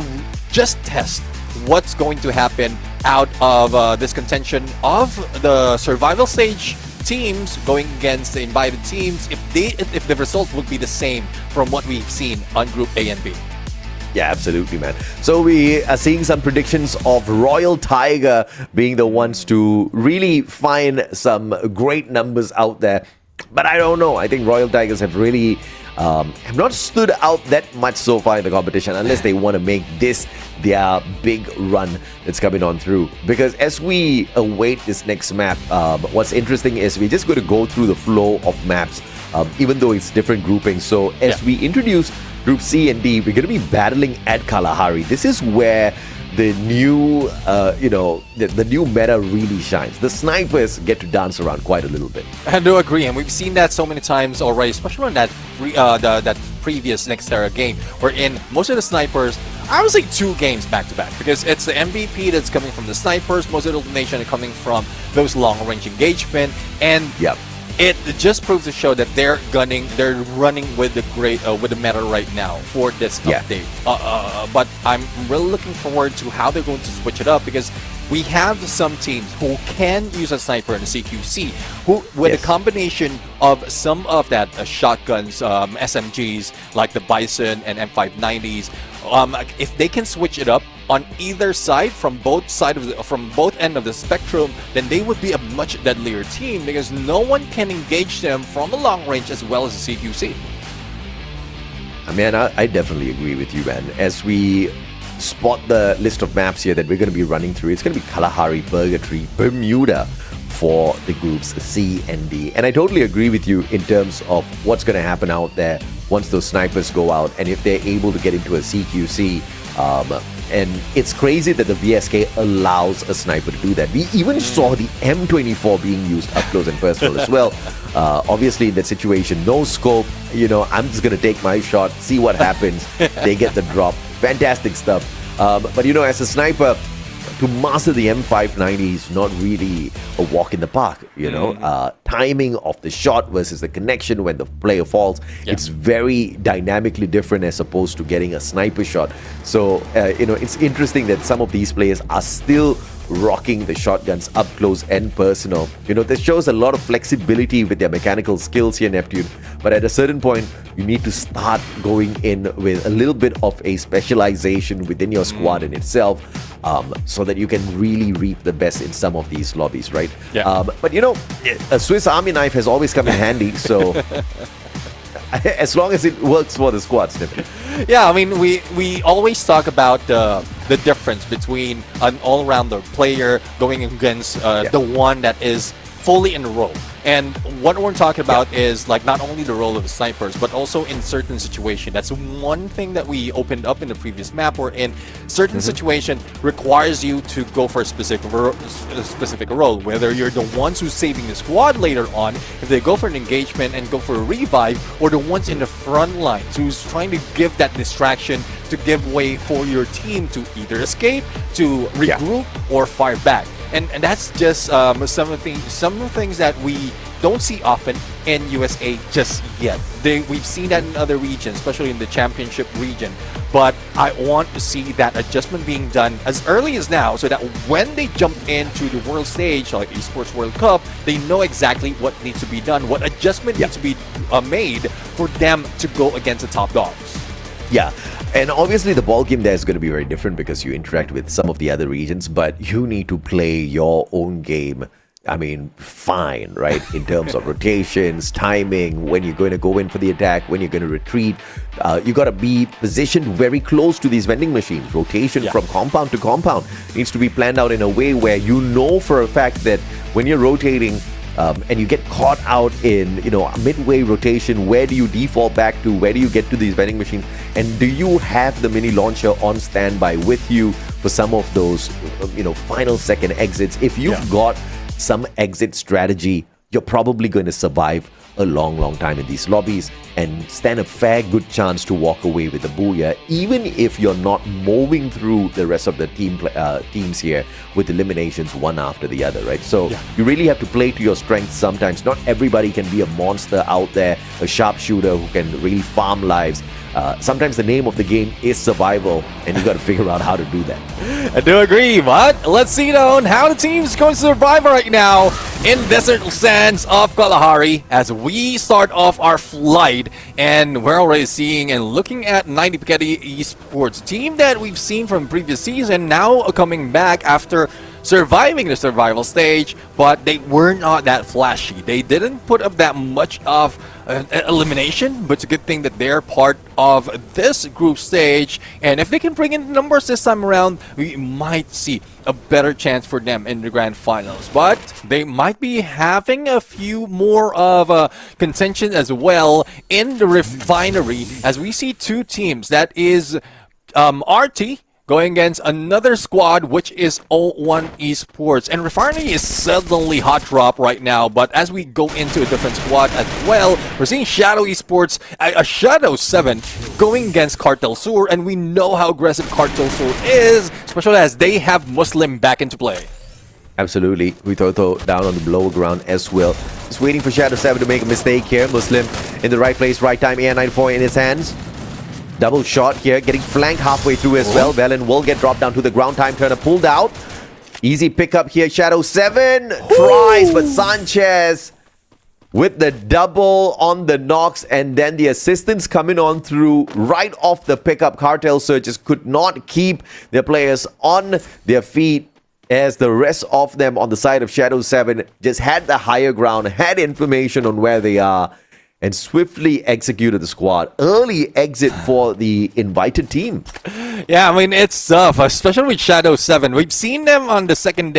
just tests what's going to happen out of this contention of the survival stage teams going against the invited teams, if the result would be the same from what we've seen on Group A and B. Yeah, absolutely, man. So we are seeing some predictions of Royal Tiger being the ones to really find some great numbers out there. But I don't know. I think Royal Tigers have really have not stood out that much so far in the competition, unless they want to make this their big run that's coming on through. Because as we await this next map, what's interesting is we're just going to go through the flow of maps, even though it's different groupings. So as we introduce Group C and D, we're going to be battling at Kalahari. This is where the new, the new meta really shines. The snipers get to dance around quite a little bit. I do agree, and we've seen that so many times already, especially on that that previous Nextera game, wherein most of the snipers, I would say 2 games back to back, because it's the MVP that's coming from the snipers, most of the elimination are coming from those long-range engagement, and it just proves to show that they're running with the with the meta right now for this update. But I'm really looking forward to how they're going to switch it up, because we have some teams who can use a sniper in the CQC, who with a combination of some of that shotguns, SMGs like the Bison and M590s, if they can switch it up on either side, from both end of the spectrum, then they would be a much deadlier team, because no one can engage them from a long range as well as the CQC. Man, I definitely agree with you, man. As we spot the list of maps here that we're going to be running through, it's going to be Kalahari, Purgatory, Bermuda for the groups C and D. And I totally agree with you in terms of what's going to happen out there once those snipers go out, and if they're able to get into a CQC. And it's crazy that the VSK allows a sniper to do that. We even saw the M24 being used up close and personal as well. Obviously, in that situation, no scope. I'm just going to take my shot, see what happens. They get the drop. Fantastic stuff. But you know, as a sniper, to master the M590 is not really a walk in the park, you know. Timing of the shot versus the connection when the player falls, it's very dynamically different as opposed to getting a sniper shot. So, you know, it's interesting that some of these players are still rocking the shotguns up close and personal. You know, this shows a lot of flexibility with their mechanical skills here, Neptune. But at a certain point, you need to start going in with a little bit of a specialization within your squad in itself, so that you can really reap the best in some of these lobbies, right? But you know, a Swiss Army knife has always come in handy, so as long as it works for the squad, Neptune. Yeah, I mean, we always talk about the difference between an all-rounder player going against the one that is fully enrolled. And what we're talking about is like not only the role of the snipers, but also in certain situations. That's one thing that we opened up in the previous map, where in certain situation requires you to go for a specific role. Whether you're the ones who's saving the squad later on, if they go for an engagement and go for a revive, or the ones in the front lines who's trying to give that distraction to give way for your team to either escape, to regroup, or fire back. And that's just some of the things that we don't see often in USA just yet. We've seen that in other regions, especially in the championship region. But I want to see that adjustment being done as early as now, so that when they jump into the world stage, like Esports World Cup, they know exactly what needs to be done, what adjustment needs to be made for them to go against the top dogs. Yeah, and obviously the ball game there is going to be very different because you interact with some of the other regions, but you need to play your own game. I mean, fine, right? In terms of rotations, timing, when you're going to go in for the attack, when you're going to retreat. You got to be positioned very close to these vending machines. Rotation from compound to compound needs to be planned out in a way where you know for a fact that when you're rotating, and you get caught out in, you know, a midway rotation, where do you default back to? Where do you get to these vending machines? And do you have the mini launcher on standby with you for some of those, you know, final second exits? If you've got some exit strategy, you're probably going to survive a long time in these lobbies and stand a fair good chance to walk away with the booyah, even if you're not moving through the rest of the teams here with eliminations one after the other, right? So you really have to play to your strengths sometimes. Not everybody can be a monster out there, a sharpshooter who can really farm lives. Sometimes the name of the game is survival, and you got to figure out how to do that. I do agree, but let's see though how the team's going to survive right now in desert sands of Kalahari as we start off our flight. And we're already seeing and looking at 90 Piketty Esports team that we've seen from previous season, now coming back after surviving the survival stage, but they were not that flashy. They didn't put up that much of elimination, but it's a good thing that they're part of this group stage, and if they can bring in numbers this time around, we might see a better chance for them in the grand finals. But they might be having a few more of contention as well in the refinery, as we see two teams. That is RT going against another squad, which is O1 Esports. And Refinery is suddenly hot drop right now, but as we go into a different squad as well, we're seeing Shadow Esports, a Shadow 7 going against Cartel Sur, and we know how aggressive Cartel Sur is, especially as they have Muslim back into play. Absolutely. We throw down on the lower ground as well. Just waiting for Shadow 7 to make a mistake here. Muslim in the right place, right time, AR-94 in his hands. Double shot here, getting flanked halfway through as well. Velen will get dropped down to the ground. Time turner pulled out. Easy pickup here. Shadow 7 tries, but Sanchez with the double on the knocks, and then the assistance coming on through right off the pickup. Cartel Searchers could not keep their players on their feet, as the rest of them on the side of Shadow 7 just had the higher ground, had information on where they are, and swiftly executed the squad. Early exit for the invited team. Yeah, I mean, it's tough, especially with Shadow 7. We've seen them on the second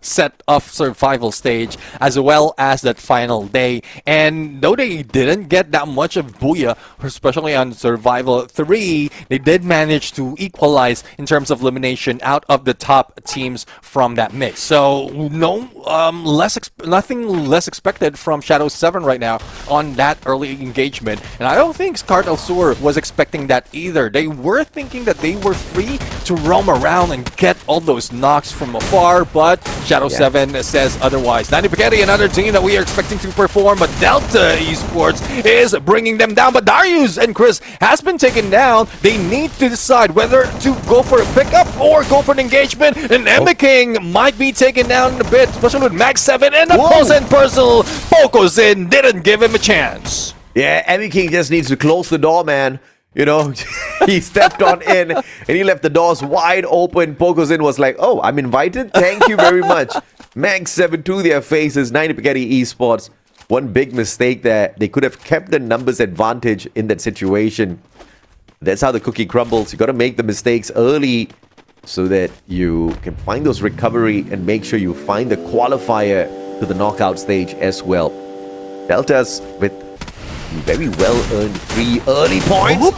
set of survival stage, as well as that final day. And though they didn't get that much of booyah, especially on survival 3, they did manage to equalize in terms of elimination out of the top teams from that mix. So nothing less expected from Shadow 7 right now on that early engagement. And I don't think Cartel Sur was expecting that either. They were thinking thinking that they were free to roam around and get all those knocks from afar, but Shadow 7 says otherwise. Danny Piquetti, another team that we are expecting to perform, but Delta Esports is bringing them down. But Darius and Chris has been taken down. They need to decide whether to go for a pickup or go for an engagement, and Emma King might be taken down a bit, especially with Max 7 and a close and personal. Focus in, didn't give him a chance. Yeah, Emmy King just needs to close the door, man. You know, he stepped on in and he left the doors wide open. Pokos in was like, oh, I'm invited? Thank you very much. Max 7 to their faces, 90 Spaghetti Esports. One big mistake there. They could have kept the numbers advantage in that situation. That's how the cookie crumbles. You got to make the mistakes early so that you can find those recovery and make sure you find the qualifier to the knockout stage as well. Deltas with very well-earned 3 early points.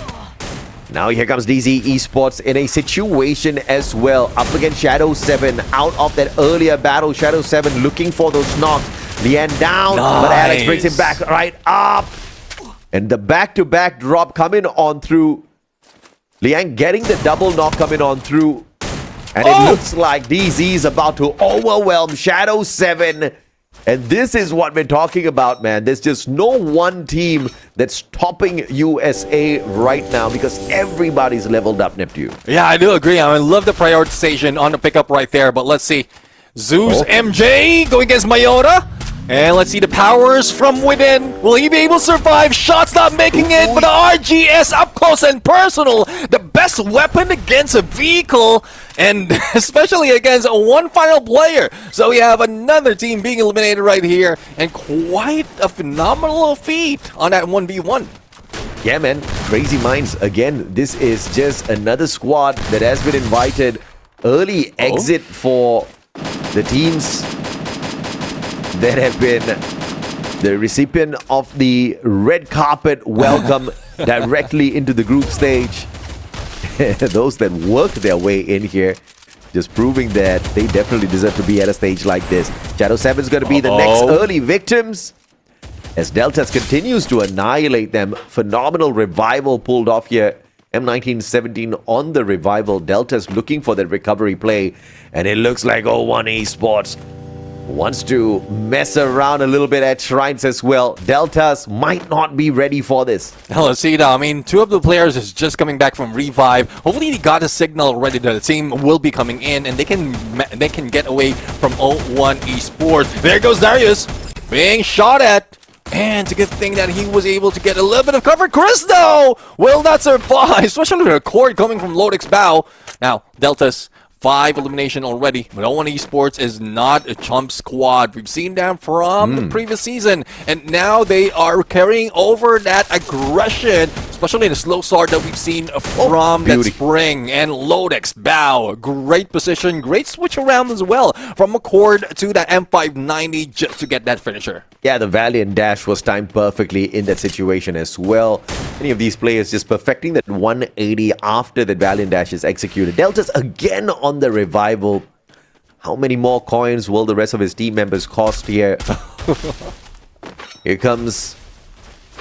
Now here comes DZ Esports in a situation as well. Up against Shadow 7 out of that earlier battle. Shadow 7 looking for those knocks. Lian down, but Alex brings him back right up. And the back-to-back drop coming on through. Lian getting the double knock coming on through. And it looks like DZ is about to overwhelm Shadow 7. And this is what we're talking about, man. There's just no one team that's topping USA right now because everybody's leveled up, Neptune. Yeah, I do agree. I love the prioritization on the pickup right there. But let's see. Zeus MJ going against Mayota. And let's see the powers from within. Will he be able to survive? Shots not making it, but the RGS up close and personal. The best weapon against a vehicle, and especially against one final player. So we have another team being eliminated right here, and quite a phenomenal feat on that 1v1. Yeah, man. Crazy Minds. Again, this is just another squad that has been invited. Early exit for the teams that have been the recipient of the red carpet welcome directly into the group stage. Those that worked their way in here, just proving that they definitely deserve to be at a stage like this. Shadow 7 is going to be the next early victims as Deltas continues to annihilate them. Phenomenal revival pulled off here. M1917 on the revival. Deltas looking for that recovery play, and it looks like 01 Esports wants to mess around a little bit at shrines as well. Deltas might not be ready for this. Let's see now. I mean, 2 of the players is just coming back from revive. Hopefully they got a signal already that the team will be coming in and they can get away from 01 Esports. There goes Darius being shot at. And it's a good thing that he was able to get a little bit of cover. Chris, though, will not survive, especially with a cord coming from Lodex's bow. Now, Deltas 5 elimination already, but 01 Esports is not a chump squad. We've seen them from the previous season, and now they are carrying over that aggression, especially in the slow start that we've seen from that spring. And Lodex bow, great position, great switch around as well from McCord to the M590 just to get that finisher. Yeah, the Valiant dash was timed perfectly in that situation as well. Any of these players just perfecting that 180 after the Valiant dash is executed. Deltas again on the revival. How many more coins will the rest of his team members cost here? Here comes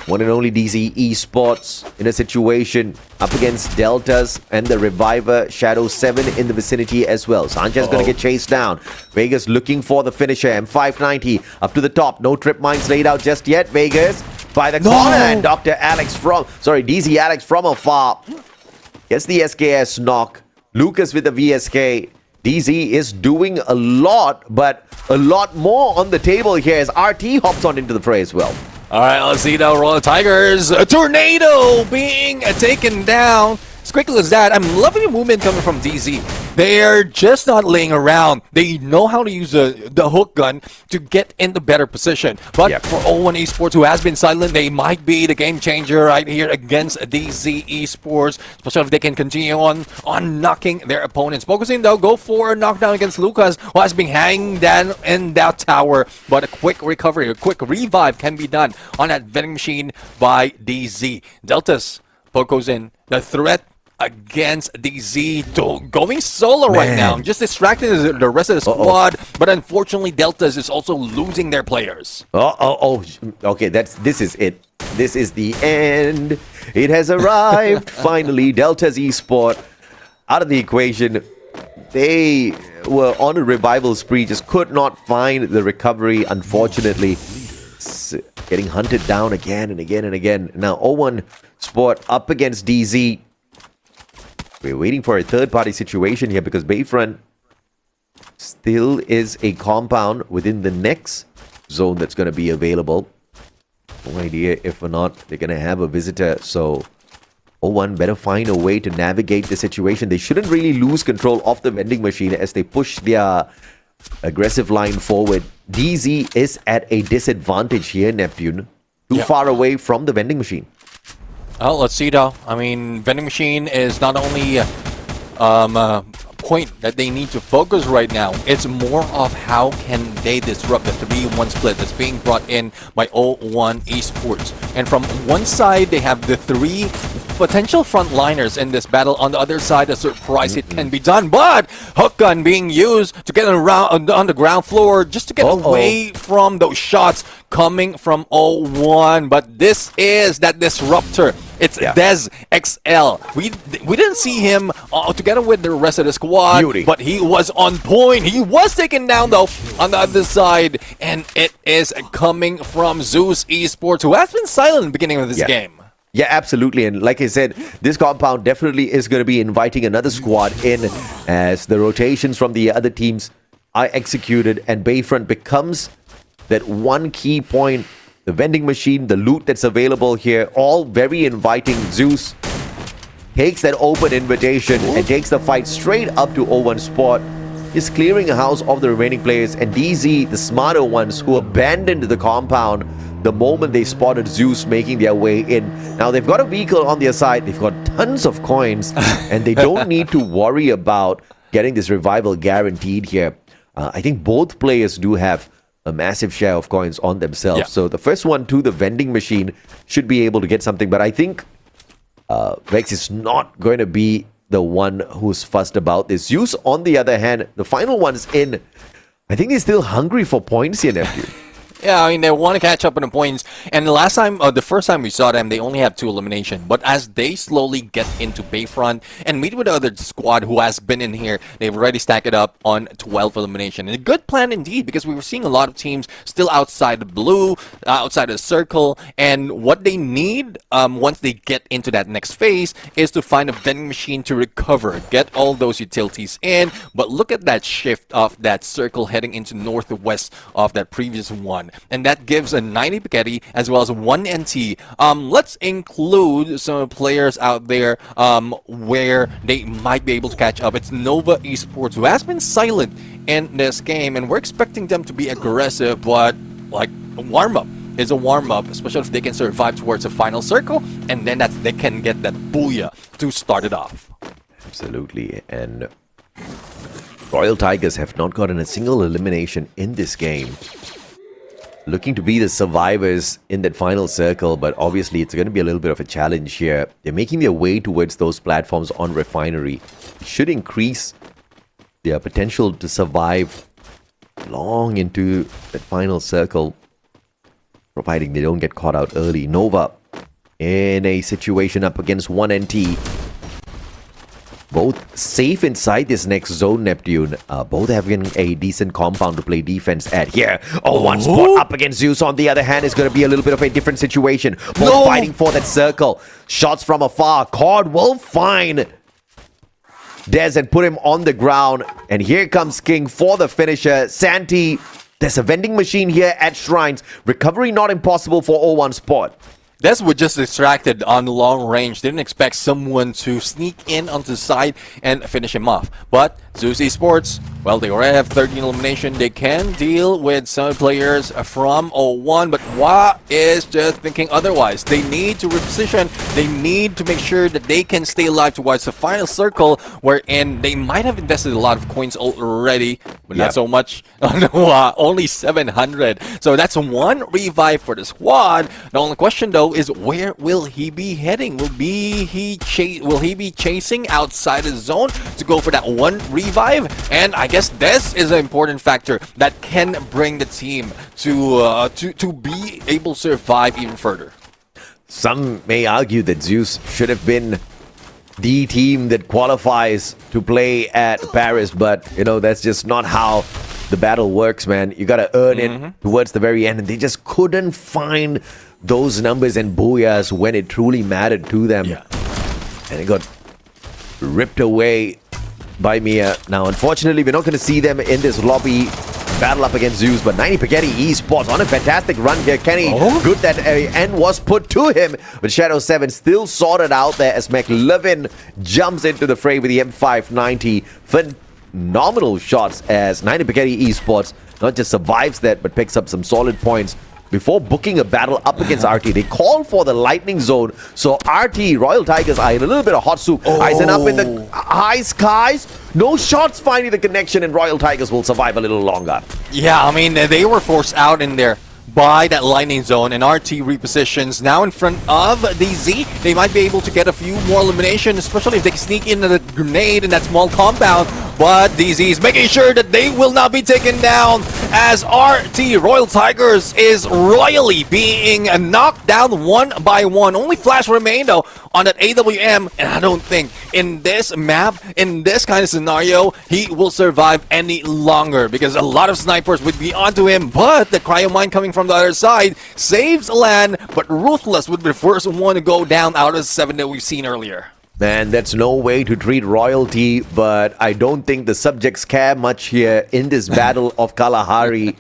one and only DZ Esports in a situation up against Deltas and the Reviver. Shadow 7 in the vicinity as well. Sanchez going to get chased down. Vegas looking for the finisher. M590 up to the top. No trip mines laid out just yet. Vegas by the corner. And DZ Alex from afar gets the SKS knock. Lucas with the VSK. DZ is doing a lot, but a lot more on the table here as RT hops on into the fray as well. All right, let's see now. Royal Tigers, a tornado being taken down. As quickly as that, I'm loving the movement coming from DZ. They're just not laying around. They know how to use the hook gun to get in the better position. But for 01 Esports, who has been silent, they might be the game changer right here against DZ Esports, especially if they can continue on knocking their opponents. Focusing though, go for a knockdown against Lucas, who has been hanging down in that tower. But a quick recovery, a quick revive can be done on that vending machine by DZ. Deltas, Poco's in. The threat against DZ going solo right now, just distracting the rest of the squad. But unfortunately, Deltas is also losing their players. Okay, this is it. This is the end. It has arrived. Finally, Delta's Esports out of the equation. They were on a revival spree, just could not find the recovery, unfortunately. Getting hunted down again and again and again. Now, O1 Sport up against DZ. We're waiting for a third-party situation here because Bayfront still is a compound within the next zone that's going to be available. No idea if or not they're going to have a visitor. So, O1 better find a way to navigate the situation. They shouldn't really lose control of the vending machine as they push their aggressive line forward. DZ is at a disadvantage here, Neptune. Too far away from the vending machine. Oh, let's see though. I mean, vending machine is not only point that they need to focus right now. It's more of how can they disrupt the 3-1 split that's being brought in by O1 Esports. And from one side, they have the 3 potential frontliners in this battle. On the other side, a surprise hit can be done, but hook gun being used to get around on the ground floor just to get away from those shots coming from O1. But this is that disruptor. It's Dez XL. We didn't see him together with the rest of the squad, but he was on point. He was taken down though on the other side, and it is coming from Zeus Esports, who has been silent in the beginning of this game. Yeah, absolutely. And like I said, this compound definitely is going to be inviting another squad in as the rotations from the other teams are executed and Bayfront becomes that one key point. The vending machine, the loot that's available here, all very inviting. Zeus takes that open invitation and takes the fight straight up to O1 Sport. Is clearing a house of the remaining players, and DZ, the smarter ones who abandoned the compound the moment they spotted Zeus making their way in. Now they've got a vehicle on their side, they've got tons of coins, and they don't need to worry about getting this revival guaranteed here. I think both players do have a massive share of coins on themselves. So the first one to the vending machine should be able to get something. But I think Vex is not going to be the one who's fussed about this. Zeus, on the other hand, the final one's in. I think they're still hungry for points here, nephew. Yeah, I mean, they want to catch up on the points. And the first time we saw them, they only have 2 elimination. But as they slowly get into Bayfront and meet with the other squad who has been in here, they've already stacked it up on 12 elimination. And a good plan indeed, because we were seeing a lot of teams still outside the blue, outside the circle. And what they need, once they get into that next phase, is to find a vending machine to recover, get all those utilities in. But look at that shift of that circle heading into northwest of that previous one. And that gives a 90 Piketty as well as 1 NT. Let's include some players out there where they might be able to catch up. It's Nova Esports, who has been silent in this game, and we're expecting them to be aggressive, but like a warm-up is a warm-up, especially if they can survive towards the final circle, and then they can get that booyah to start it off. Absolutely. And Royal Tigers have not gotten a single elimination in this game. Looking to be the survivors in that final circle, but obviously it's going to be a little bit of a challenge here. They're making their way towards those platforms on Refinery. It should increase their potential to survive long into that final circle, providing they don't get caught out early. Nova in a situation up against 1NT. Both safe inside this next zone, Neptune. Both having a decent compound to play defense at. Here, one spot up against Zeus. On the other hand, is going to be a little bit of a different situation. Both fighting for that circle. Shots from afar. Cord will find Dez and put him on the ground. And here comes King for the finisher. Santi, there's a vending machine here at Shrines. Recovery not impossible for O1 Sport. Des was just distracted on the long range. Didn't expect someone to sneak in onto the side and finish him off. But Zeus Esports, well, they already have 13 elimination. They can deal with some players from O1, but Hua is just thinking otherwise. They need to reposition. They need to make sure that they can stay alive towards the final circle, wherein they might have invested a lot of coins already, but not so much on Hua, only 700. So that's 1 revive for the squad. The only question, though, is where will he be heading? Will he be chasing outside the zone to go for that 1 revive? And I guess this is an important factor that can bring the team to be able to survive even further. Some may argue that Zeus should have been the team that qualifies to play at Paris, but that's just not how the battle works, man. You gotta earn it towards the very end, and they just couldn't find those numbers and booyahs when it truly mattered to them. Yeah. And it got ripped away by Mia. Now, unfortunately, we're not going to see them in this lobby battle up against Zeus, but 90 Spaghetti Esports on a fantastic run here. Kenny, good that end was put to him, but Shadow 7 still sorted out there as McLovin jumps into the fray with the M590. Phenomenal shots as 90 Spaghetti Esports not just survives that, but picks up some solid points before booking a battle up against RT. They call for the lightning zone, so RT, Royal Tigers, are in a little bit of hot soup. Eisen up in the high skies. No shots finding the connection, and Royal Tigers will survive a little longer. Yeah, I mean, they were forced out in there by that lightning zone, and RT repositions now in front of DZ. They might be able to get a few more eliminations, especially if they sneak in the grenade in that small compound. But DZ is making sure that they will not be taken down as RT Royal Tigers is royally being knocked down one by one. Only Flash remain though on that AWM, and I don't think in this map, in this kind of scenario, he will survive any longer because a lot of snipers would be onto him. But the cryo mine coming from the other side saves land, but Ruthless would be the first one to go down out of the 7 that we've seen earlier. Man, that's no way to treat royalty, but I don't think the subjects care much here in this battle of Kalahari.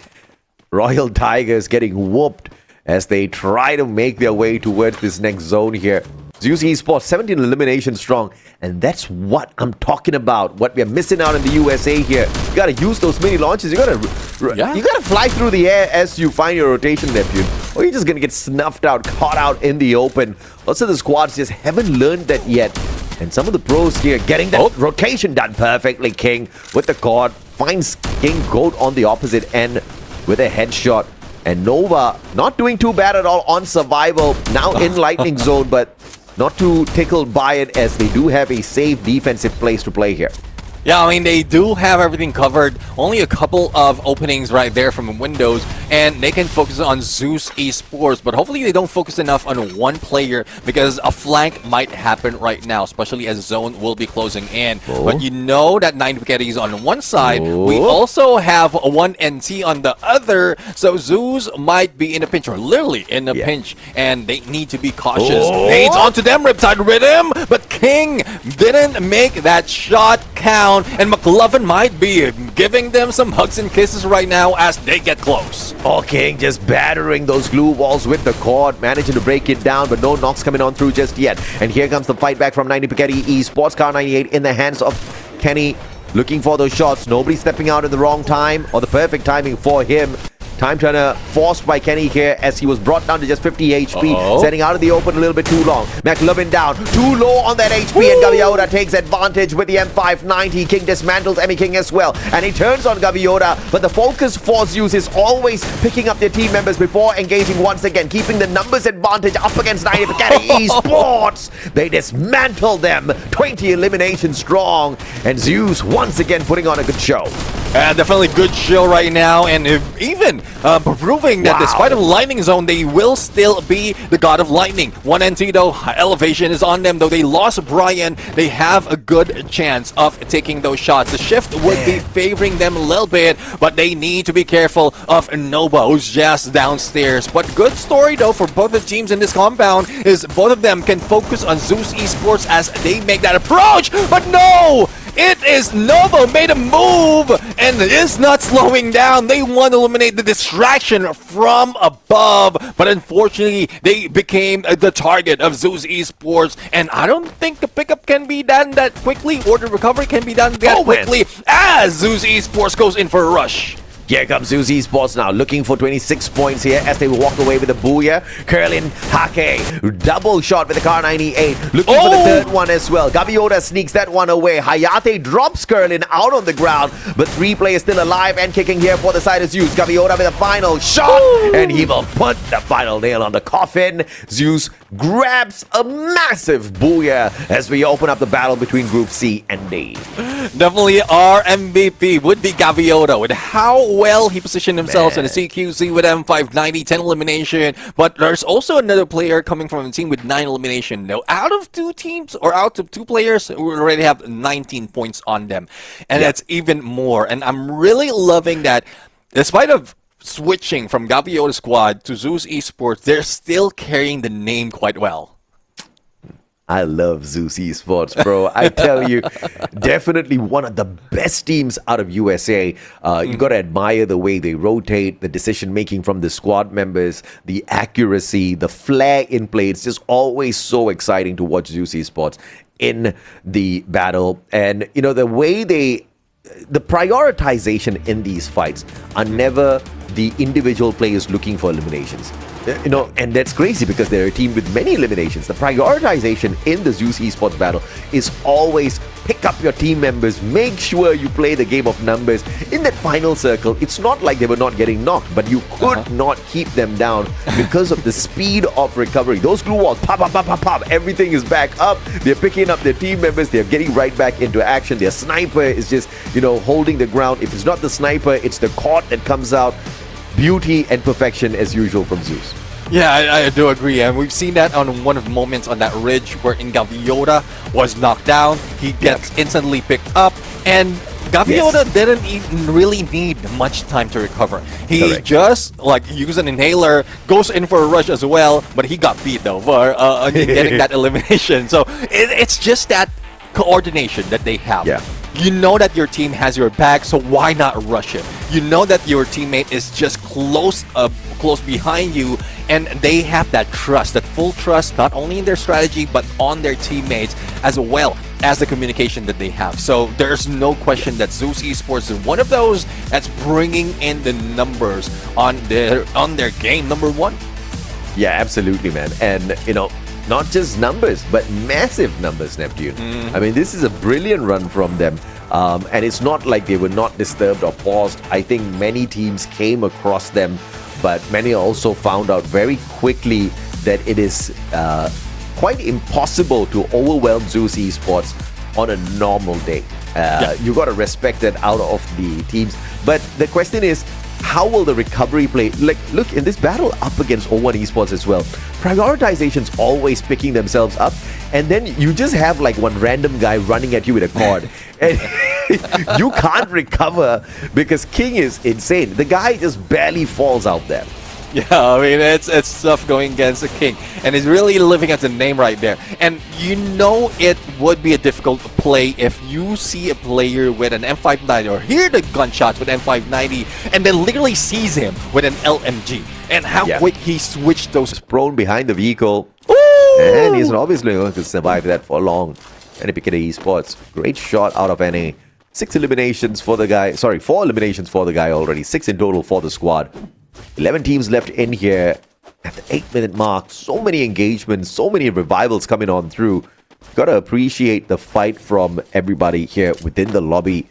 Royal Tigers getting whooped as they try to make their way towards this next zone here. Zeus Esports 17 eliminations strong, and that's what I'm talking about. What we're missing out in the USA here. You gotta use those mini launches. You gotta fly through the air as you find your rotation, Neptune, or you're just gonna get snuffed out, caught out in the open. Also, the squads just haven't learned that yet. And some of the pros here getting that rotation done perfectly. King with the cord finds King Goat on the opposite end with a headshot. And Nova not doing too bad at all on survival. Now in lightning zone, but not too tickled by it as they do have a safe defensive place to play here. Yeah, I mean, they do have everything covered. Only a couple of openings right there from windows, and they can focus on Zeus Esports, but hopefully they don't focus enough on one player because a flank might happen right now, especially as zone will be closing in. But you know that 9 Spaghetti is on one side. We also have one NT on the other, so Zeus might be in a pinch, or literally in a pinch, and they need to be cautious. Nades onto them, Riptide Rhythm, but King didn't make that shot count. And McLovin might be giving them some hugs and kisses right now as they get close. King just battering those glue walls with the cord, managing to break it down, but no knocks coming on through just yet. And here comes the fight back from 90 Spaghetti Esports. Car 98 in the hands of Kenny, looking for those shots. Nobody stepping out in the wrong time, or the perfect timing for him. Time turner forced by Kenny here as he was brought down to just 50 HP. Setting out of the open a little bit too long. McLovin down. Too low on that HP, and Gaviota takes advantage with the M590. King dismantles Emmy King as well. And he turns on Gaviota, but the focus for Zeus is always picking up their team members before engaging once again, keeping the numbers advantage up against 90 Spaghetti Esports. They dismantle them. 20 eliminations strong. And Zeus once again putting on a good show. Definitely good show right now, and even proving that despite of lightning zone, they will still be the god of lightning. One NT though, elevation is on them, though they lost Brian. They have a good chance of taking those shots. The shift would be favoring them a little bit, but they need to be careful of Nova, who's just downstairs. But good story though for both the teams in this compound is both of them can focus on Zeus Esports as they make that approach. But no! It is Nova made a move and is not slowing down. They want to eliminate the distraction from above, but unfortunately they became the target of Zeus Esports, and I don't think the pickup can be done that quickly or the recovery can be done that quickly as Zeus Esports goes in for a rush. Here comes Zeus Esports now, looking for 26 points here as they walk away with a booyah. Curlin Hake, double shot with the Car 98, looking for the third one as well. Gaviota sneaks that one away. Hayate drops Curlin out on the ground, but 3 players still alive and kicking here for the side of Zeus. Gaviota with a final shot, and he will put the final nail on the coffin. Zeus grabs a massive booyah as we open up the battle between Group C and D. Definitely our MVP would be Gaviota with how well he positioned himself in the CQC with M590, 10 elimination. But there's also another player coming from the team with 9 elimination. Now, out of 2 teams or out of 2 players, we already have 19 points on them. And that's even more. And I'm really loving that despite of switching from Gaviota squad to Zeus Esports, they're still carrying the name quite well. I love Zeus Esports, bro. I tell you, definitely one of the best teams out of USA. You got to admire the way they rotate, the decision making from the squad members, the accuracy, the flair in play. It's just always so exciting to watch Zeus Esports in the battle. And, you know, the way the prioritization in these fights are never the individual players looking for eliminations. You know, and that's crazy because they're a team with many eliminations. The prioritization in the Zeus Esports battle is always pick up your team members, make sure you play the game of numbers. In that final circle, it's not like they were not getting knocked, but you could not keep them down because of the speed of recovery. Those glue walls, pop, pop, pop, pop, pop, everything is back up. They're picking up their team members, they're getting right back into action. Their sniper is just, you know, holding the ground. If it's not the sniper, it's the court that comes out. Beauty and perfection as usual from Zeus. Yeah, I do agree, and we've seen that on one of the moments on that ridge where Gaviota was knocked down. He gets instantly picked up, and Gaviota didn't even really need much time to recover. He just like used an inhaler, goes in for a rush as well, but he got beat though for getting that elimination. So it's just that coordination that they have. Yeah. You know that your team has your back, so why not rush it? You know that your teammate is just close behind you, and they have that trust, that full trust, not only in their strategy, but on their teammates, as well as the communication that they have. So there's no question that Zeus Esports is one of those that's bringing in the numbers on their game, number 1. Yeah, absolutely, man. And, you know, not just numbers, but massive numbers, Neptune. I mean, this is a brilliant run from them. And it's not like they were not disturbed or paused. I think many teams came across them, but many also found out very quickly that it is quite impossible to overwhelm Zeus Esports on a normal day. You got to respect it out of the teams. But the question is, how will the recovery play? Like, look, in this battle up against O1 Esports as well, prioritization's always picking themselves up, and then you just have like one random guy running at you with a cord, and you can't recover because King is insane. The guy just barely falls out there. Yeah, I mean, it's tough going against the King, and he's really living as a name right there. And you know it would be a difficult play if you see a player with an M590 or hear the gunshots with M590 and then literally sees him with an LMG. And how quick he switched those. Prone behind the vehicle. Ooh! And he's obviously going to survive that for long. And pick at Esports. Great shot out of NA. 6 eliminations for the guy. Sorry, 4 eliminations for the guy already. 6 in total for the squad. 11 teams left in here at the 8-minute mark. So many engagements, so many revivals coming on through. Gotta appreciate the fight from everybody here within the lobby.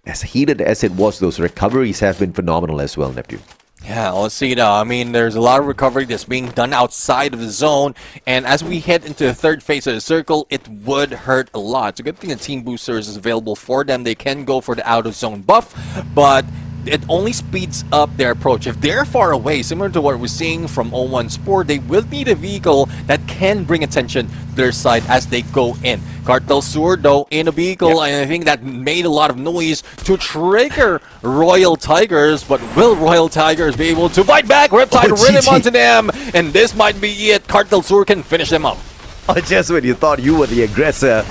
As heated as it was, those recoveries have been phenomenal as well, Neptune. Yeah, let's see now. I mean, there's a lot of recovery that's being done outside of the zone, and as we head into the third phase of the circle, it would hurt a lot. It's a good thing the Team Boosters is available for them. They can go for the out-of-zone buff, but it only speeds up their approach. If they're far away, similar to what we're seeing from O1 Sport, they will need a vehicle that can bring attention to their side as they go in. Cartel Sur, though, in a vehicle, and I think that made a lot of noise to trigger Royal Tigers, but will Royal Tigers be able to fight back? Riptide rhythm onto them, and this might be it. Cartel Sur can finish them up. Just when you thought you were the aggressor,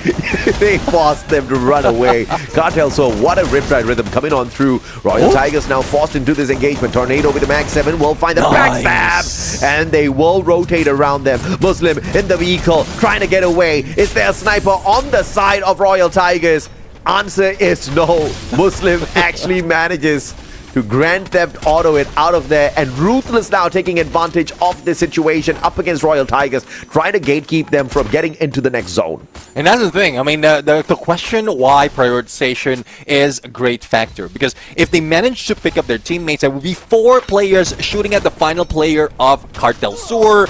they forced them to run away. Cartel, so what a Riptide rhythm coming on through. Royal Tigers now forced into this engagement. Tornado with the Mag 7 will find the backstab, and they will rotate around them. Muslim in the vehicle, trying to get away. Is there a sniper on the side of Royal Tigers? Answer is no. Muslim actually manages to Grand Theft Auto it out of there, and Ruthless now taking advantage of the situation up against Royal Tigers, trying to gatekeep them from getting into the next zone. And that's the thing. I mean, the question why prioritization is a great factor, because if they manage to pick up their teammates, there will be 4 players shooting at the final player of Cartel Sur.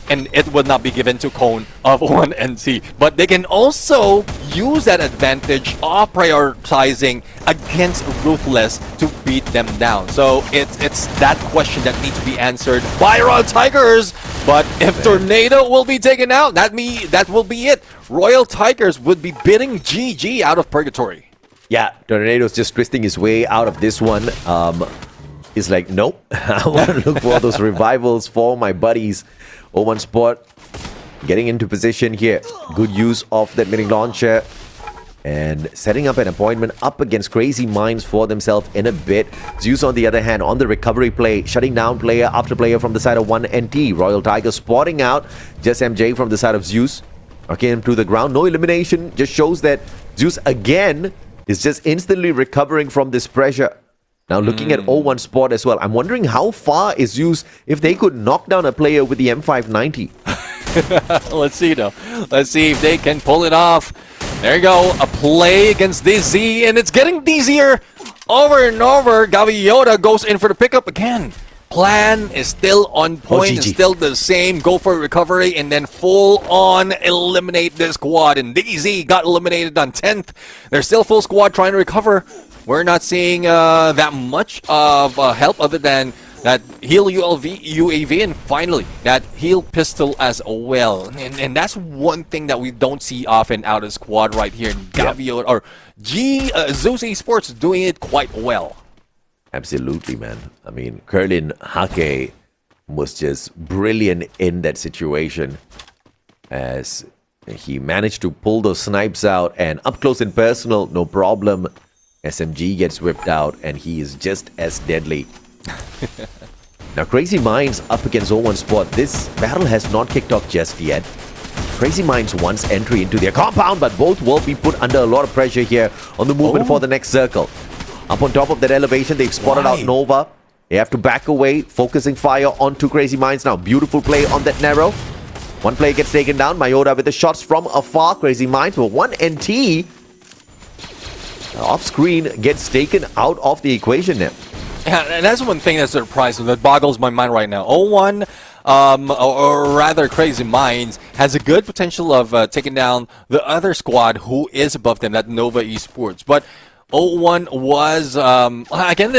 and it would not be given to Cone of 1NT. But they can also use that advantage of prioritizing against Ruthless to beat them down. So it's that question that needs to be answered by Royal Tigers. But if Tornado will be taken out, that will be it. Royal Tigers would be bidding GG out of purgatory. Yeah, Tornado's just twisting his way out of this one. He's like, nope, I want to look for those revivals for my buddies. 0-1 spot, getting into position here. Good use of that mini launcher. And setting up an appointment up against Crazy Minds for themselves in a bit. Zeus, on the other hand, on the recovery play, shutting down player after player from the side of 1NT. Royal Tiger spotting out just MJ from the side of Zeus. Okay, him to the ground. No elimination. Just shows that Zeus, again, is just instantly recovering from this pressure. Now looking at 0-1 spot as well. I'm wondering how far is Zeus if they could knock down a player with the M590. Let's see though. Let's see if they can pull it off. There you go. A play against DZ, and it's getting easier over and over. Gaviota goes in for the pickup again. Plan is still on point, it's still the same. Go for recovery and then full on eliminate this squad. And DZ got eliminated on 10th. They're still full squad trying to recover. We're not seeing that much of help other than that heal UAV and finally that heal pistol as well. And that's one thing that we don't see often out of squad right here. Gaviota or Zeus Esports is doing it quite well. Absolutely, man. I mean, Curlin Hake was just brilliant in that situation as he managed to pull those snipes out, and up close and personal, no problem. SMG gets whipped out and he is just as deadly. Now Crazy Minds up against 0-1 spot. This battle has not kicked off just yet. Crazy Minds wants entry into their compound, but both will be put under a lot of pressure here on the movement for the next circle. Up on top of that elevation, they've spotted out Nova. They have to back away, focusing fire onto Crazy Minds now. Beautiful play on that narrow. One player gets taken down. Mayota with the shots from afar. Crazy Minds, but 1NT off screen gets taken out of the equation now. Yeah, and that's one thing that's surprising, that boggles my mind right now. 0-1, or rather Crazy Minds, has a good potential of taking down the other squad who is above them, that Nova Esports. But 0-1 was, again,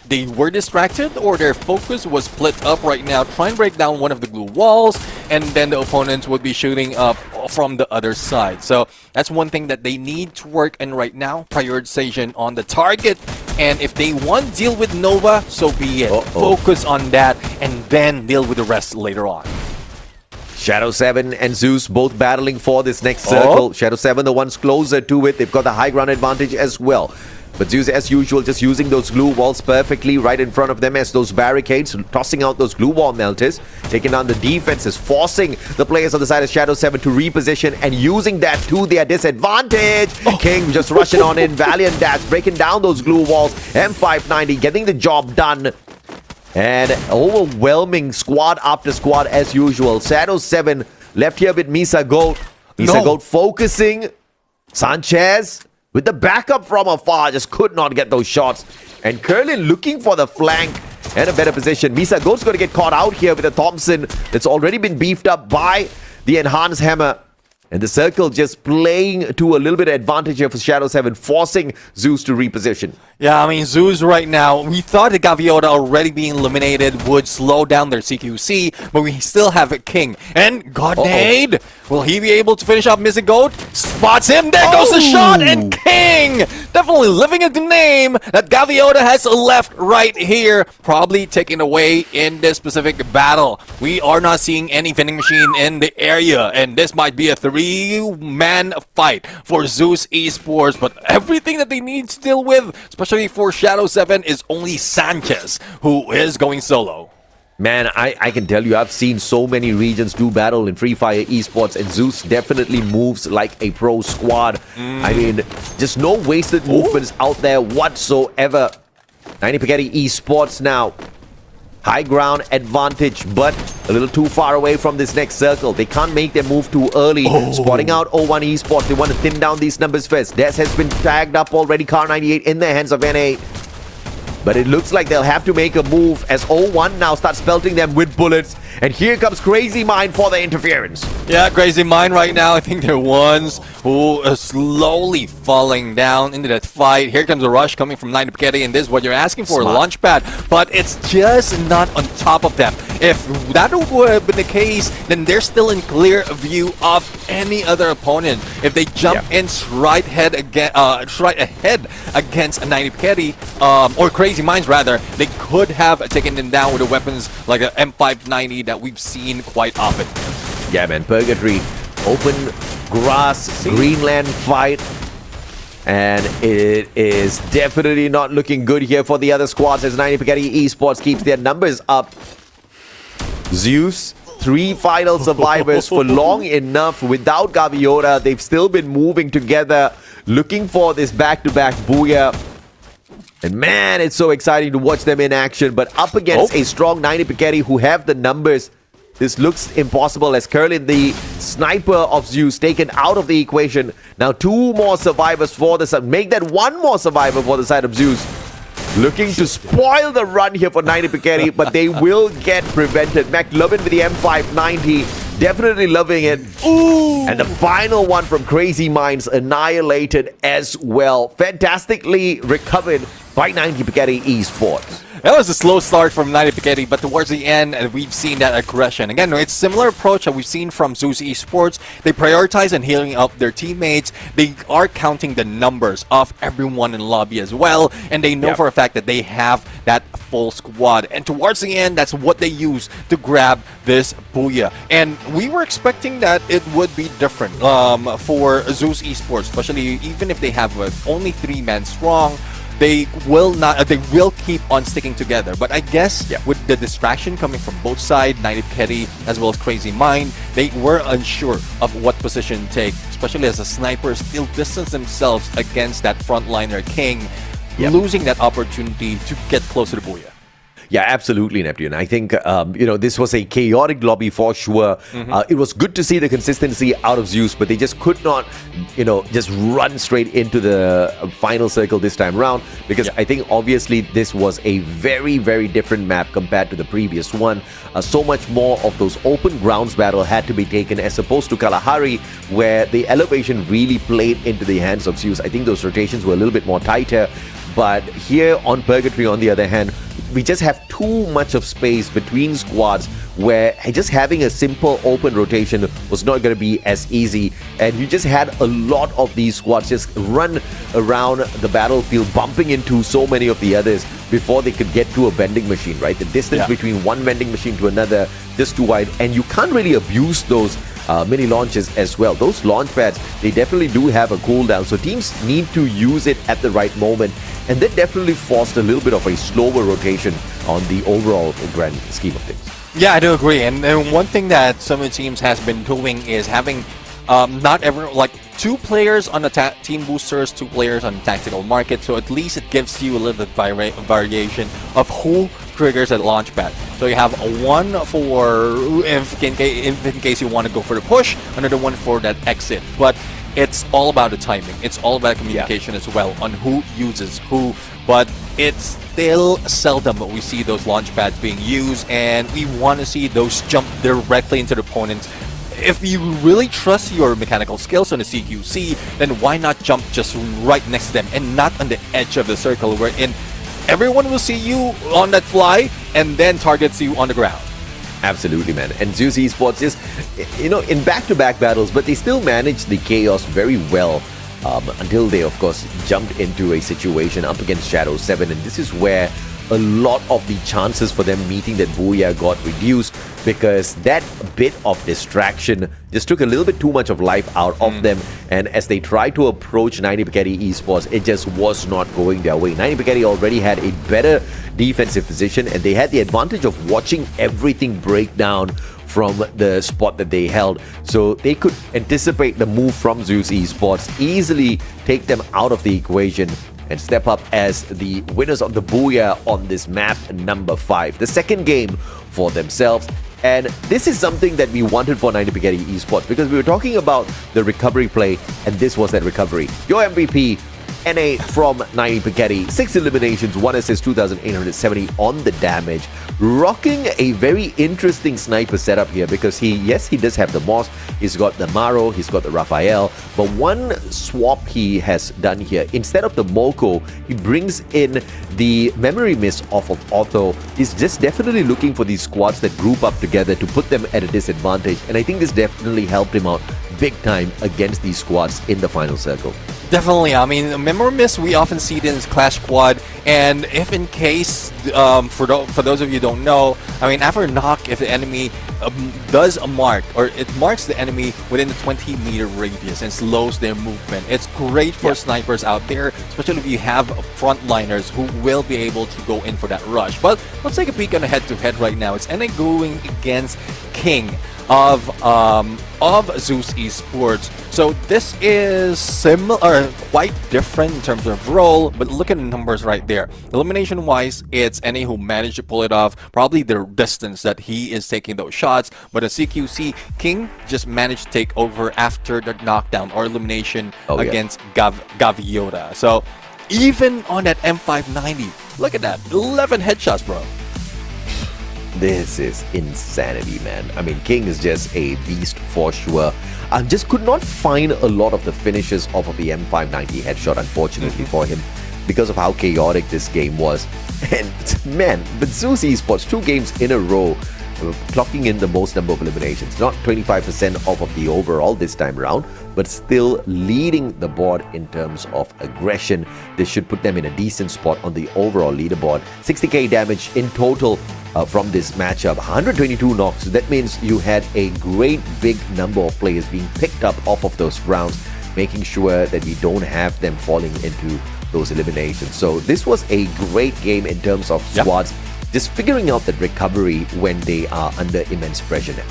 they were distracted, or their focus was split up right now, trying to break down one of the blue walls, and then the opponents would be shooting up from the other side. So that's one thing that they need to work in right now, prioritization on the target. And if they want to deal with Nova, so be it. Focus on that, and then deal with the rest later on. Shadow 7 and Zeus both battling for this next circle. Shadow 7, the ones closer to it. They've got the high ground advantage as well. But Zeus, as usual, just using those glue walls perfectly right in front of them as those barricades, tossing out those glue wall melters, taking down the defenses, forcing the players on the side of Shadow 7 to reposition and using that to their disadvantage. King just rushing on in, Valiant Dash, breaking down those glue walls. M590 getting the job done. And overwhelming squad after squad as usual. Shadow 7 left here with Misa Gold. Misa Gold focusing. Sanchez with the backup from afar, just could not get those shots. And Curlin looking for the flank and a better position. Misa Gold's going to get caught out here with a Thompson that's already been beefed up by the enhanced hammer. And the circle just playing to a little bit of advantage here for Shadow 7, forcing Zeus to reposition. Yeah, I mean, Zeus right now, we thought that Gaviota already being eliminated would slow down their CQC, but we still have a King. And Godnade, will he be able to finish off Missing Goat? Spots him, there goes the shot, and King! Definitely living at the name that Gaviota has left right here, probably taken away in this specific battle. We are not seeing any vending machine in the area, and this might be a 3-man fight for Zeus Esports, but everything that they need to deal with, especially for Shadow 7, is only Sanchez, who is going solo. Man, I can tell you, I've seen so many regions do battle in Free Fire Esports, and Zeus definitely moves like a pro squad. I mean, just no wasted movements out there whatsoever. 90 Spaghetti Esports now. High ground advantage, but a little too far away from this next circle. They can't make their move too early. Spotting out 0-1 Esports. They want to thin down these numbers first. Des has been tagged up already. Car 98 in the hands of NA. But it looks like they'll have to make a move as 0-1 now starts pelting them with bullets. And here comes Crazy Mind for the interference. Yeah, Crazy Mind right now, I think they're ones who are slowly falling down into that fight. Here comes a rush coming from 90 Piketty, and this is what you're asking for, Smart. a launch pad. But it's just not on top of them. If that would have been the case, then they're still in clear view of any other opponent. If they jump in straight ahead against a 90 Piketty, or Crazy Minds rather, they could have taken them down with the weapons like a M590 that we've seen quite often. Yeah, man, Purgatory, open grass, Greenland fight. And it is definitely not looking good here for the other squads as 90 Piketty Esports keeps their numbers up. Zeus, 3 final survivors for long enough without Gaviota. They've still been moving together, looking for this back-to-back booyah. And man, it's so exciting to watch them in action. But up against a strong 90 Piketty who have the numbers, this looks impossible as Curlin, the sniper of Zeus, taken out of the equation. Now 2 more survivors for the side. Make that 1 more survivor for the side of Zeus. Looking to spoil the run here for 90 Piketty, but they will get prevented. McLovin with the M590, definitely loving it. Ooh. And the final one from Crazy Minds, annihilated as well. Fantastically recovered by 90 Piketty Esports. That was a slow start from 90 Piketty, but towards the end, we've seen that aggression. Again, it's similar approach that we've seen from Zeus Esports. They prioritize on healing up their teammates. They are counting the numbers of everyone in lobby as well, and they know for a fact that they have that full squad. And towards the end, that's what they use to grab this booyah. And we were expecting that it would be different for Zeus Esports, especially even if they have only 3-man strong. They will not. They will keep on sticking together. But I guess with the distraction coming from both sides, 90 Piketty as well as Crazy Mind, they were unsure of what position to take, especially as the snipers still distance themselves against that frontliner King, losing that opportunity to get closer to Booyah. Yeah, absolutely, Neptune. I think, this was a chaotic lobby for sure. It was good to see the consistency out of Zeus, but they just could not, just run straight into the final circle this time around because I think obviously this was a very, very different map compared to the previous one. So much more of those open grounds battle had to be taken as opposed to Kalahari, where the elevation really played into the hands of Zeus. I think those rotations were a little bit more tighter. But here on Purgatory, on the other hand, we just have too much of space between squads where just having a simple open rotation was not going to be as easy. And you just had a lot of these squads just run around the battlefield, bumping into so many of the others before they could get to a vending machine, right? The distance between one vending machine to another just too wide. And you can't really abuse those mini launches as well. Those launch pads, they definitely do have a cooldown, so teams need to use it at the right moment, and that definitely forced a little bit of a slower rotation on the overall grand scheme of things. Yeah, I do agree. And one thing that some of the teams has been doing is having not everyone, like 2 players on the team boosters, 2 players on the tactical market, so at least it gives you a little bit variation of who triggers at launch pad. So you have one for if in case you want to go for the push, another one for that exit. But it's all about the timing. It's all about communication as well on who uses who. But it's still seldom we see those launch pads being used, and we want to see those jump directly into the opponents. If you really trust your mechanical skills on the CQC, then why not jump just right next to them and not on the edge of the circle wherein everyone will see you on that fly and then targets you on the ground. Absolutely, man. And Zeus Esports is, in back-to-back battles, but they still managed the chaos very well until they, of course, jumped into a situation up against Shadow 7. And this is where a lot of the chances for them meeting that booyah got reduced because that bit of distraction just took a little bit too much of life out of them. And as they tried to approach 90 Piketty Esports, it just was not going their way. 90 Piketty already had a better defensive position, and they had the advantage of watching everything break down from the spot that they held. So they could anticipate the move from Zeus Esports, easily take them out of the equation, and step up as the winners of the booyah on this map number 5. The second game for themselves. And this is something that we wanted for 90 Piketty Esports because we were talking about the recovery play, and this was that recovery. Your MVP, NA from 90 Piketty. 6 eliminations, 1 assist, 2,870 on the damage. Rocking a very interesting sniper setup here because he does have the Moss, he's got the Maro, he's got the Raphael, but one swap he has done here, instead of the Molko, he brings in the Memory Mist off of Otho. He's just definitely looking for these squads that group up together to put them at a disadvantage, and I think this definitely helped him out big time against these squads in the final circle. Definitely. I mean, Memory Mist, we often see it in Clash Squad, and if in case, for those of you who don't know, I mean, after a knock, if the enemy does a mark, or it marks the enemy within the 20-meter radius and slows their movement, it's great for snipers out there, especially if you have frontliners who will be able to go in for that rush. But let's take a peek on a head-to-head right now. It's NA going against King of Zeus Esports. So this is similar, quite different in terms of role, but look at the numbers right there. Elimination wise, it's NA who managed to pull it off, probably the distance that he is taking those shots, but a CQC, King just managed to take over after the knockdown or elimination against Gaviota. So even on that M590, look at that, 11 headshots, bro. This is insanity, man. I mean, King is just a beast for sure. I just could not find a lot of the finishes off of the M590 headshot, unfortunately for him, because of how chaotic this game was. And man, but Zeus Esports, 2 games in a row, clocking in the most number of eliminations. Not 25% off of the overall this time around, but still leading the board in terms of aggression. This should put them in a decent spot on the overall leaderboard. 60k damage in total from this matchup, 122 knocks. That means you had a great big number of players being picked up off of those rounds, making sure that we don't have them falling into those eliminations. So this was a great game in terms of squads, just figuring out that recovery when they are under immense pressure now.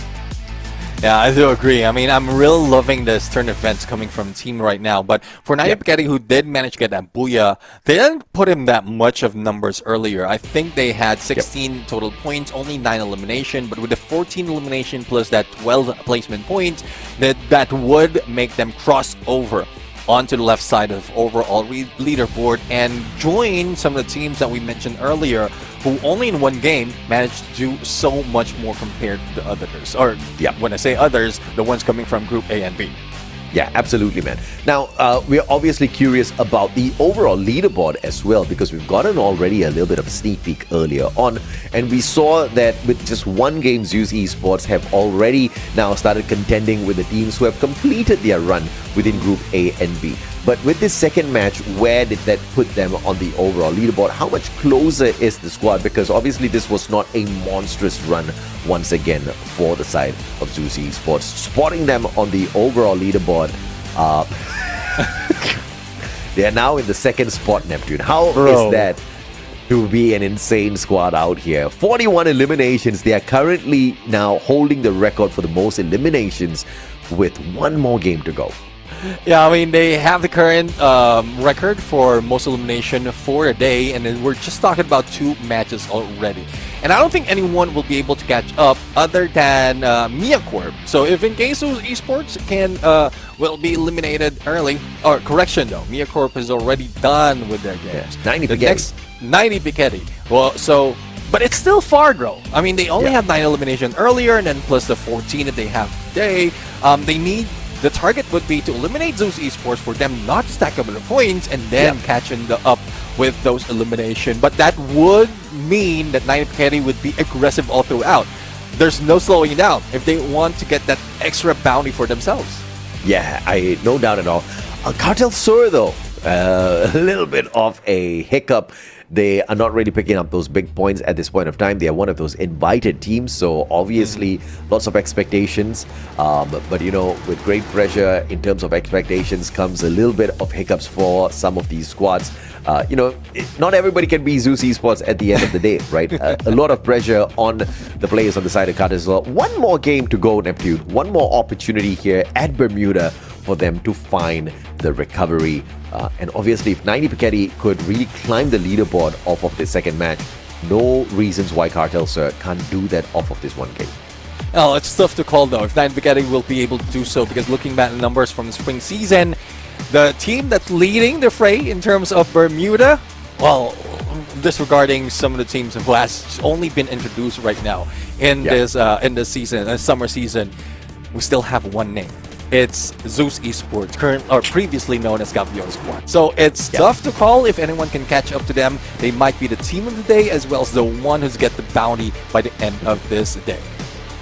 Yeah, I do agree. I mean, I'm really loving this turn events coming from the team right now. But for Naya Piketty, who did manage to get that booyah, they didn't put him that much of numbers earlier. I think they had 16 total points, only 9 elimination. But with the 14 elimination plus that 12 placement points, that would make them cross over onto the left side of overall leaderboard and join some of the teams that we mentioned earlier, who only in one game managed to do so much more compared to the others. Or when I say others, the ones coming from Group A and B. Yeah, absolutely, man. Now, we're obviously curious about the overall leaderboard as well, because we've gotten already a little bit of a sneak peek earlier on, and we saw that with just one game, Zeus Esports have already now started contending with the teams who have completed their run within Group A and B. But with this second match, where did that put them on the overall leaderboard? How much closer is the squad? Because obviously this was not a monstrous run once again for the side of Zeus Esports. Spotting them on the overall leaderboard, they are now in the second spot, Neptune. How is that to be an insane squad out here? 41 eliminations. They are currently now holding the record for the most eliminations with one more game to go. Yeah, I mean, they have the current record for most elimination for a day, and then we're just talking about 2 matches already. And I don't think anyone will be able to catch up other than MiaCorp. So if in case those esports will be eliminated early, or correction though, MiaCorp is already done with their games. 90 the Piketty. next 90 Piketty. Well, so, but it's still far though. I mean, they only have 9 elimination earlier, and then plus the 14 that they have today. They need. The target would be to eliminate Zeus Esports for them not to stack up the points and then catching up with those elimination. But that would mean that 90 Piketty would be aggressive all throughout. There's no slowing down if they want to get that extra bounty for themselves. Yeah, no doubt at all. Cartel Sur, though, a little bit of a hiccup. They are not really picking up those big points at this point of time. They are one of those invited teams, so obviously lots of expectations. But you know, with great pressure in terms of expectations comes a little bit of hiccups for some of these squads. You know, not everybody can be Zeus Esports at the end of the day, right? A lot of pressure on the players on the side of Cartel as well. One more game to go, Neptune. One more opportunity here at Bermuda for them to find the recovery. And obviously, if 90 Piketty could really climb the leaderboard off of this second match, no reasons why Cartel Sir can't do that off of this one game. Oh, it's tough to call though if 90 Piketty will be able to do so, because looking back at the numbers from the spring season, The team that's leading the fray in terms of Bermuda, well, disregarding some of the teams who has only been introduced right now in this season, summer season, we still have one name. It's Zeus Esports, previously known as Gavion Squad. So it's tough to call if anyone can catch up to them. They might be the team of the day as well as the one who's get the bounty by the end of this day.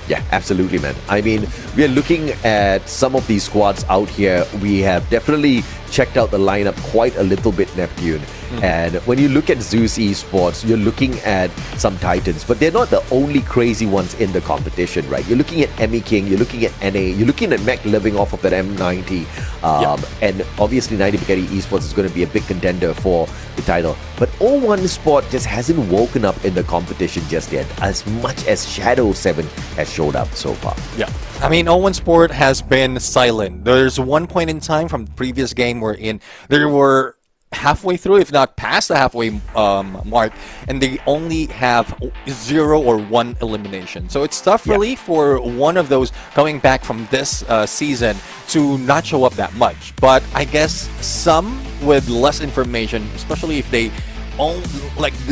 Yeah, absolutely, man. I mean, we are looking at some of these squads out here. We have definitely checked out the lineup quite a little bit, Neptune. And when you look at Zeus Esports, you're looking at some titans, but they're not the only crazy ones in the competition, right? You're looking at Emmy King, you're looking at NA, you're looking at Mech living off of that M90. And obviously 90 Spaghetti Esports is going to be a big contender for the title. But O1 Sport just hasn't woken up in the competition just yet, as much as Shadow 7 has showed up so far. Yeah. I mean, O1 Sport has been silent. There's one point in time from the previous game wherein there were halfway through, if not past the halfway mark, and they only have 0 or 1 elimination. So it's tough really for one of those coming back from this season to not show up that much. But I guess some with less information, especially if they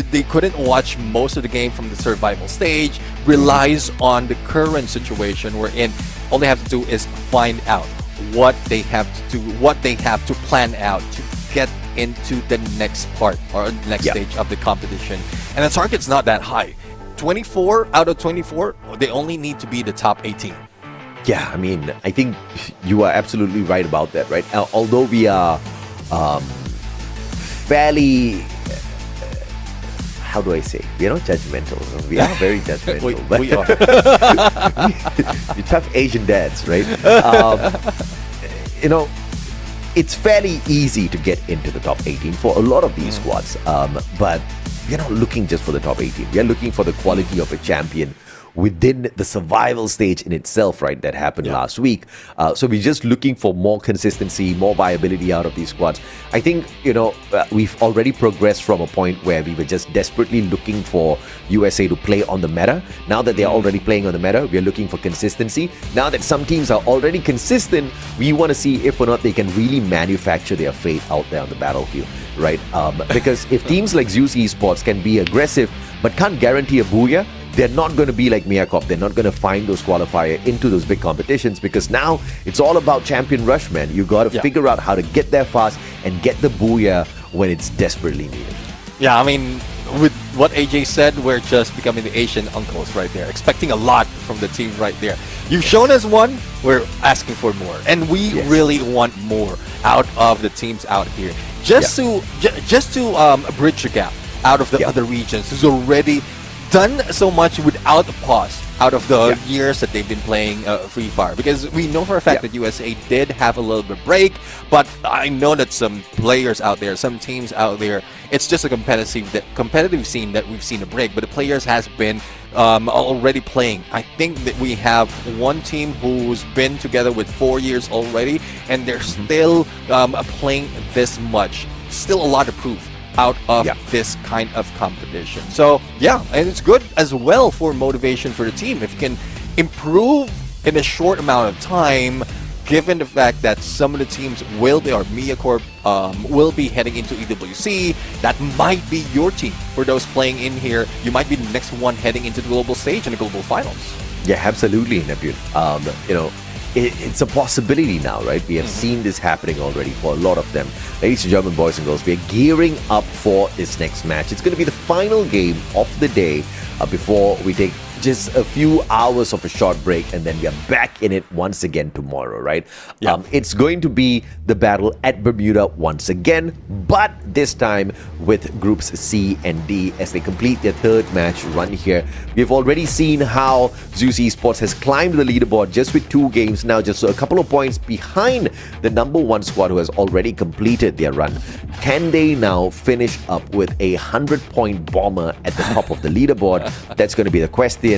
they couldn't watch most of the game from the survival stage, relies on the current situation wherein all they have to do is find out what they have to do, what they have to plan out to get into the next part or the next stage of the competition. And the target's not that high. 24 out of 24, they only need to be the top 18. Yeah, I mean, I think you are absolutely right about that, right? Although we are fairly, how do I say? We are not judgmental. We are very judgmental. we are. You tough Asian dads, right? It's fairly easy to get into the top 18 for a lot of these squads. But we're not looking just for the top 18. We are looking for the quality of a champion within the survival stage in itself, right, that happened last week. So we're just looking for more consistency, more viability out of these squads. I think, we've already progressed from a point where we were just desperately looking for USA to play on the meta. Now that they're already playing on the meta, we're looking for consistency. Now that some teams are already consistent, we want to see if or not they can really manufacture their fate out there on the battlefield, right? Because if teams like Zeus Esports can be aggressive but can't guarantee a booyah, they're not going to be like Miyakop. They're not going to find those qualifier into those big competitions, because now it's all about champion rush, man. You got to figure out how to get there fast and get the booyah when it's desperately needed. Yeah, I mean, with what AJ said, we're just becoming the Asian uncles right there, expecting a lot from the team right there. You've shown us one, we're asking for more, and we really want more out of the teams out here, just to bridge the gap out of the other regions who's already done so much without a pause out of the years that they've been playing Free Fire. Because we know for a fact that USA did have a little bit break, but I know that some players out there, some teams out there, it's just a competitive scene that we've seen a break, but the players has been already playing. I think that we have one team who's been together with 4 years already, and they're still playing this much. Still a lot to prove out of this kind of competition. So and it's good as well for motivation for the team if you can improve in a short amount of time, given the fact that some of the teams will be, or MiaCorp will be heading into EWC. That might be your team. For those playing in here, you might be the next one heading into the global stage and the global finals. Yeah, absolutely, Neptune. It's a possibility now, right? We have seen this happening already for a lot of them. Ladies and gentlemen, boys and girls, we are gearing up for this next match. It's going to be the final game of the day before we take just a few hours of a short break, and then we are back in it once again tomorrow, right? It's going to be the battle at Bermuda once again, but this time with groups C and D as they complete their third match run here. We've already seen how Zeus Esports has climbed the leaderboard just with 2 games now, just a couple of points behind the number 1 squad who has already completed their run. Can they now finish up with a 100-point bomber at the top of the leaderboard? That's going to be the question.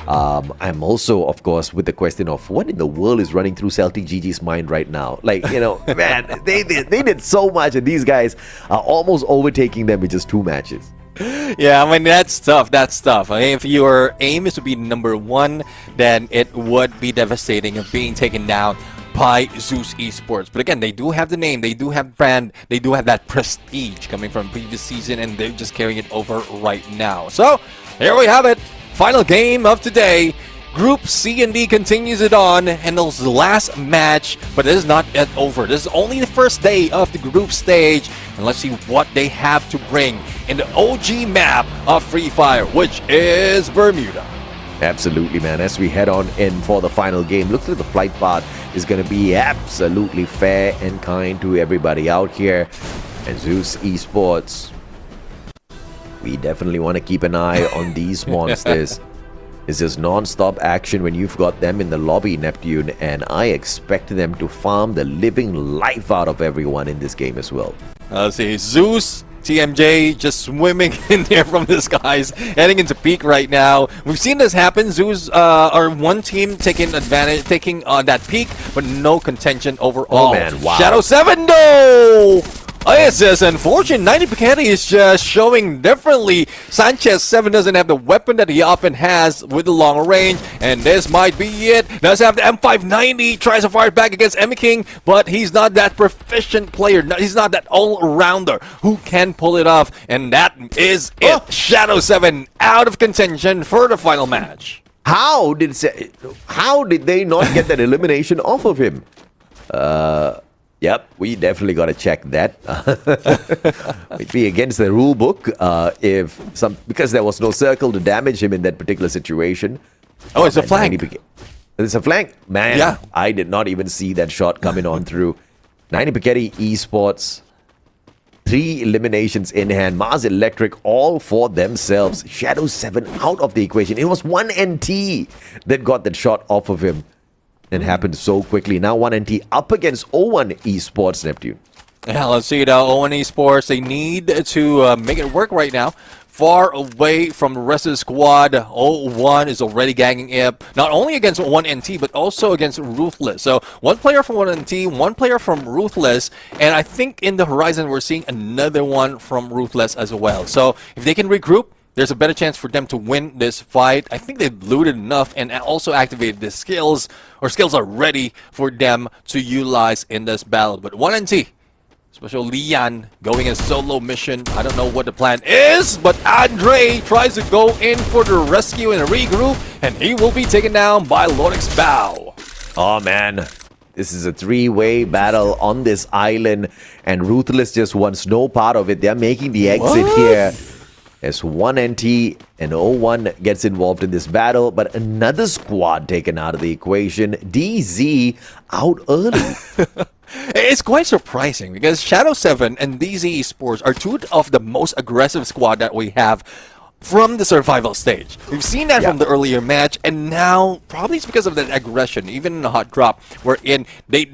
I'm also, of course, with the question of what in the world is running through Celtic GG's mind right now. Like, man, they did so much, and these guys are almost overtaking them with just 2 matches. Yeah, I mean, that's tough. I mean, if your aim is to be number 1, then it would be devastating of being taken down by Zeus Esports. But again, they do have the name, they do have brand, they do have that prestige coming from previous season, and they're just carrying it over right now. So here we have it. Final game of today. Group C and D continues it on, and those last match, but it is not yet over. This is only the first day of the group stage, and let's see what they have to bring in the OG map of Free Fire, which is Bermuda. Absolutely, man. As we head on in for the final game, looks like the flight path is going to be absolutely fair and kind to everybody out here. And Zeus Esports, we definitely want to keep an eye on these monsters. It's just non-stop action when you've got them in the lobby, Neptune, and I expect them to farm the living life out of everyone in this game as well. Let's see, Zeus, TMJ just swimming in there from the skies, heading into peak right now. We've seen this happen. Zeus are one team taking advantage, taking that peak, but no contention overall. Oh man, wow. Shadow 7 though! Oh, it's just unfortunate. 90 Piketty is just showing differently. Sanchez 7 doesn't have the weapon that he often has with the long range, and this might be it. Does have the M590, tries to fire back against Emmy King, but he's not that proficient player. He's not that all-rounder who can pull it off, and that is it. Shadow 7 out of contention for the final match. How did they not get that elimination off of him? Yep, we definitely got to check that. It'd be against the rule book because there was no circle to damage him in that particular situation. Oh, it's a flank. It's a flank, man. Yeah, I did not even see that shot coming on through. 90 Piketty Esports, 3 eliminations in hand. Mars Electric all for themselves. Shadow 7 out of the equation. It was 1NT that got that shot off of him. It happened so quickly. Now 1NT up against O1 Esports, Neptune. Yeah, let's see it out. O1 Esports, they need to make it work right now. Far away from the rest of the squad. O1 is already ganging up, not only against 1NT, but also against Ruthless. So one player from 1NT, one player from Ruthless, and I think in the horizon we're seeing another one from Ruthless as well. So if they can regroup, there's a better chance for them to win this fight. I think they've looted enough and also activated the skills, or skills are ready for them to utilize in this battle. But 1NT, special Lian going a solo mission. I don't know what the plan is, but Andre tries to go in for the rescue and regroup, and he will be taken down by Lorix Bao. Oh man, this is a 3-way battle on this island, and Ruthless just wants no part of it. They're making the exit here. As 1NT and O1 gets involved in this battle, but another squad taken out of the equation. DZ out early. It's quite surprising because Shadow 7 and DZ Esports are 2 of the most aggressive squad that we have from the survival stage. We've seen that from the earlier match, and now probably it's because of that aggression. Even in the hot drop, wherein they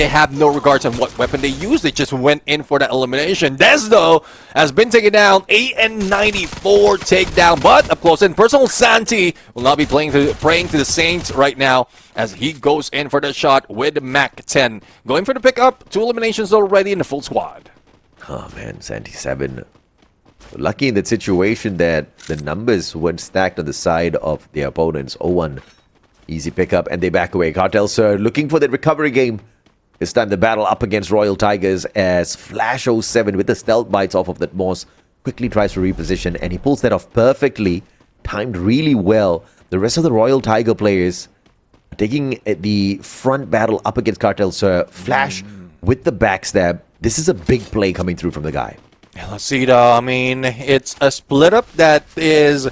have no regards on what weapon they use. They just went in for that elimination. Des, though, has been taken down. AN94 takedown, but up close and personal. Santi will not be praying to the Saints right now as he goes in for the shot with Mac 10. Going for the pickup. 2 eliminations already in the full squad. Oh man, Santi 7. Lucky in that situation that the numbers weren't stacked on the side of their opponents. 0-1. Easy pickup, and they back away. Cartel Sir looking for the recovery game. This time the battle up against Royal Tigers as Flash 07 with the stealth bites off of that Moss quickly tries to reposition, and he pulls that off perfectly. Timed really well. The rest of the Royal Tiger players are taking the front battle up against Cartel Sir. Flash with the backstab. This is a big play coming through from the guy. Yeah, let's see though. I mean, it's a split up that is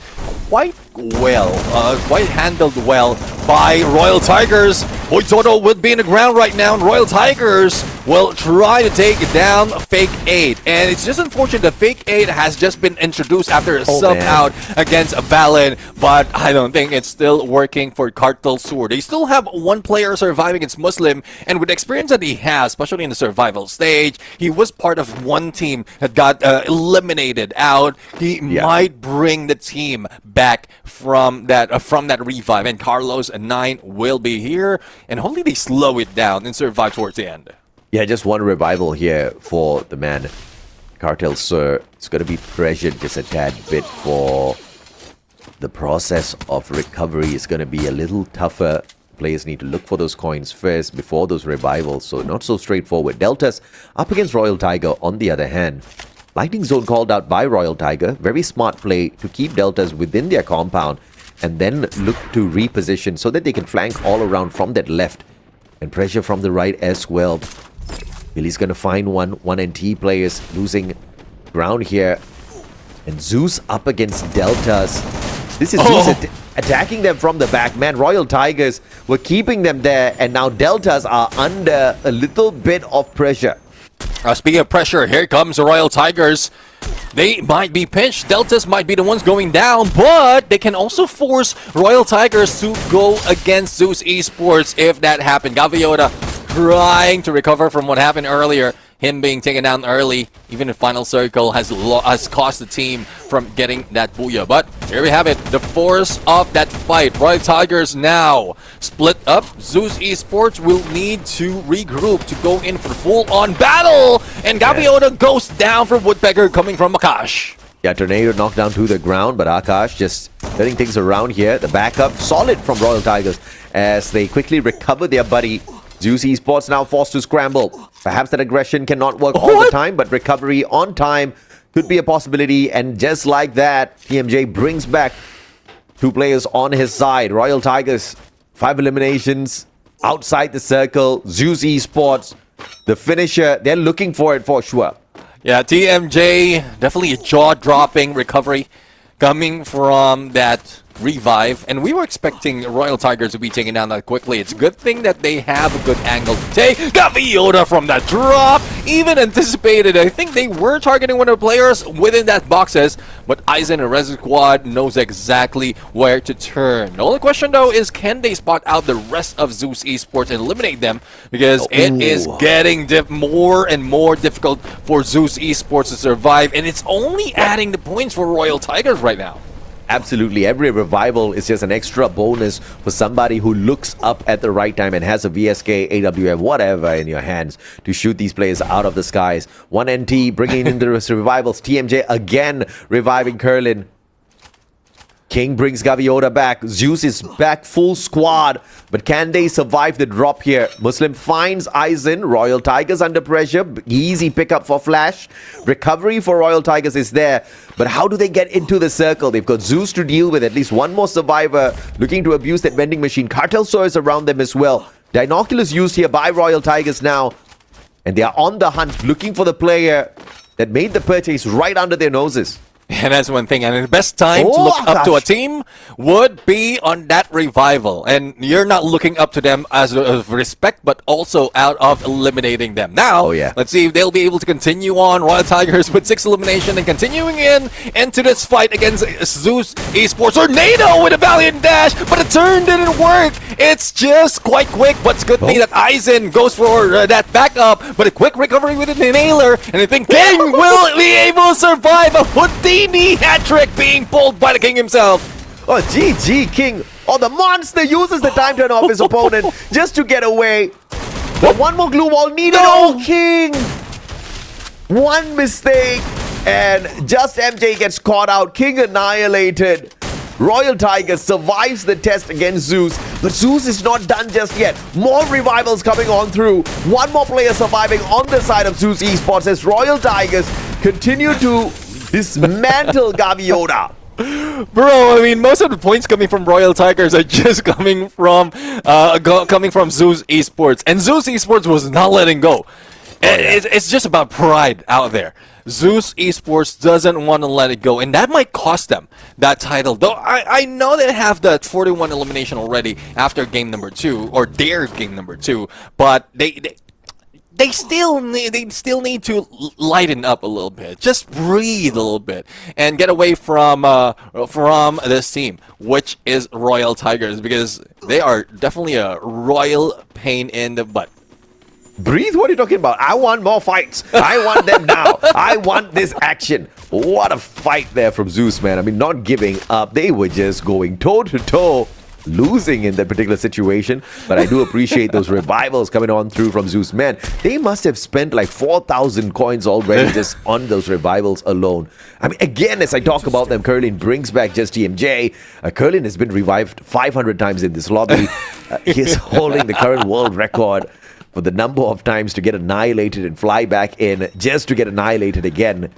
quite quite handled well by Royal Tigers. Boy Toto would be in the ground right now, and Royal Tigers will try to take down Fake 8. And it's just unfortunate that Fake 8 has just been introduced after a sub out against Valen, but I don't think it's still working for Cartel Sur. They still have 1 player surviving against Muslim, and with the experience that he has, especially in the survival stage, he was part of 1 team that got eliminated out. He might bring the team back from that revive, and Carlos and 9 will be here, and hopefully they slow it down and survive towards the end. Yeah, just 1 revival here for the man. Cartel Sir, it's going to be pressured just a tad bit for the process of recovery. Is going to be a little tougher Players need to look for those coins first before those revivals, so not so straightforward. Deltas up against Royal Tiger on the other hand. Lightning Zone called out by Royal Tiger. Very smart play to keep Deltas within their compound and then look to reposition so that they can flank all around from that left and pressure from the right as well. Billy's going to find one NT players losing ground here. And Zeus up against Deltas. This is Zeus attacking them from the back. Man, Royal Tigers were keeping them there, and now Deltas are under a little bit of pressure. Speaking of pressure, here comes the Royal Tigers. They might be pinched. Deltas might be the ones going down, but they can also force Royal Tigers to go against Zeus Esports if that happened. Gaviota trying to recover from what happened earlier. Him being taken down early, even in final circle, has cost the team from getting that booyah. But here we have it, the force of that fight. Royal Tigers now split up. Zeus Esports will need to regroup to go in for full-on battle. And Gaviota goes down from Woodpecker coming from Akash. Yeah, Tornado knocked down to the ground, but Akash just turning things around here. The backup solid from Royal Tigers as they quickly recover their buddy. Zeus Esports now forced to scramble. Perhaps that aggression cannot work all the time, but recovery on time could be a possibility. And just like that, TMJ brings back 2 players on his side. Royal Tigers, 5 eliminations outside the circle. Zeus Esports, the finisher, they're looking for it for sure. Yeah, TMJ, definitely a jaw-dropping recovery coming from that revive, and we were expecting Royal Tigers to be taken down that quickly. It's a good thing that they have a good angle to take. Gaviota from that drop, even anticipated. I think they were targeting one of the players within that boxes, but Aizen and Res Squad knows exactly where to turn. The only question though is, can they spot out the rest of Zeus Esports and eliminate them? Because it is getting more and more difficult for Zeus Esports to survive, and it's only adding the points for Royal Tigers right now. Absolutely. Every revival is just an extra bonus for somebody who looks up at the right time and has a VSK, AWM, whatever in your hands to shoot these players out of the skies. 1 NT bringing in the revivals. TMJ again reviving Curlin. King brings Gaviota back. Zeus is back full squad. But can they survive the drop here? Muslim finds Aizen. Royal Tigers under pressure. Easy pickup for Flash. Recovery for Royal Tigers is there. But how do they get into the circle? They've got Zeus to deal with. At least one more survivor looking to abuse that vending machine. Cartel Saw is around them as well. Dinoculus used here by Royal Tigers now. And they are on the hunt looking for the player that made the purchase right under their noses. And that's one thing. And the best time to look up to a team would be on that revival. And you're not looking up to them as of respect, but also out of eliminating them. Now, let's see if they'll be able to continue on. Royal Tigers with 6 elimination and continuing into this fight against Zeus Esports. Tornado with a valiant dash, but the turn didn't work. It's just quite quick, but it's good thing that Aizen goes for that backup, but a quick recovery with an inhaler. And I think King will be able to survive a Houdini hat trick being pulled by the King himself. Oh, GG, King. Oh, the monster uses the time turn off his opponent just to get away. But one more glue wall needed. Oh, King. One mistake. And just MJ gets caught out. King annihilated. Royal Tigers survives the test against Zeus. But Zeus is not done just yet. More revivals coming on through. One more player surviving on the side of Zeus Esports as Royal Tigers continue to dismantle Gaviota. Bro, I mean, most of the points coming from Royal Tigers are just coming from Zeus Esports, and Zeus Esports was not letting go. It's just about pride out there. Zeus Esports doesn't want to let it go, and that might cost them that title. Though I know they have that 41 elimination already after game number 2, or their game number 2, but they still need to lighten up a little bit, just breathe a little bit, and get away from this team, which is Royal Tigers, because they are definitely a royal pain in the butt. Breathe? What are you talking about? I want more fights. I want them now. I want this action. What a fight there from Zeus, man. I mean, not giving up. They were just going toe to toe losing in that particular situation, but I do appreciate those revivals coming on through from Zeus. Man, they must have spent like 4,000 coins already just on those revivals alone. I mean, again, as I talk about them, Curlin brings back just TMJ. Curlin has been revived 500 times in this lobby. He's holding the current world record for the number of times to get annihilated and fly back in just to get annihilated again.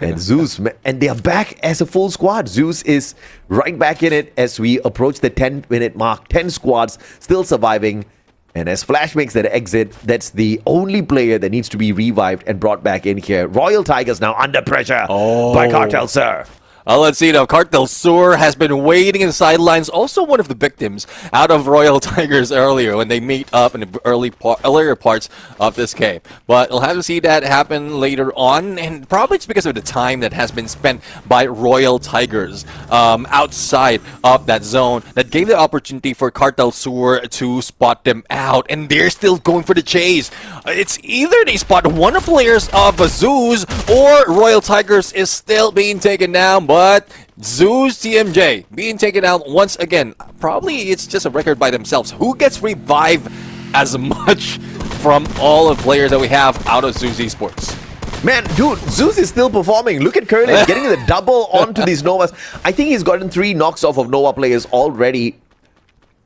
And Zeus, and they are back as a full squad. Zeus is right back in it as we approach the 10-minute mark. 10 squads still surviving. And as Flash makes that exit, that's the only player that needs to be revived and brought back in here. Royal Tigers now under pressure by Cartel Sir. Let's see now. Cartel Sur has been waiting in the sidelines. Also one of the victims out of Royal Tigers earlier when they meet up in the earlier parts of this game. But we'll have to see that happen later on. And probably it's because of the time that has been spent by Royal Tigers outside of that zone that gave the opportunity for Cartel Sur to spot them out. And they're still going for the chase. It's either they spot one of the players of Zeus or Royal Tigers is still being taken down. But Zeus TMJ being taken out once again. Probably it's just a record by themselves. Who gets revived as much from all the players that we have out of Zeus Esports? Man, dude, Zeus is still performing. Look at Curlin getting the double onto these Novas. I think he's gotten 3 knocks off of Nova players already.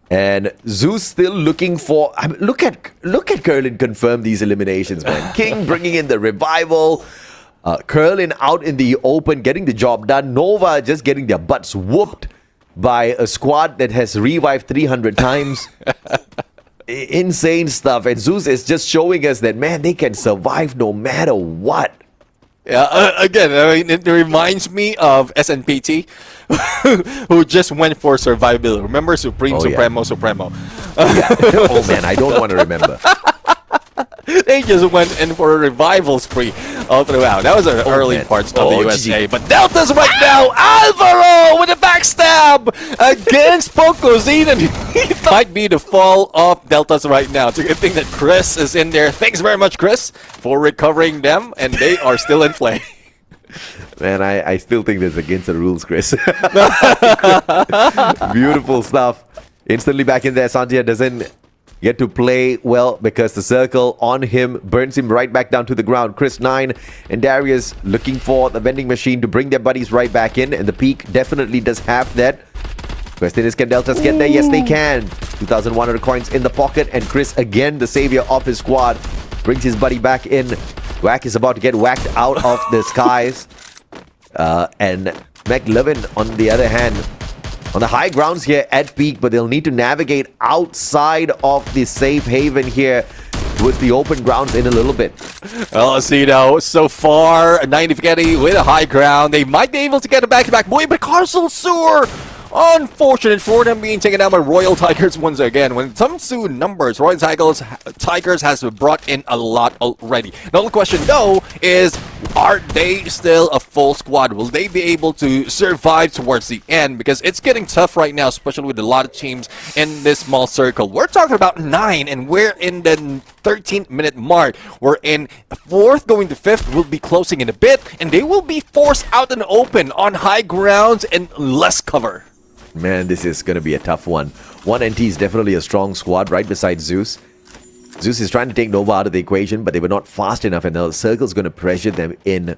And Zeus still looking for... I mean, look at Curlin confirm these eliminations, man. King bringing in the revival. Curlin out in the open, getting the job done. Nova just getting their butts whooped by a squad that has revived 300 times. Insane stuff. And Zeus is just showing us that, man, they can survive no matter what. Yeah, again, I mean, it reminds me of SNPT, who just went for survivability. Remember Supremo? Oh, man, I don't want to remember. They just went in for a revival spree all throughout. That was the early parts of the USA. GG. But Delta's right now. Alvaro with a backstab against Pokozine. And he might be the fall of Delta's right now. It's a good thing that Chris is in there. Thanks very much, Chris, for recovering them. And they are still in play. Man, I still think that's against the rules, Chris. Beautiful stuff. Instantly back in there. Sanjay doesn't get to play well because the circle on him burns him right back down to the ground. Chris 9 and Darius looking for the vending machine to bring their buddies right back in, and the peak definitely does have that. Question is, can Deltas get there? Yes, they can. 2,100 coins in the pocket, and Chris, again, the savior of his squad, brings his buddy back in. Whack is about to get whacked out of the skies. And McLevin, on the other hand, on the high grounds here at peak, but they'll need to navigate outside of the safe haven here towards the open grounds in a little bit. Well, let's see now. So far, 90 Spaghetti with a high ground. They might be able to get a back-to-back. Boy, but Carcel Sewer! Unfortunate for them being taken down by Royal Tigers once again. When it comes to numbers, Royal Tigers has brought in a lot already. The only question, though, is are they still a full squad? Will they be able to survive towards the end? Because it's getting tough right now, especially with a lot of teams in this small circle. We're talking about 9, and we're in the 13-minute mark. We're in 4th going to 5th. We'll be closing in a bit, and they will be forced out in the open on high grounds and less cover. Man, this is going to be a tough one. 1NT is definitely a strong squad right beside Zeus. Zeus is trying to take Nova out of the equation, but they were not fast enough, and the circle's going to pressure them in.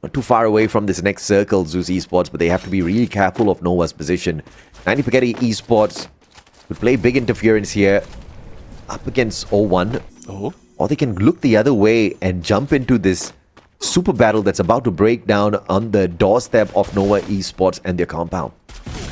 Not too far away from this next circle, Zeus Esports, but they have to be really careful of Nova's position. 90 Spaghetti Esports would play big interference here up against 01. Or they can look the other way and jump into this super battle that's about to break down on the doorstep of Nova Esports and their compound.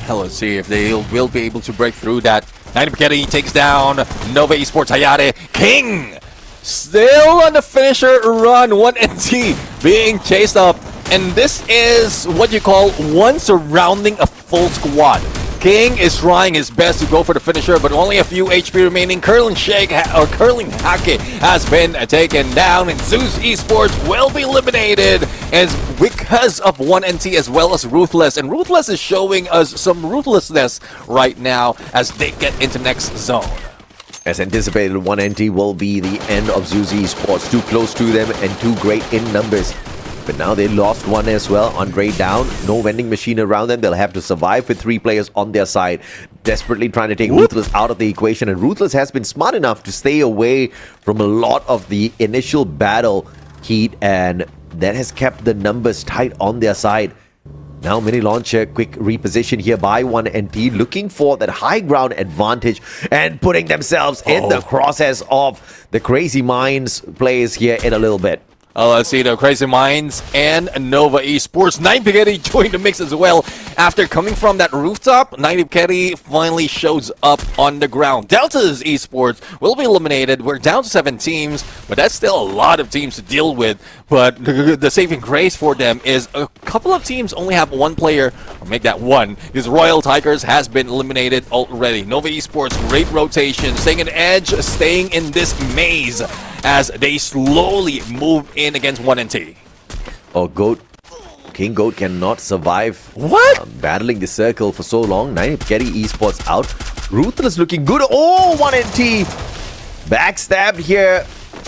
Hell, let's see if they will be able to break through that. 90 Spaghetti takes down Nova Esports Hayate. King still on the finisher run. 1NT being chased up. And this is what you call one surrounding a full squad. King is trying his best to go for the finisher, but only a few HP remaining. Curlin Hake has been taken down, and Zeus Esports will be eliminated as because of 1NT as well as Ruthless. And Ruthless is showing us some ruthlessness right now as they get into next zone. As anticipated, 1NT will be the end of Zeus Esports. Too close to them and too great in numbers. But now they lost one as well. Andre down. No vending machine around them. They'll have to survive with 3 players on their side. desperately trying to take Ruthless out of the equation, and Ruthless has been smart enough to stay away from a lot of the initial battle heat, and that has kept the numbers tight on their side. Now mini launcher, quick reposition here by 1NT, looking for that high ground advantage and putting themselves in the crosshairs of the Crazy Minds players here in a little bit. Let's see the Crazy Minds and Nova Esports. 9pketty joined the mix as well. After coming from that rooftop, 9pketty finally shows up on the ground. Delta's Esports will be eliminated. We're down to 7 teams, but that's still a lot of teams to deal with. But the saving grace for them is a couple of teams only have 1 player, or make that 1, because Royal Tigers has been eliminated already. Nova Esports, great rotation, staying an edge, staying in this maze as they slowly move in against 1NT. Oh, Goat. King Goat cannot survive. What? Battling the circle for so long. 9pketty Esports out. Ruthless looking good. Oh, 1NT. Backstabbed here.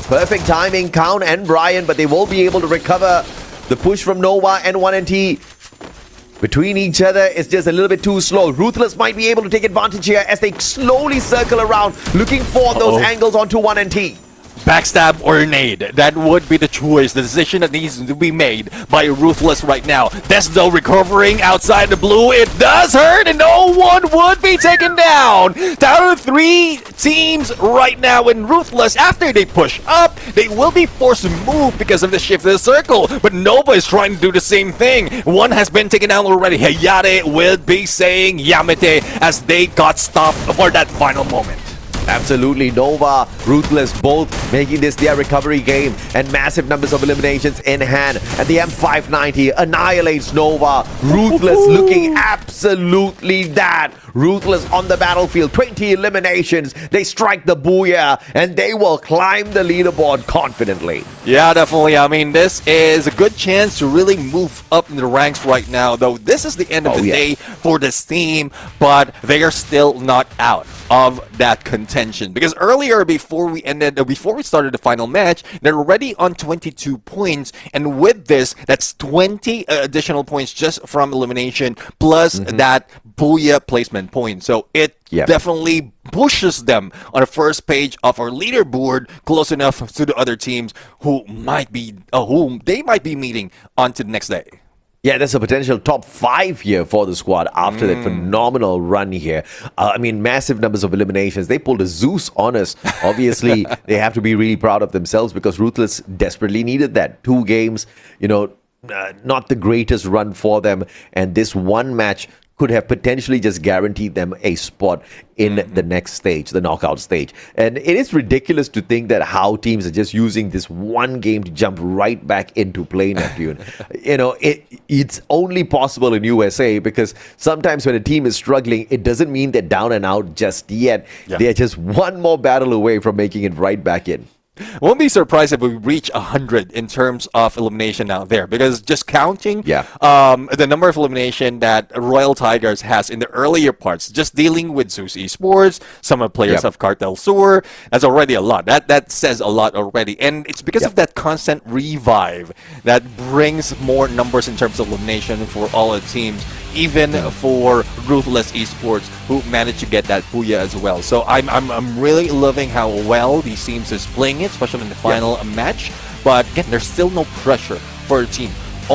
Perfect timing. Count and Brian, but they won't be able to recover the push from Nova and 1NT. Between each other, it's just a little bit too slow. Ruthless might be able to take advantage here as they slowly circle around, looking for those angles onto 1NT. Backstab or nade, that would be the choice, the decision that needs to be made by Ruthless right now. Desdo recovering outside the blue, it does hurt and no one would be taken down. Down to 3 teams right now in Ruthless. After they push up, they will be forced to move because of the shift of the circle, but Nova is trying to do the same thing. One has been taken down already. Hayate will be saying Yamete as they got stopped for that final moment. Absolutely, Nova, Ruthless, both making this their recovery game, and massive numbers of eliminations in hand. And the M590 annihilates Nova. Ruthless looking absolutely that. Ruthless on the battlefield, 20 eliminations. They strike the booyah, and they will climb the leaderboard confidently. Yeah, definitely. I mean, this is a good chance to really move up in the ranks right now, though this is the end of the day for this team, but they are still not out of that contention, because earlier before we started the final match, they're already on 22 points, and with this, that's 20 additional points just from elimination plus that booyah placement point. So it definitely pushes them on the first page of our leaderboard, close enough to the other teams who might be whom they might be meeting on to the next day. Yeah, there's a potential top 5 here for the squad after that phenomenal run here. I mean, massive numbers of eliminations. They pulled a Zeus on us. Obviously, they have to be really proud of themselves because Ruthless desperately needed that. 2 games, not the greatest run for them. And this one match could have potentially just guaranteed them a spot in the next stage, the knockout stage. And it is ridiculous to think that how teams are just using this one game to jump right back into play, Neptune. It's only possible in USA because sometimes when a team is struggling, it doesn't mean they're down and out just yet. Yeah. They're just one more battle away from making it right back in. Won't be surprised if we reach 100 in terms of elimination out there, because just counting the number of elimination that Royal Tigers has in the earlier parts, just dealing with Zeus Esports, some of the players of Cartel Sur, that's already a lot. That says a lot already, and it's because of that constant revive that brings more numbers in terms of elimination for all the teams, even for Ruthless Esports, who managed to get that booyah as well. So I'm really loving how well these teams is playing it, especially in the final match. But again, there's still no pressure for the team. The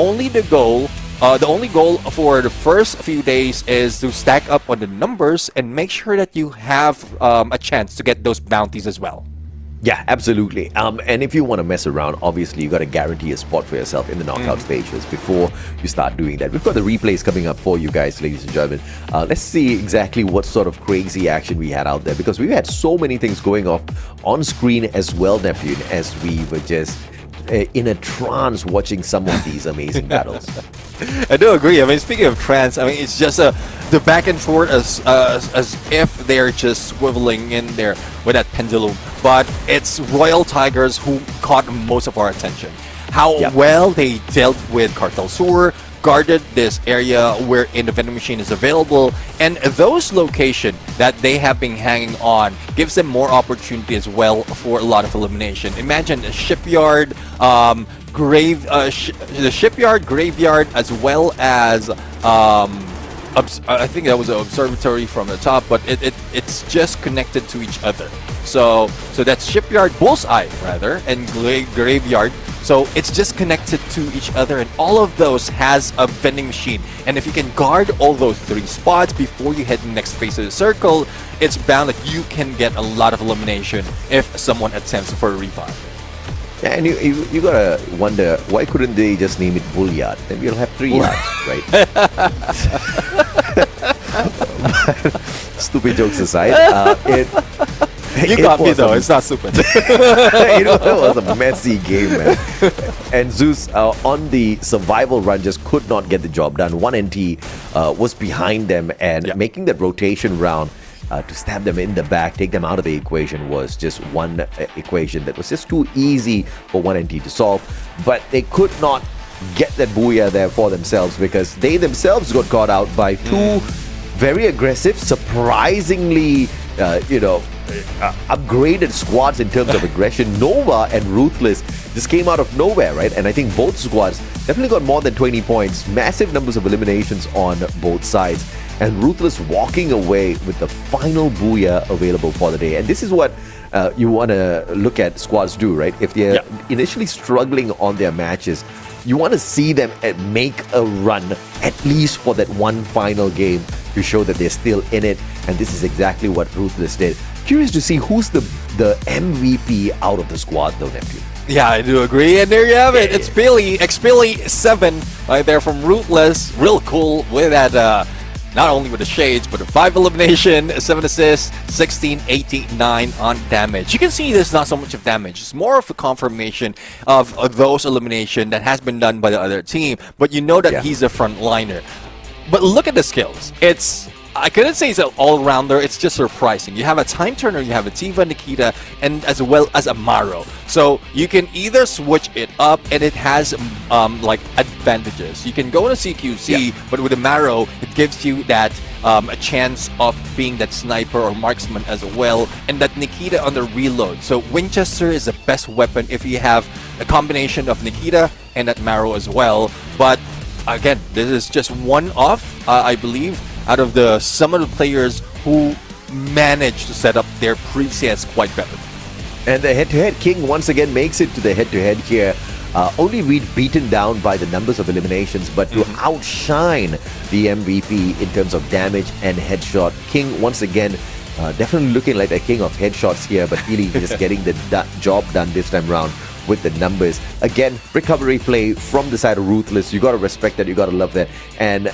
only goal for the first few days is to stack up on the numbers and make sure that you have a chance to get those bounties as well. Yeah, absolutely. And if you want to mess around, obviously you got to guarantee a spot for yourself in the knockout stages before you start doing that. We've got the replays coming up for you guys, ladies and gentlemen. Let's see exactly what sort of crazy action we had out there, because we had so many things going on screen as well, Neptune, as we were just in a trance watching some of these amazing battles. I do agree. I mean, speaking of trance, I mean, it's just the back and forth as if they're just swiveling in there with that pendulum. But it's Royal Tigers who caught most of our attention. How well they dealt with Cartel Sur, guarded this area wherein the vending machine is available, and those locations that they have been hanging on gives them more opportunity as well for a lot of elimination. Imagine a shipyard, the shipyard, graveyard, as well as I think that was an observatory from the top, but it's just connected to each other. So that's shipyard, bullseye rather, and graveyard. So it's just connected to each other, and all of those has a vending machine. And if you can guard all those 3 spots before you head the next phase of the circle, it's bound that you can get a lot of elimination if someone attempts for a revive. Yeah, and you gotta wonder, why couldn't they just name it Bullyard? Then we'll have 3 yards, right? Stupid jokes aside, you got me though, it's not stupid. It was a messy game, man. And Zeus on the survival run just could not get the job done. 1NT was behind them, and making that rotation round to stab them in the back, take them out of the equation, was just one equation that was just too easy for 1NT to solve. But they could not get that booyah there for themselves, because they themselves got caught out by 2 very aggressive, surprisingly, upgraded squads in terms of aggression. Nova and Ruthless just came out of nowhere, right? And I think both squads definitely got more than 20 points. Massive numbers of eliminations on both sides. And Ruthless walking away with the final booyah available for the day. And this is what you want to look at squads do, right? If they're initially struggling on their matches, you want to see them make a run, at least for that one final game, to show that they're still in it. And this is exactly what Ruthless did. Curious to see who's the MVP out of the squad, though, Neptune. Yeah, I do agree. And there you have it. It's Billy, X-Billy 7 right there from Ruthless. Real cool with that, not only with the shades, but a 5 elimination, 7 assists, 16, 18, 9 on damage. You can see there's not so much of damage. It's more of a confirmation of those elimination that has been done by the other team. But you know that he's a frontliner. But look at the skills. I couldn't say it's an all-rounder. It's just surprising. You have a Time Turner, you have a Tiva, Nikita, and as well as a Maro. So you can either switch it up, and it has like advantages. You can go in a CQC, but with a Maro, it gives you that a chance of being that sniper or marksman as well, and that Nikita on the reload. So Winchester is the best weapon if you have a combination of Nikita and that Maro as well. But again, this is just one off, I believe, out of some of the players who managed to set up their presets quite better. And the head-to-head King once again makes it to the head-to-head here. Only beaten down by the numbers of eliminations, but to outshine the MVP in terms of damage and headshot. King once again definitely looking like a king of headshots here, but really just getting the job done this time round with the numbers. Again, recovery play from the side of Ruthless. You got to respect that. You got to love that. And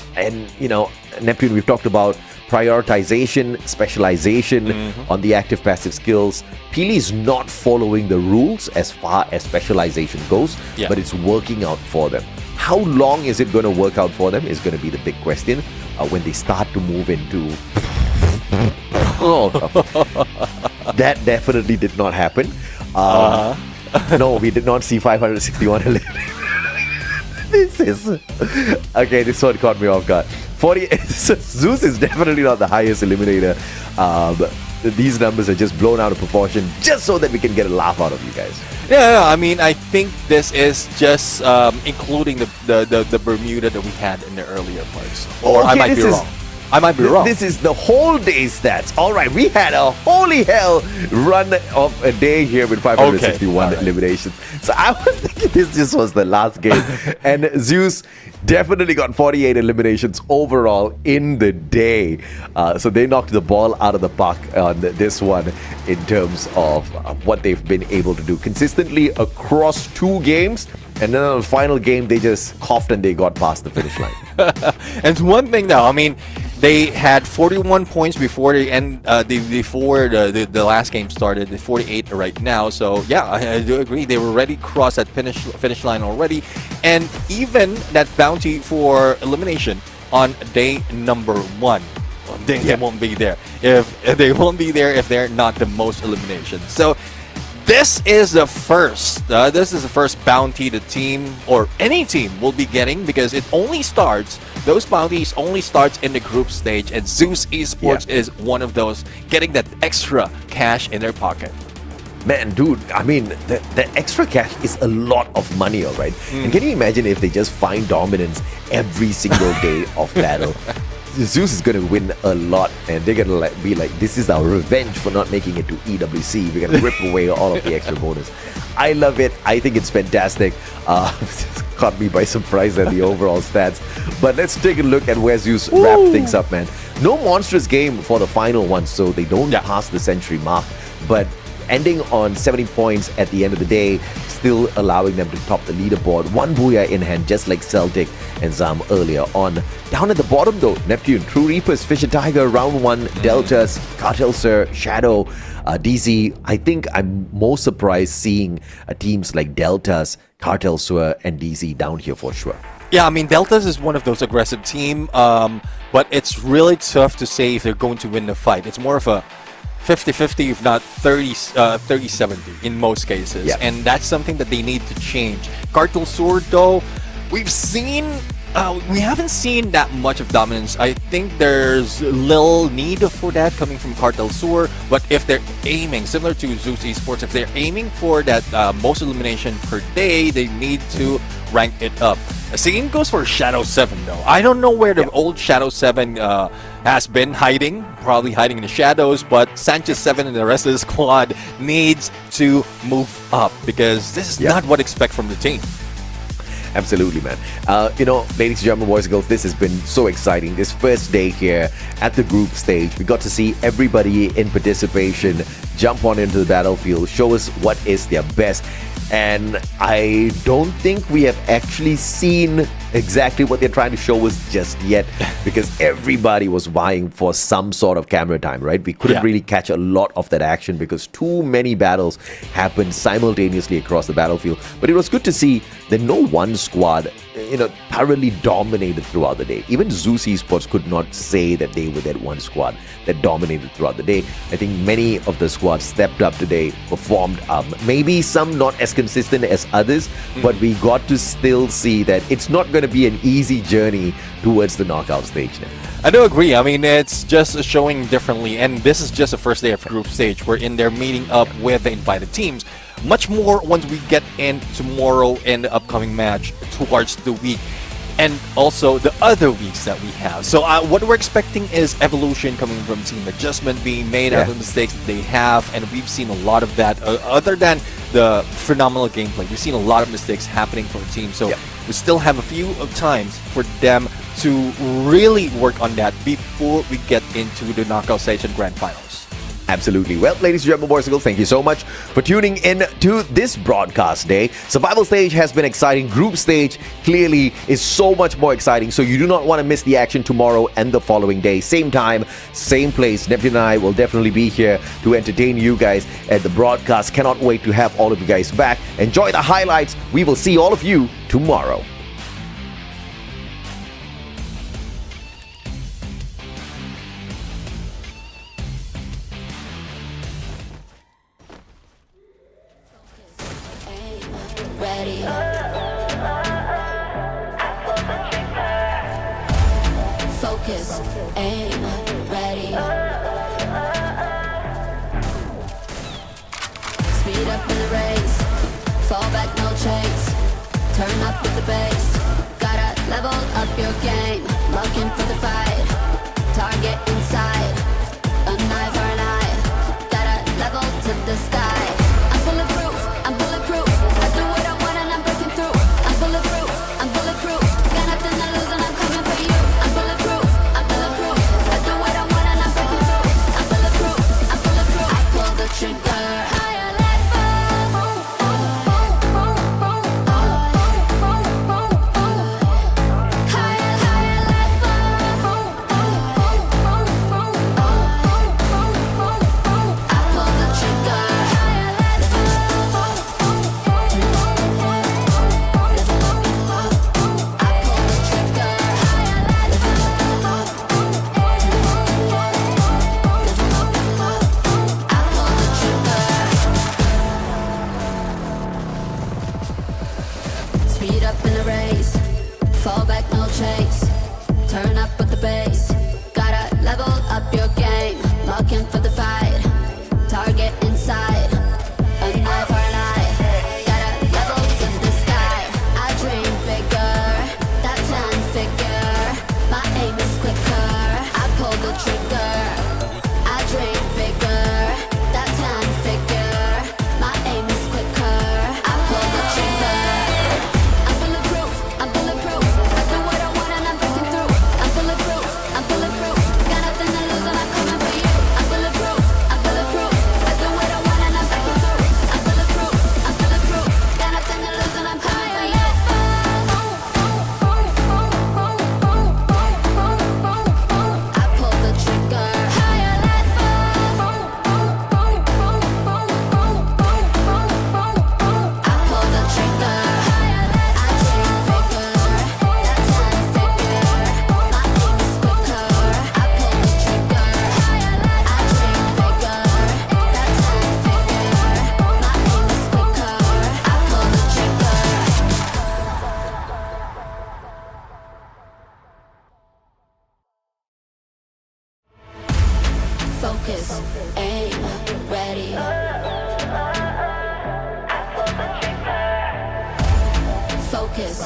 you know, Neptune, we've talked about prioritization, specialization on the active passive skills. Peely's not following the rules as far as specialization goes, but it's working out for them. How long is it going to work out for them is going to be the big question when they start to move into... That definitely did not happen. No, we did not see 561 eliminations. This is... Okay, this one caught me off guard. Zeus is definitely not the highest eliminator. These numbers are just blown out of proportion just so that we can get a laugh out of you guys. Yeah, I mean, I think this is just including the Bermuda that we had in the earlier parts. Or I might be wrong. I might be wrong. This is the whole day stats. All right, we had a holy hell run of a day here with 561 eliminations. So I was thinking this just was the last game. And Zeus definitely got 48 eliminations overall in the day. So they knocked the ball out of the park on this one in terms of what they've been able to do consistently across 2 games. And then on the final game, they just coughed and they got past the finish line. And one thing though, I mean, they had 41 points before the end, before the last game started. The 48 right now. So yeah, I do agree. They were already crossed that finish line already, and even that bounty for elimination on day number 1. They won't be there if they won't be there if they're not the most eliminations. So this is the first bounty the team or any team will be getting, because it only starts, those bounties only starts in the group stage, and Zeus Esports is one of those getting that extra cash in their pocket. Man, dude, I mean, the extra cash is a lot of money, all right? And can you imagine if they just find dominance every single day of battle? Zeus is going to win a lot, and they're going to be like, this is our revenge for not making it to EWC. We're going to rip away all of the extra bonus. I love it. I think it's fantastic. Caught me by surprise at the overall stats. But let's take a look at where Zeus wrapped things up, man. No monstrous game for the final one, so they don't pass the century mark. But ending on 70 points at the end of the day, still allowing them to top the leaderboard. One booyah in hand, just like Celtic and Zam earlier on. Down at the bottom though, Neptune, True Reapers, Fisher Tiger, Round 1, Deltas, Cartel Sir, Shadow, DZ. I think I'm most surprised seeing teams like Deltas, Cartel Sir, and DZ down here for sure. Yeah, I mean, Deltas is one of those aggressive team, but it's really tough to say if they're going to win the fight. It's more of a 50-50, if not 30-70 in most cases. And that's something that they need to change. Cartel Sword, though, we haven't seen that much of dominance. I think there's little need for that coming from Cartel Sword, but if they're aiming, similar to Zeus Esports, if they're aiming for that most elimination per day, they need to rank it up. Same goes for Shadow 7 though. I don't know where the old Shadow 7 has been hiding, probably hiding in the shadows, but Sanchez 7 and the rest of the squad needs to move up because this is not what I expect from the team. Absolutely, man. Ladies and gentlemen, boys and girls, this has been so exciting. This first day here at the group stage, we got to see everybody in participation jump on into the battlefield, show us what is their best. And I don't think we have actually seen exactly what they're trying to show us just yet, because everybody was vying for some sort of camera time, right? We couldn't really catch a lot of that action because too many battles happened simultaneously across the battlefield. But it was good to see that no one squad thoroughly dominated throughout the day. Even Zeus Esports could not say that they were that one squad that dominated throughout the day. I think many of the squads stepped up today, performed maybe some not as consistent as others, but we got to still see that it's not going to be an easy journey towards the knockout stage now. I do agree. I mean, it's just showing differently, and this is just the first day of group stage. We're in there meeting up with the invited teams. Much more once we get in tomorrow and the upcoming match towards the week, and also the other weeks that we have. So what we're expecting is evolution coming from team adjustment being made out of mistakes that they have, and we've seen a lot of that. Other than the phenomenal gameplay, we've seen a lot of mistakes happening from the team. So we still have a few of times for them to really work on that before we get into the knockout stage and grand finals. Absolutely. Well, ladies and gentlemen, boys and girls, thank you so much for tuning in to this broadcast day. Survival stage has been exciting. Group stage clearly is so much more exciting. So you do not want to miss the action tomorrow and the following day. Same time, same place. Neptune and I will definitely be here to entertain you guys at the broadcast. Cannot wait to have all of you guys back. Enjoy the highlights. We will see all of you tomorrow. Ready. Focus, aim, ready. Speed up in the race. Fall back, no chase. Turn up with the bass. Gotta level up your game. Looking for the fight. Target inside. A knife or an eye. Gotta level to the sky. I'm bulletproof. I'm bulletproof. I do what I want and I'm breaking through. I'm bulletproof. I'm bulletproof. Got nothing to lose and I'm coming for you. I'm bulletproof. I'm bulletproof. I do what I want and I'm breaking through. I'm bulletproof. I'm bulletproof. I pull the trigger. Higher level. Higher level. I pull the trigger. Higher Speed up in the race, fall back, no chase. Turn up with the bass, gotta level up your game. Looking for the fight, target inside. A knife or an eye, gotta level to the sky. I dream bigger, that 10 figure. My aim is quicker.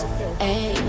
Hey,